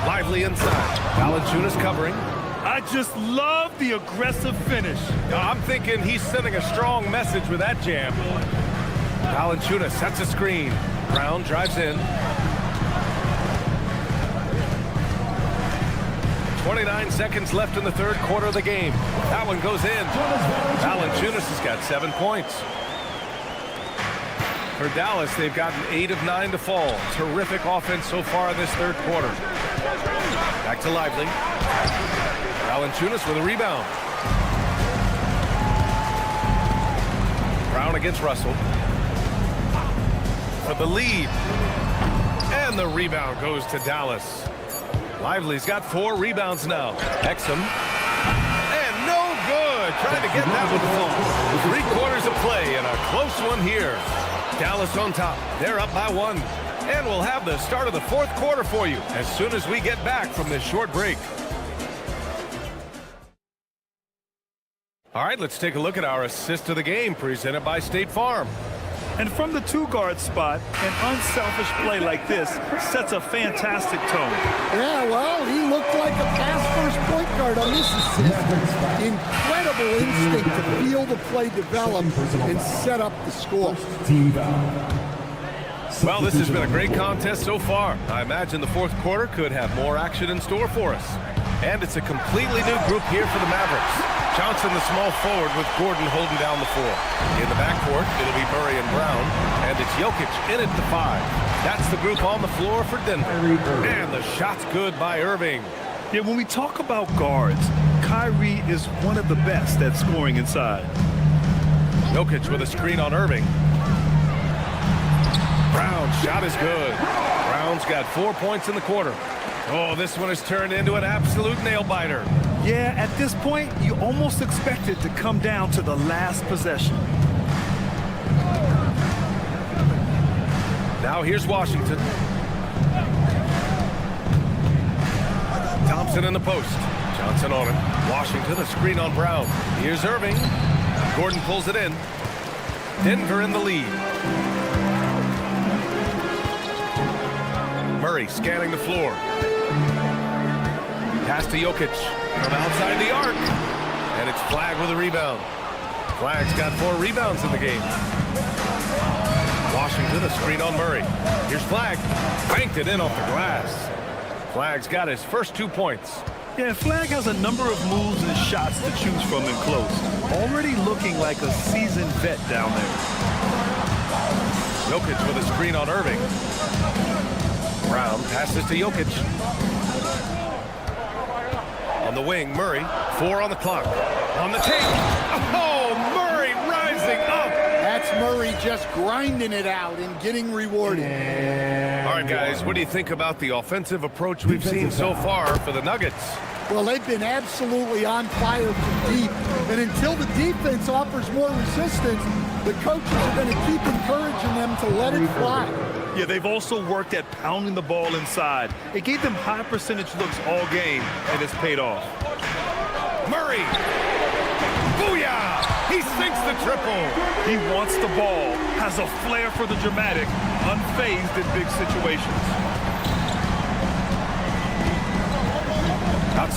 Lively inside. Valanciunas covering.
I just love the aggressive finish.
I'm thinking he's sending a strong message with that jam. Valanciunas sets a screen. Brown drives in. 29 seconds left in the third quarter of the game. That one goes in. Valanciunas has got 7 points. For Dallas, they've gotten 8 of 9 to fall. Terrific offense so far in this third quarter. Back to Lively. Valanciunas with a rebound. Brown against Russell. For the lead. And the rebound goes to Dallas. Lively's got 4 rebounds now. Exum. And no good. Trying to get that one full. 3 quarters of play and a close one here. Dallas on top. They're up by 1. And we'll have the start of the fourth quarter for you as soon as we get back from this short break. All right, let's take a look at our assist of the game presented by State Farm.
And from the 2-guard spot, an unselfish play like this sets a fantastic tone.
Yeah, well, he looked like a pass-first point guard on this assist. Incredible instinct to feel the play develop and set up the score.
Well, this has been a great contest so far. I imagine the fourth quarter could have more action in store for us. And it's a completely new group here for the Mavericks. Johnson, the small forward, with Gordon holding down the 4. In the backcourt, it'll be Murray and Brown. And it's Jokic in at the 5. That's the group on the floor for Denver. And the shot's good by Irving.
Yeah, when we talk about guards, Kyrie is one of the best at scoring inside.
Jokic with a screen on Irving. Brown's shot is good. Brown's got 4 points in the quarter. Oh, this one has turned into an absolute nail-biter.
Yeah, at this point, you almost expect it to come down to the last possession.
Now here's Washington. Thompson in the post. Johnson on it. Washington, a screen on Brown. Here's Irving. Gordon pulls it in. Denver in the lead. Murray scanning the floor. Pass to Jokic from outside the arc. And it's Flagg with a rebound. Flagg's got 4 rebounds in the game. Washington, a screen on Murray. Here's Flagg. Banked it in off the glass. Flagg's got his first 2 points.
Yeah, Flagg has a number of moves and shots to choose from in close. Already looking like a seasoned vet down there.
Jokic with a screen on Irving. Brown passes to Jokic. On the wing, Murray. 4 on the clock. On the tape. Oh, Murray rising up.
That's Murray just grinding it out and getting rewarded.
All right, guys, what do you think about the offensive approach we've seen so far for the Nuggets?
Well, they've been absolutely on fire from deep. And until the defense offers more resistance, the coaches are going to keep encouraging them to let it fly.
Yeah, they've also worked at pounding the ball inside. It gave them high percentage looks all game, and it's paid off.
Murray! Booyah! He sinks the triple.
He wants the ball, has a flair for the dramatic, unfazed in big situations.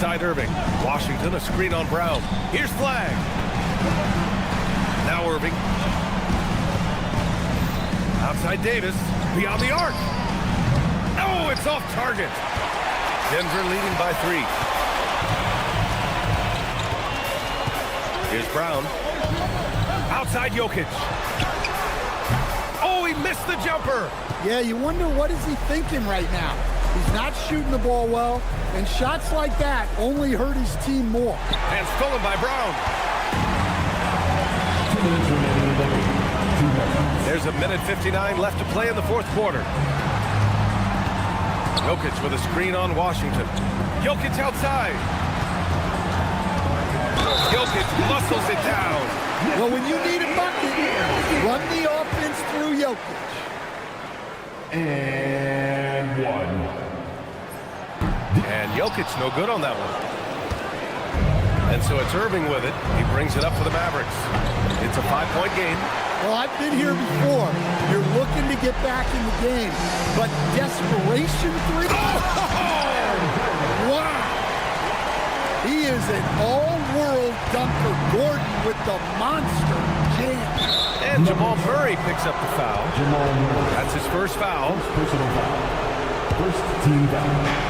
Outside Irving. Washington, a screen on Brown. Here's Flag. Now Irving. Outside Davis. Beyond the arc. Oh, it's off target. Denver leading by 3. Here's Brown. Outside Jokic. Oh, he missed the jumper.
Yeah, you wonder what is he thinking right now. He's not shooting the ball well, and shots like that only hurt his team more.
And stolen by Brown.
2 minutes remaining in the game.
There's a minute 59 left to play in the fourth quarter. Jokic with a screen on Washington. Jokic outside. Jokic muscles it down.
Well, when you need a bucket, run the offense through Jokic.
And 1.
And Jokic no good on that one. And so it's Irving with it. He brings it up for the Mavericks. It's a 5-point game.
Well, I've been here before. You're looking to get back in the game, but desperation 3. Wow! He is an all-world dunker. Gordon with the monster jam.
And Jamal Murray picks up the foul.
Jamal Murray.
That's his first foul.
Personal foul. First team foul.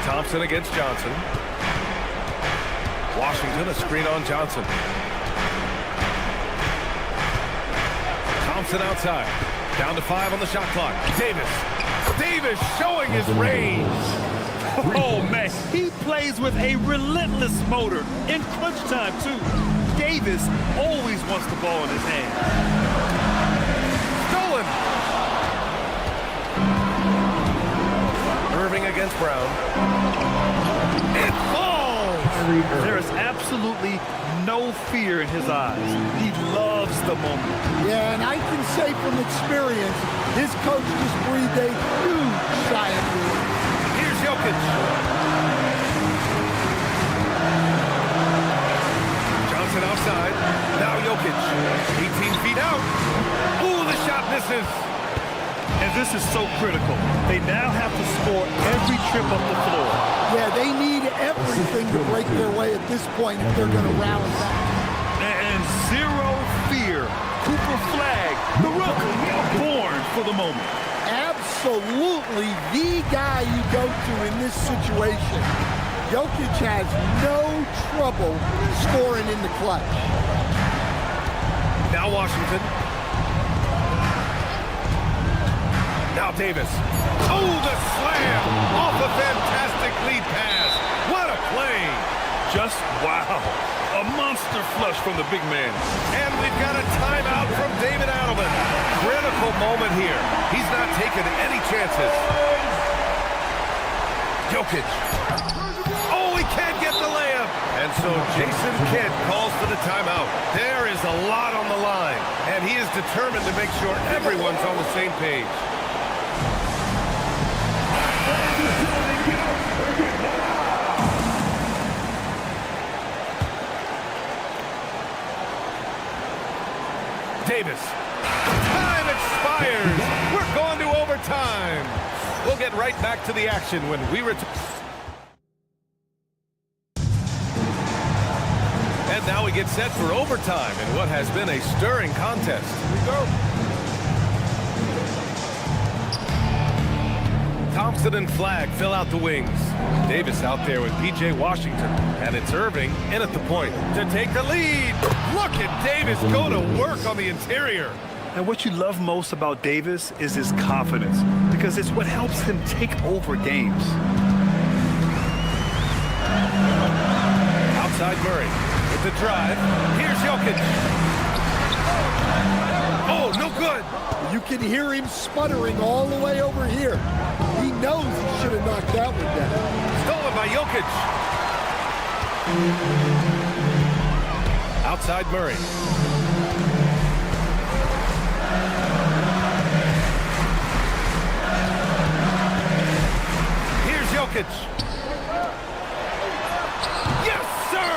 Thompson against Johnson. Washington, a screen on Johnson. Thompson outside. Down to 5 on the shot clock. Davis. Davis showing his range.
Oh, man, he plays with a relentless motor in crunch time, too. Davis always wants the ball in his hand.
Stolen. Irving against Brown. It falls.
There is absolutely no fear in his eyes. He loves the moment.
Yeah, and I can say from experience, his coach just breathed a huge sigh of relief.
Here's Jokic. Johnson outside. Now Jokic. 18 feet out. Ooh, the shot misses.
And this is so critical. They now have to score every trip up the floor.
Yeah, they need everything to break their way at this point if they're going to rally back.
And zero fear. Cooper Flag, the rookie, born for the moment.
Absolutely the guy you go to in this situation. Jokic has no trouble scoring in the clutch.
Now Washington. Now Davis. Oh, the slam off a fantastic lead pass. What a play.
Just wow. A monster flush from the big man.
And we've got a timeout from David Adelman. Critical moment here. He's not taking any chances. Jokic. Oh, he can't get the layup. And so Jason Kidd calls for the timeout. There is a lot on the line, and he is determined to make sure everyone's on the same page. Davis. Time expires. We're going to overtime. We'll get right back to the action when we return. And now we get set for overtime in what has been a stirring contest. Here we go. Thompson and Flag fill out the wings. Davis out there with P.J. Washington. And it's Irving in at the point to take the lead. Look at Davis go to work on the interior.
And what you love most about Davis is his confidence, because it's what helps him take over games.
Outside Murray with the drive. Here's Jokic. Oh, no good.
You can hear him sputtering all the way over here. He knows he should have knocked that one down.
Stolen by Jokic. Outside Murray. Here's Jokic. Yes, sir!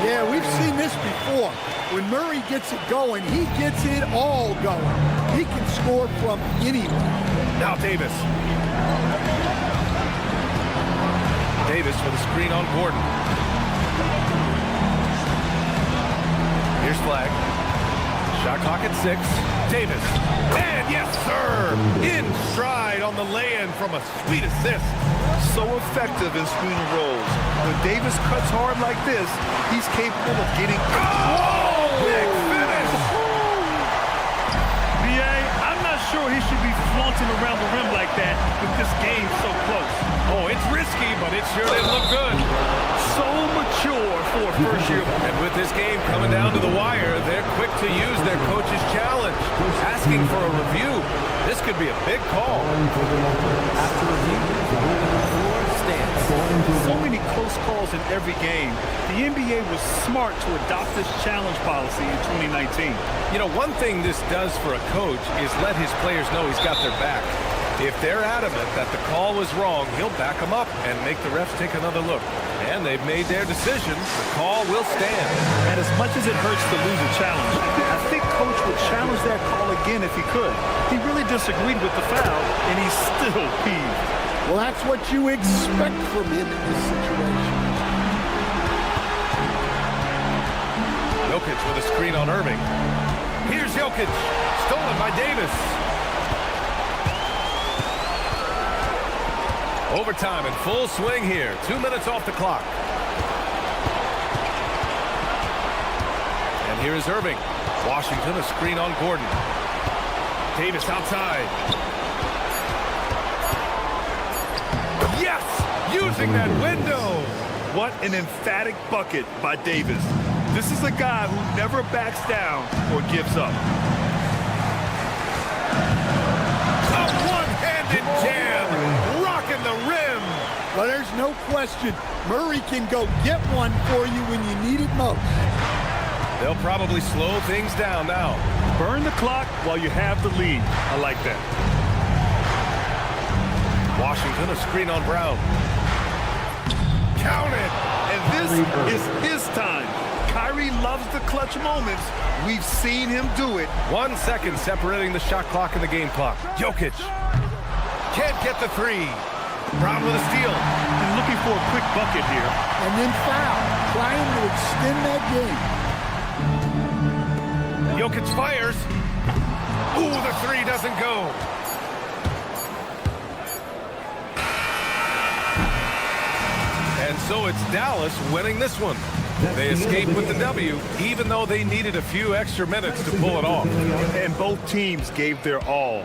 Yeah, we've seen this before. When Murray gets it going, he gets it all going. He can score from anywhere.
Now Davis. with a screen on Gordon. Here's Flag. Shot clock at 6. Davis. And yes, sir! In stride on the lay-in from a sweet assist.
So effective in screen and rolls. When Davis cuts hard like this, he's capable of getting...
Oh! Big finish!
BA, I'm not sure he should be flaunting around the rim like that with this game so close.
Oh, it's risky, but it sure did look good.
So mature for a first year.
And with this game coming down to the wire, they're quick to use their coach's challenge, asking for a review. This could be a big call.
After review, the ruling on the floor stands.
So many close calls in every game. The NBA was smart to adopt this challenge policy in 2019.
You know, one thing this does for a coach is let his players know he's got their back. If they're adamant that the call was wrong, he'll back them up and make the refs take another look. And they've made their decision. The call will stand.
And as much as it hurts to lose a challenge, I think Coach would challenge that call again if he could. He really disagreed with the foul, and he's still peeved.
Well, that's what you expect from him in this situation.
Jokic with a screen on Irving. Here's Jokic. Stolen by Davis. Overtime in full swing here. 2 minutes off the clock. And here is Irving. Washington, a screen on Gordon. Davis outside. Yes! Using that window.
What an emphatic bucket by Davis. This is a guy who never backs down or gives up.
A one-handed jam. Rocking the rim.
Well, there's no question. Murray can go get one for you when you need it most.
They'll probably slow things down now.
Burn the clock while you have the lead. I like that.
Washington, a screen on Brown. Count it.
And this is his time. Kyrie loves the clutch moments. We've seen him do it.
1 second separating the shot clock and the game clock. Jokic can't get the three. Brown with a steal.
And looking for a quick bucket here.
And then foul, trying to extend that game.
Jokic fires. Ooh, the three doesn't go. And so it's Dallas winning this one. They escaped with the W, even though they needed a few extra minutes to pull it off.
And both teams gave their all.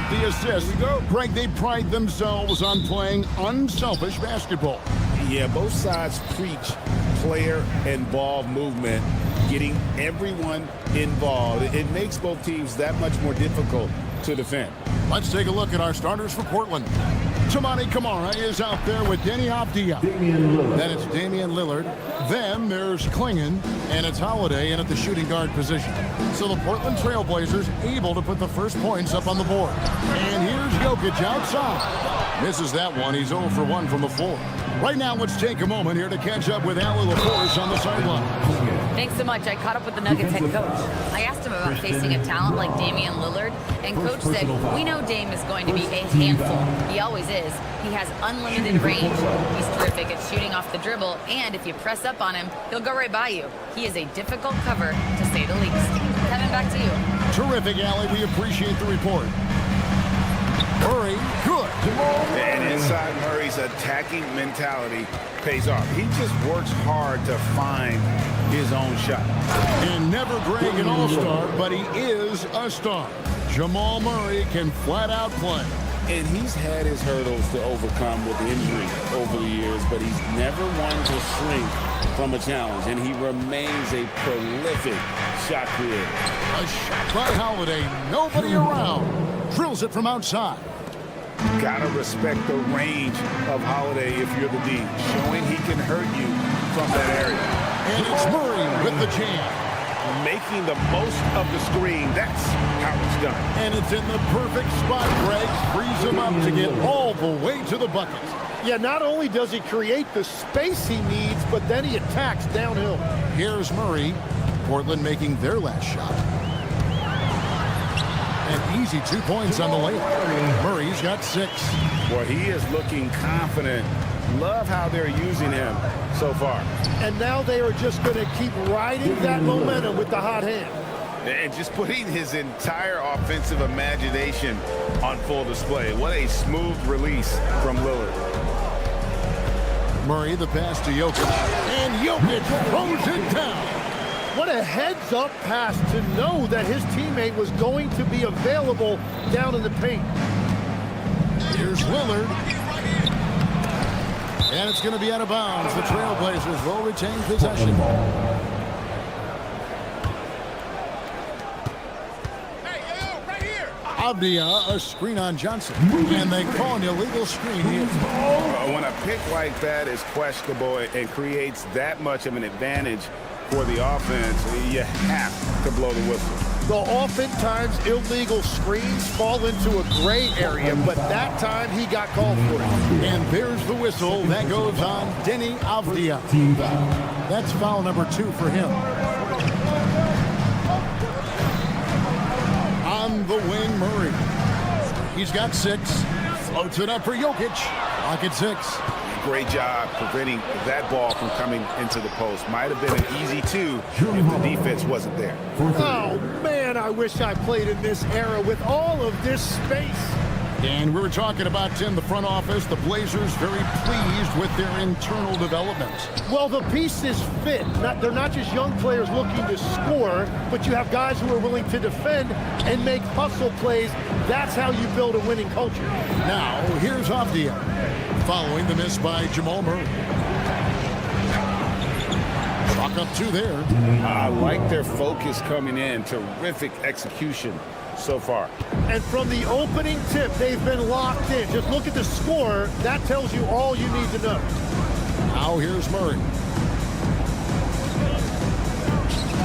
up the assist. Greg, they pride themselves on playing unselfish basketball.
Yeah, both sides preach player and ball movement, getting everyone involved. It makes both teams that much more difficult to defend.
Let's take a look at our starters for Portland. Tamani Kamara is out there with Denny Avdia. Then it's Damian Lillard. Then there's Klingon, and it's Holiday in at the shooting guard position. So the Portland Trailblazers able to put the first points up on the board. And here's Jokic outside. Misses that one. He's 0 for 1 from the floor. Right now, let's take a moment here to catch up with Allie LaForce on the sideline.
Thanks so much. I caught up with the Nuggets head coach. I asked him about facing a talent like Damian Lillard, and coach said, we know Dame is going to be a handful. He always is. He has unlimited range. He's terrific at shooting off the dribble, and if you press up on him, he'll go right by you. He is a difficult cover, to say the least. Kevin, back to you.
Terrific, Allie. We appreciate the report. Murray, good.
And inside Murray's attacking mentality pays off. He just works hard to find his own shot.
And never Greg an all-star, but he is a star. Jamal Murray can flat out play.
And he's had his hurdles to overcome with injury over the years, but he's never one to shrink from a challenge, and he remains a prolific shot creator.
A shot by Holiday, nobody around. Drills it from outside.
Gotta respect the range of Holiday if you're the D, showing he can hurt you from that area.
And it's Murray with the jam.
Making the most of the screen, that's how it's done.
And it's in the perfect spot, Greg. Frees him up to get all the way to the bucket.
Yeah, not only does he create the space he needs, but then he attacks downhill.
Here's Murray. Portland making their last shot. An easy 2 points on the layup. Murray's got 6.
Boy, he is looking confident. Love how they're using him so far.
And now they are just going to keep riding that momentum with the hot hand.
And just putting his entire offensive imagination on full display. What a smooth release from Lillard.
Murray, the pass to Jokic. And Jokic throws it down.
What a heads-up pass to know that his teammate was going to be available down in the paint.
Here's Lillard. And it's going to be out of bounds. The Trailblazers will retain possession. Avdia, a screen on Johnson. And they call an illegal screen here.
When a pick like that is questionable and creates that much of an advantage for the offense, you have to blow the whistle.
The oftentimes illegal screens fall into a gray area, but that time he got called for it.
And there's the whistle. That goes on Denny Avdia. That's foul number 2 for him. On the wing, Murray. He's got 6. Floats it up for Jokic. Pocket 6.
Great job preventing that ball from coming into the post. Might have been an easy 2 if the defense wasn't there.
Oh, man, I wish I played in this era with all of this space.
And we were talking about, Tim, the front office, the Blazers very pleased with their internal development.
Well, the pieces fit. They're not just young players looking to score, but you have guys who are willing to defend and make hustle plays. That's how you build a winning culture.
Now, here's Avdia, following the miss by Jamal Murray. Chalk up 2 there.
I like their focus coming in. Terrific execution so far.
And from the opening tip, they've been locked in. Just look at the score. That tells you all you need to know.
Now here's Murray.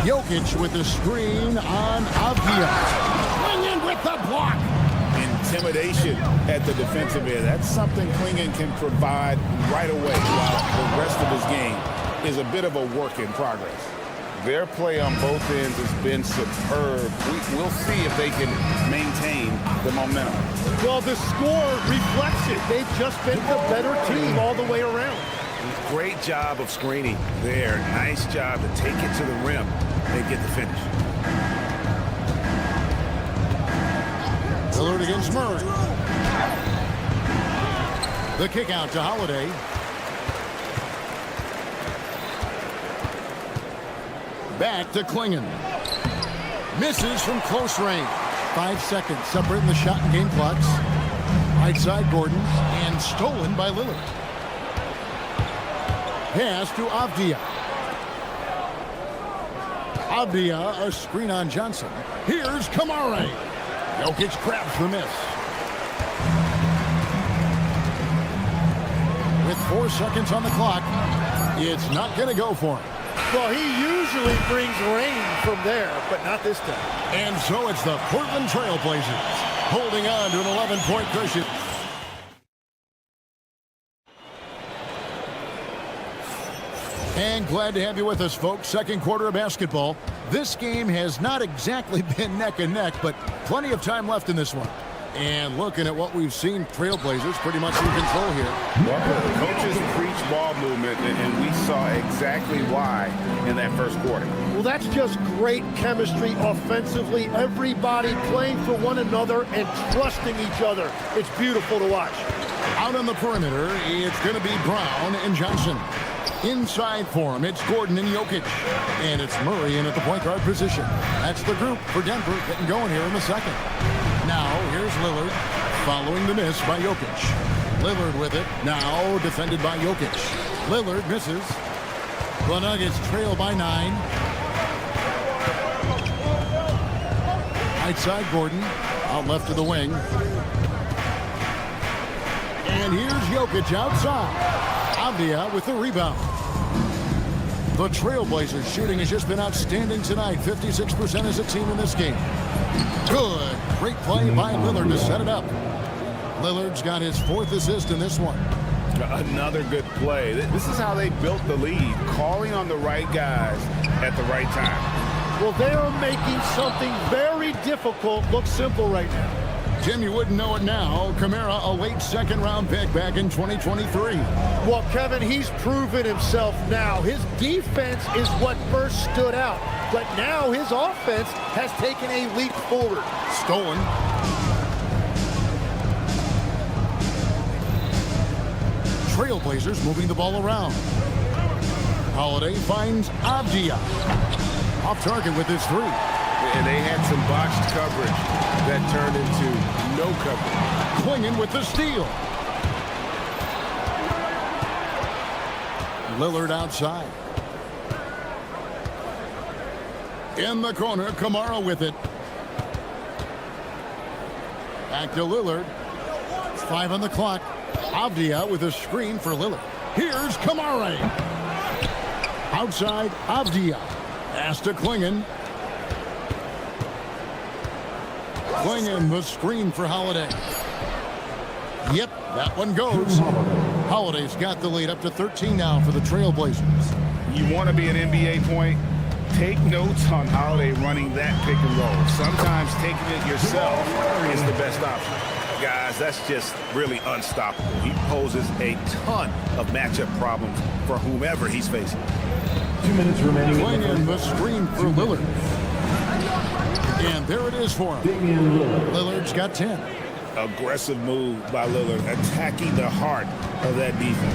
Jokic with the screen on Avdia. Klingon with the block.
Intimidation at the defensive end. That's something Klingon can provide right away, while the rest of his game is a bit of a work in progress. Their play on both ends has been superb. We'll see if they can maintain the momentum.
Well, the score reflects it. They've just been the better team all the way around.
Great job of screening there. Nice job to take it to the rim and get the finish.
Lillard against Murray. The kick out to Holiday. Back to Klingon. Misses from close range. 5 seconds separating the shot and game clocks. Right side Gordon, and stolen by Lillard. Pass to Avdia. Avdia, a screen on Johnson. Here's Kamara. Jokic grabs the miss. With 4 seconds on the clock, it's not going to go for him.
Well, he usually brings rain from there, but not this time.
And so it's the Portland Trail Blazers holding on to an 11-point cushion. And glad to have you with us, folks. Second quarter of basketball. This game has not exactly been neck and neck, but plenty of time left in this one. And looking at what we've seen, Trailblazers pretty much in control here.
Well, coaches preach ball movement, and we saw exactly why in that first quarter.
Well, that's just great chemistry offensively. Everybody playing for one another and trusting each other. It's beautiful to watch.
Out on the perimeter, it's going to be Brown and Johnson. Inside for him, it's Gordon and Jokic. And it's Murray in at the point guard position. That's the group for Denver getting going here in the second. Now, here's Lillard following the miss by Jokic. Lillard with it, now defended by Jokic. Lillard misses. The Nuggets trail by 9. Right side Gordon, out left of the wing. And here's Jokic outside. Avdia with the rebound. The Trailblazers shooting has just been outstanding tonight. 56% as a team in this game. Good. Great play by Lillard to set it up. Lillard's got his 4th assist in this one.
Another good play. This is how they built the lead, calling on the right guys at the right time.
Well, they are making something very difficult look simple right now.
Jim, you wouldn't know it now. Kamara, a late second-round pick back in 2023.
Well, Kevin, he's proven himself now. His defense is what first stood out, but now his offense has taken a leap forward.
Stolen. Trailblazers moving the ball around. Holiday finds Avdia. Off target with his 3.
And they had some botched coverage that turned into no coverage.
Clinging with the steal. Lillard outside. In the corner, Kamara with it. Back to Lillard. 5 on the clock. Avdia with a screen for Lillard. Here's Kamara. Outside, Avdia. Pass to Klingon. Klingon, the screen for Holiday. Yep, that one goes. Holiday's got the lead up to 13 now for the Trailblazers.
You want to be an NBA point? Take notes on Holiday running that pick and roll. Sometimes taking it yourself is the best option. Guys, that's just really unstoppable. He poses a ton of matchup problems for whomever he's facing.
2 minutes remaining.
Klingon, the screen for Lillard. And there it is for him. Lillard's got 10.
Aggressive move by Lillard, attacking the heart of that defense.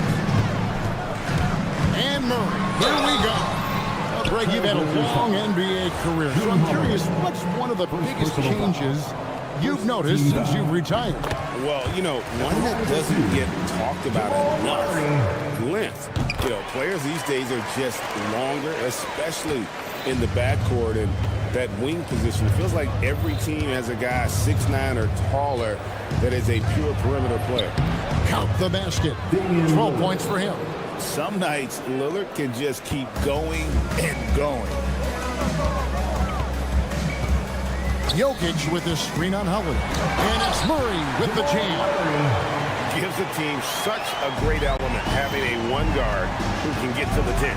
And Murray, here we go. Well, Greg, you've had a long NBA career, so I'm curious, what's one of the biggest changes you've noticed since you've retired?
Well, you know, one that doesn't get talked about enough, length. You know, players these days are just longer, especially in the backcourt and that wing position. It feels like every team has a guy 6'9" or taller that is a pure perimeter player.
Count the basket. 12 points for him.
Some nights, Lillard can just keep going and going.
Jokic with the screen on Howard. And it's Murray with the jam.
Gives the team such a great element having a one guard who can get to the 10.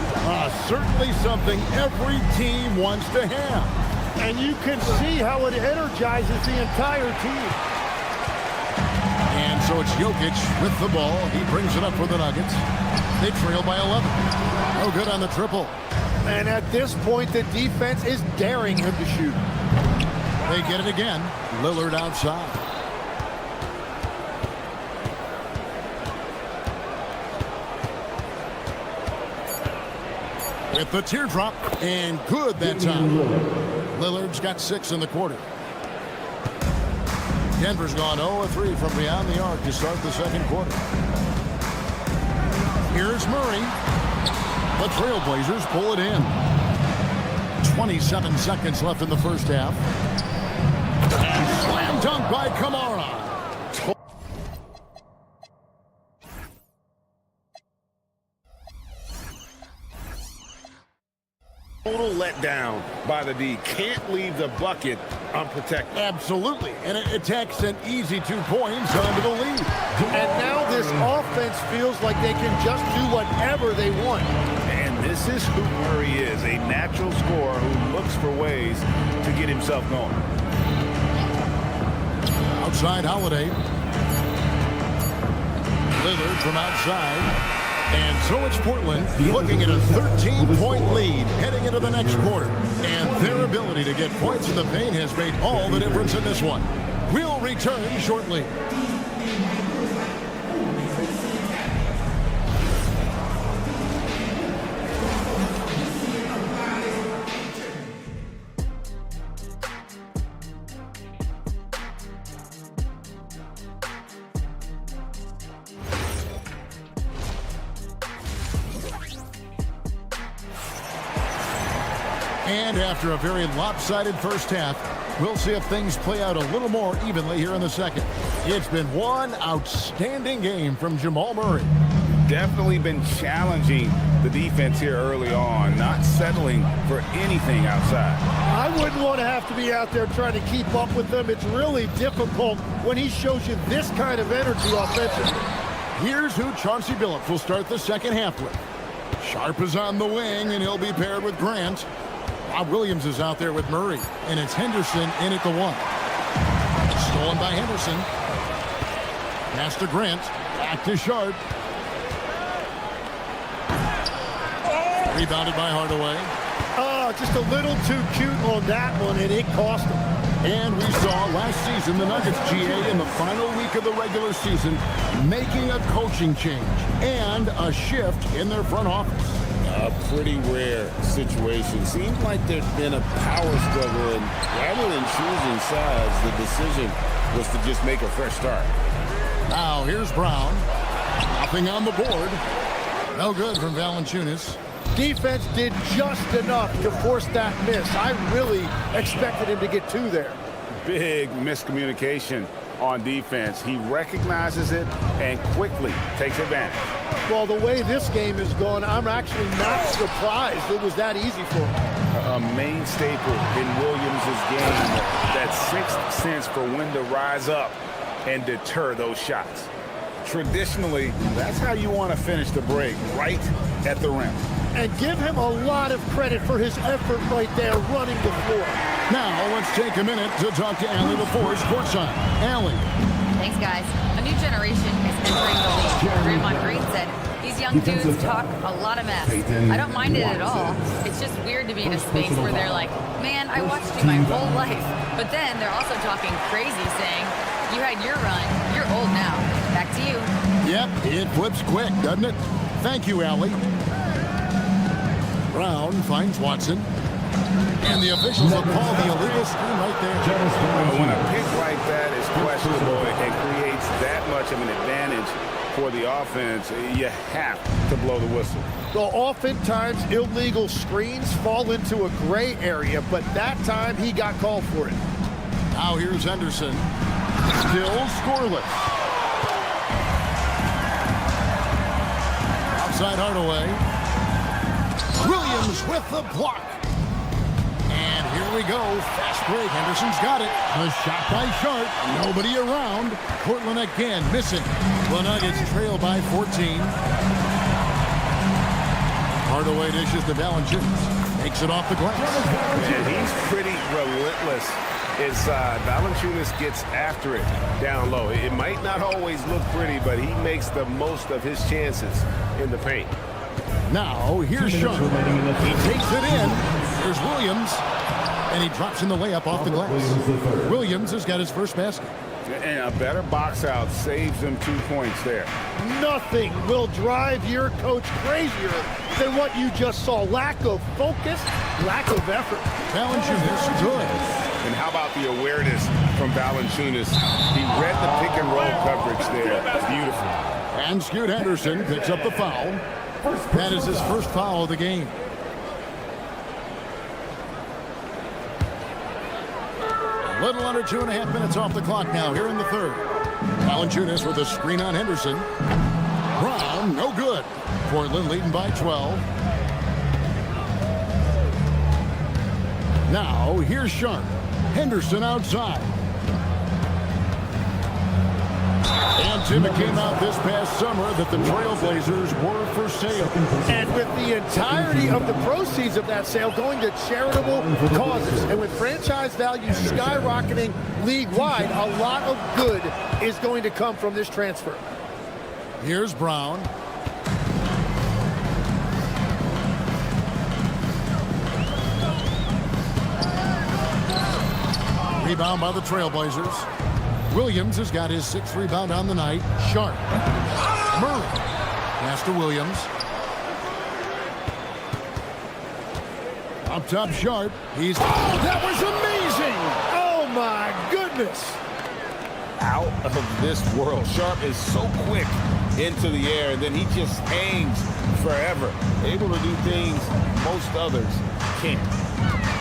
Certainly something every team wants to have.
And you can see how it energizes the entire team.
And so it's Jokic with the ball. He brings it up for the Nuggets. They trail by 11. No good on the triple.
And at this point, the defense is daring him to shoot.
They get it again. Lillard outside. With the teardrop, and good that time. Lillard's got 6 in the quarter. Denver's gone 0-3 from beyond the arc to start the second quarter. Here's Murray. The Trailblazers pull it in. 27 seconds left in the first half. And slam dunk by Kamara.
Total letdown by the D. Can't leave the bucket unprotected.
Absolutely. And it takes an easy 2 points onto the lead.
And now this offense feels like they can just do whatever they want.
And this is who Murray is, a natural scorer who looks for ways to get himself going.
Outside Holiday. Lillard from outside. And so it's Portland looking at a 13-point lead heading into the next quarter. And their ability to get points in the paint has made all the difference in this one. We'll return shortly. And after a very lopsided first half, we'll see if things play out a little more evenly here in the second. It's been one outstanding game from Jamal Murray.
Definitely been challenging the defense here early on, not settling for anything outside.
I wouldn't want to have to be out there trying to keep up with them. It's really difficult when he shows you this kind of energy offensively.
Here's who Chauncey Billups will start the second half with. Sharp is on the wing, and he'll be paired with Grant. Rob Williams is out there with Murray, and it's Henderson in at the 1. Stolen by Henderson. Pass to Grant. Back to Sharp. Rebounded by Hardaway.
Just a little too cute on that one, and it cost him.
And we saw last season the Nuggets, GA, in the final week of the regular season, making a coaching change and a shift in their front office.
A pretty rare situation. Seems like there's been a power struggle, and rather than choosing sides, the decision was to just make a fresh start.
Now here's Brown. Nothing on the board. No good from Valanciunas.
Defense did just enough to force that miss. I really expected him to get 2 there.
Big miscommunication on defense. He recognizes it and quickly takes advantage.
Well, the way this game is going, I'm actually not surprised it was that easy for him.
A main staple in Williams' game, that sixth sense for when to rise up and deter those shots. Traditionally, that's how you want to finish the break, right at the rim.
And give him a lot of credit for his effort right there running the floor.
Now let's take a minute to talk to Allie before courtside. Allie.
Thanks, guys. A new generation is entering the league. Draymond Green said, these young dudes talk a lot of mess. I don't mind it at all. It's just weird to be in a space where they're like, man, I watched you my whole life. But then they're also talking crazy, saying, you had your run, you're old now. Back to you.
Yep, it flips quick, doesn't it? Thank you, Allie. Brown finds Watson. And the officials will call the illegal screen right there.
When a pick like that is questionable and creates that much of an advantage for the offense, you have to blow the whistle.
Well, oftentimes illegal screens fall into a gray area, but that time he got called for it.
Now here's Henderson. Still scoreless. Outside Hardaway. Williams with the block. And here we go. Fast break. Henderson's got it. The shot by Sharp. Nobody around. Portland again missing. The Nuggets trail by 14. Hardaway dishes to Valanciunas. Makes it off the glass.
And he's pretty relentless inside. Valanciunas gets after it down low. It might not always look pretty, but he makes the most of his chances in the paint.
Now, here's Sharp. He takes it in. Here's Williams. And he drops in the layup off the glass. Williams has got his first basket.
And a better box out saves them 2 points there.
Nothing will drive your coach crazier than what you just saw. Lack of focus, lack of effort.
Valanciunas, good.
And how about the awareness from Valanciunas? He read the pick and roll coverage there. Beautiful.
And Scoot Henderson picks up the foul. That is his first foul of the game. A little under 2.5 minutes off the clock now here in the third. Valanciunas with a screen on Henderson. Brown, no good. Portland leading by 12. Now, here's Sharp. Henderson outside. And Tim, it came out this past summer that the Trailblazers were for sale.
And with the entirety of the proceeds of that sale going to charitable causes, and with franchise value skyrocketing league-wide, a lot of good is going to come from this transfer.
Here's Brown. Rebound by the Trailblazers. Williams has got his 6th rebound on the night. Sharp. Murray. Pass to Williams. Up top, Sharp. He's... Oh, that was amazing!
Oh, my goodness!
Out of this world. Sharp is so quick into the air, and then he just hangs forever. Able to do things most others can't.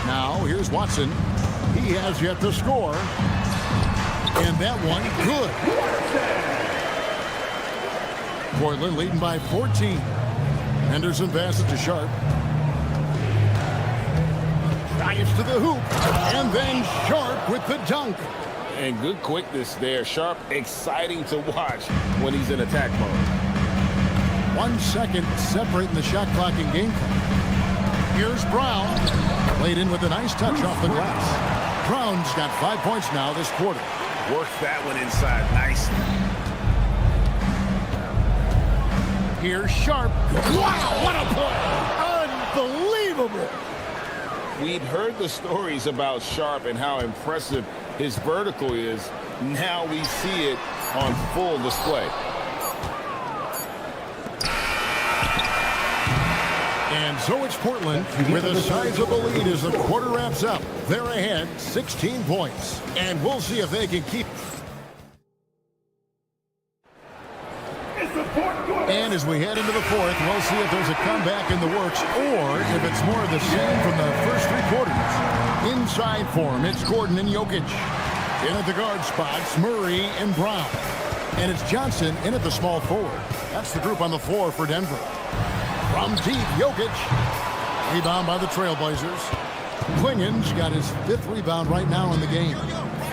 Now, here's Watson. He has yet to score. And that one, good. Portland leading by 14. Henderson passes to Sharp. Drives to the hoop. And then Sharp with the dunk.
And good quickness there. Sharp, exciting to watch when he's in attack mode.
1 second separating the shot clock and game clock. Here's Brown. Played in with a nice touch off the glass. Brown's got 5 points now this quarter.
Worked that one inside nicely.
Here's Sharp. Wow, what a play!
Unbelievable!
We'd heard the stories about Sharp and how impressive his vertical is. Now we see it on full display.
And so it's Portland with a sizable lead as the quarter wraps up. They're ahead 16 points. And we'll see if they can keep. And as we head into the fourth, we'll see if there's a comeback in the works or if it's more of the same from the first 3 quarters. Inside for him, it's Gordon and Jokic. In at the guard spots, Murray and Brown. And it's Johnson in at the small forward. That's the group on the floor for Denver. From deep, Jokic. Rebound by the Trailblazers. Klingen's got his 5th rebound right now in the game.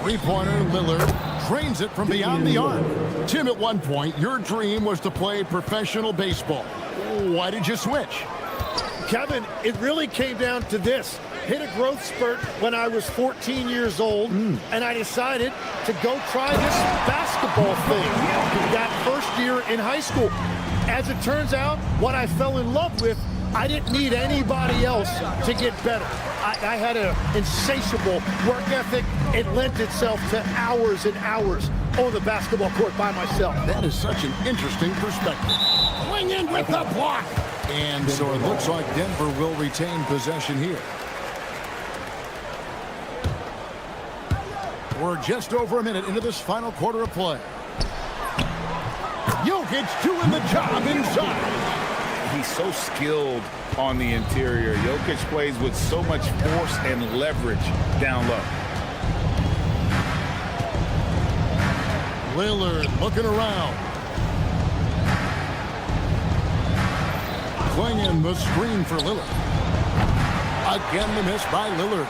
3-pointer, Lillard drains it from beyond the arc. Tim, at one point, your dream was to play professional baseball. Why did you switch?
Kevin, it really came down to this. Hit a growth spurt when I was 14 years old, and I decided to go try this basketball thing that first year in high school. As it turns out, what I fell in love with, I didn't need anybody else to get better. I had an insatiable work ethic. It lent itself to hours and hours on the basketball court by myself.
That is such an interesting perspective. Swing in with the block. And so it looks like Denver will retain possession here. We're just over a minute into this final quarter of play. Jokic doing the job inside.
He's so skilled on the interior. Jokic plays with so much force and leverage down low.
Lillard looking around. Klingen the screen for Lillard. Again the miss by Lillard.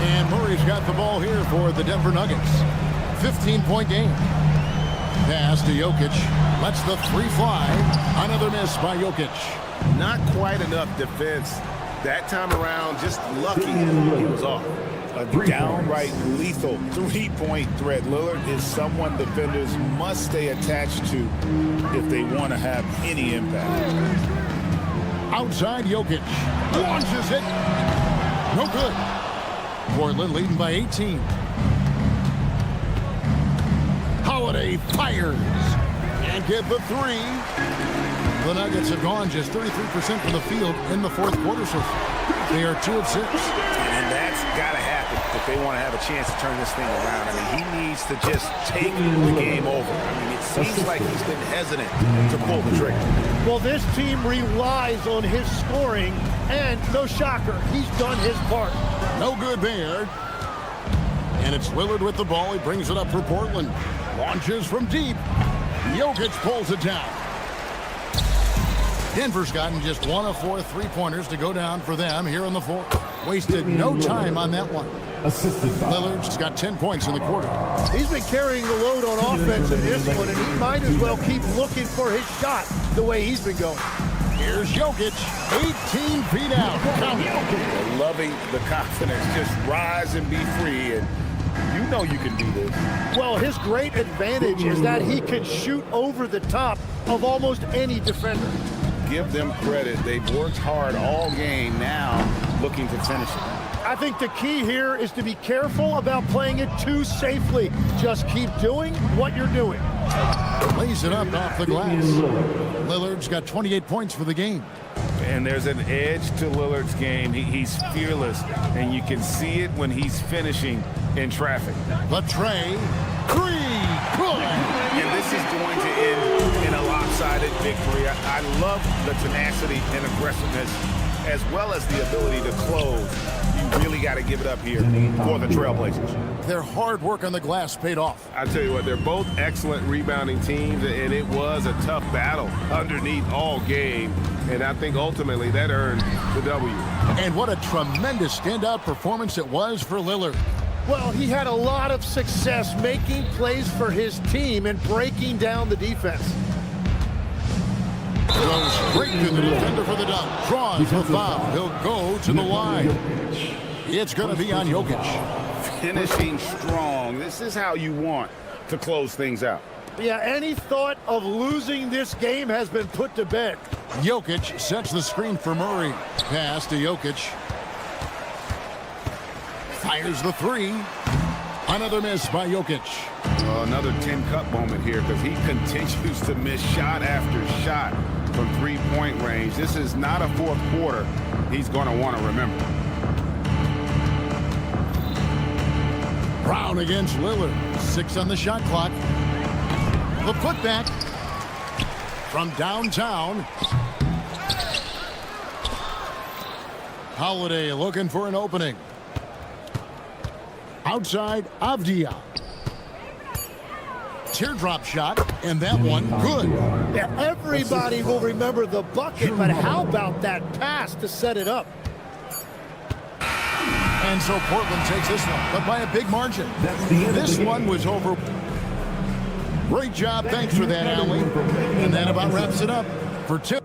And Murray's got the ball here for the Denver Nuggets. 15-point game. Pass to Jokic. Lets the 3 fly. Another miss by Jokic.
Not quite enough defense that time around. Just lucky he was off. A downright lethal 3-point threat. Lillard is someone defenders must stay attached to if they want to have any impact.
Outside Jokic. Launches it. No good. Portland leading by 18. Holiday fires and get the three. The Nuggets have gone just 33% from the field in the fourth quarter so far. They are 2 of 6.
And that's got to happen if they want to have a chance to turn this thing around. I mean, he needs to just take the game over. I mean, it seems like he's been hesitant to pull the trigger.
Well, this team relies on his scoring, and no shocker, he's done his part.
No good there. And it's Lillard with the ball. He brings it up for Portland. Launches from deep. Jokic pulls it down. Denver's gotten just 1 of 4 three-pointers to go down for them here in the fourth. Wasted no time on that one. Lillard's got 10 points in the quarter.
He's been carrying the load on offense in this one, and he might as well keep looking for his shot the way he's been going.
Here's Jokic, 18 feet out.
Loving the confidence. Just rise and be free, and you know you can do this.
Well, his great advantage is that he can shoot over the top of almost any defender.
Give them credit. They've worked hard all game, now looking to finish it.
I think the key here is to be careful about playing it too safely. Just keep doing what you're doing.
Lays it up off the glass. Lillard's got 28 points for the game.
And there's an edge to Lillard's game. He's fearless, and you can see it when he's finishing in traffic.
The tray, 3, good.
And this is going to end in a lopsided victory. I love the tenacity and aggressiveness, as well as the ability to close. You really got to give it up here for the Trailblazers.
Their hard work on the glass paid off.
I tell you what, they're both excellent rebounding teams, and it was a tough battle underneath all game. And I think ultimately that earned the W.
And what a tremendous standout performance it was for Lillard.
Well, he had a lot of success making plays for his team and breaking down the defense.
Goes straight to the defender for the dunk. Draws the foul. He'll go to the line. It's going to be on Jokic.
Finishing strong. This is how you want to close things out.
Yeah, any thought of losing this game has been put to bed.
Jokic sets the screen for Murray. Pass to Jokic. Fires the three. Another miss by Jokic.
Another 10-cup moment here because he continues to miss shot after shot from three-point range. This is not a fourth quarter he's going to want to remember.
Brown against Lillard. 6 on the shot clock. The putback from downtown. Holiday looking for an opening. Outside, Avdia. Teardrop shot, and that one good.
Yeah, everybody will remember the bucket, but how about that pass to set it up?
And so Portland takes this one, but by a big margin. This one was over. Great job. Thanks for that, Allie. And that about wraps it up for 2.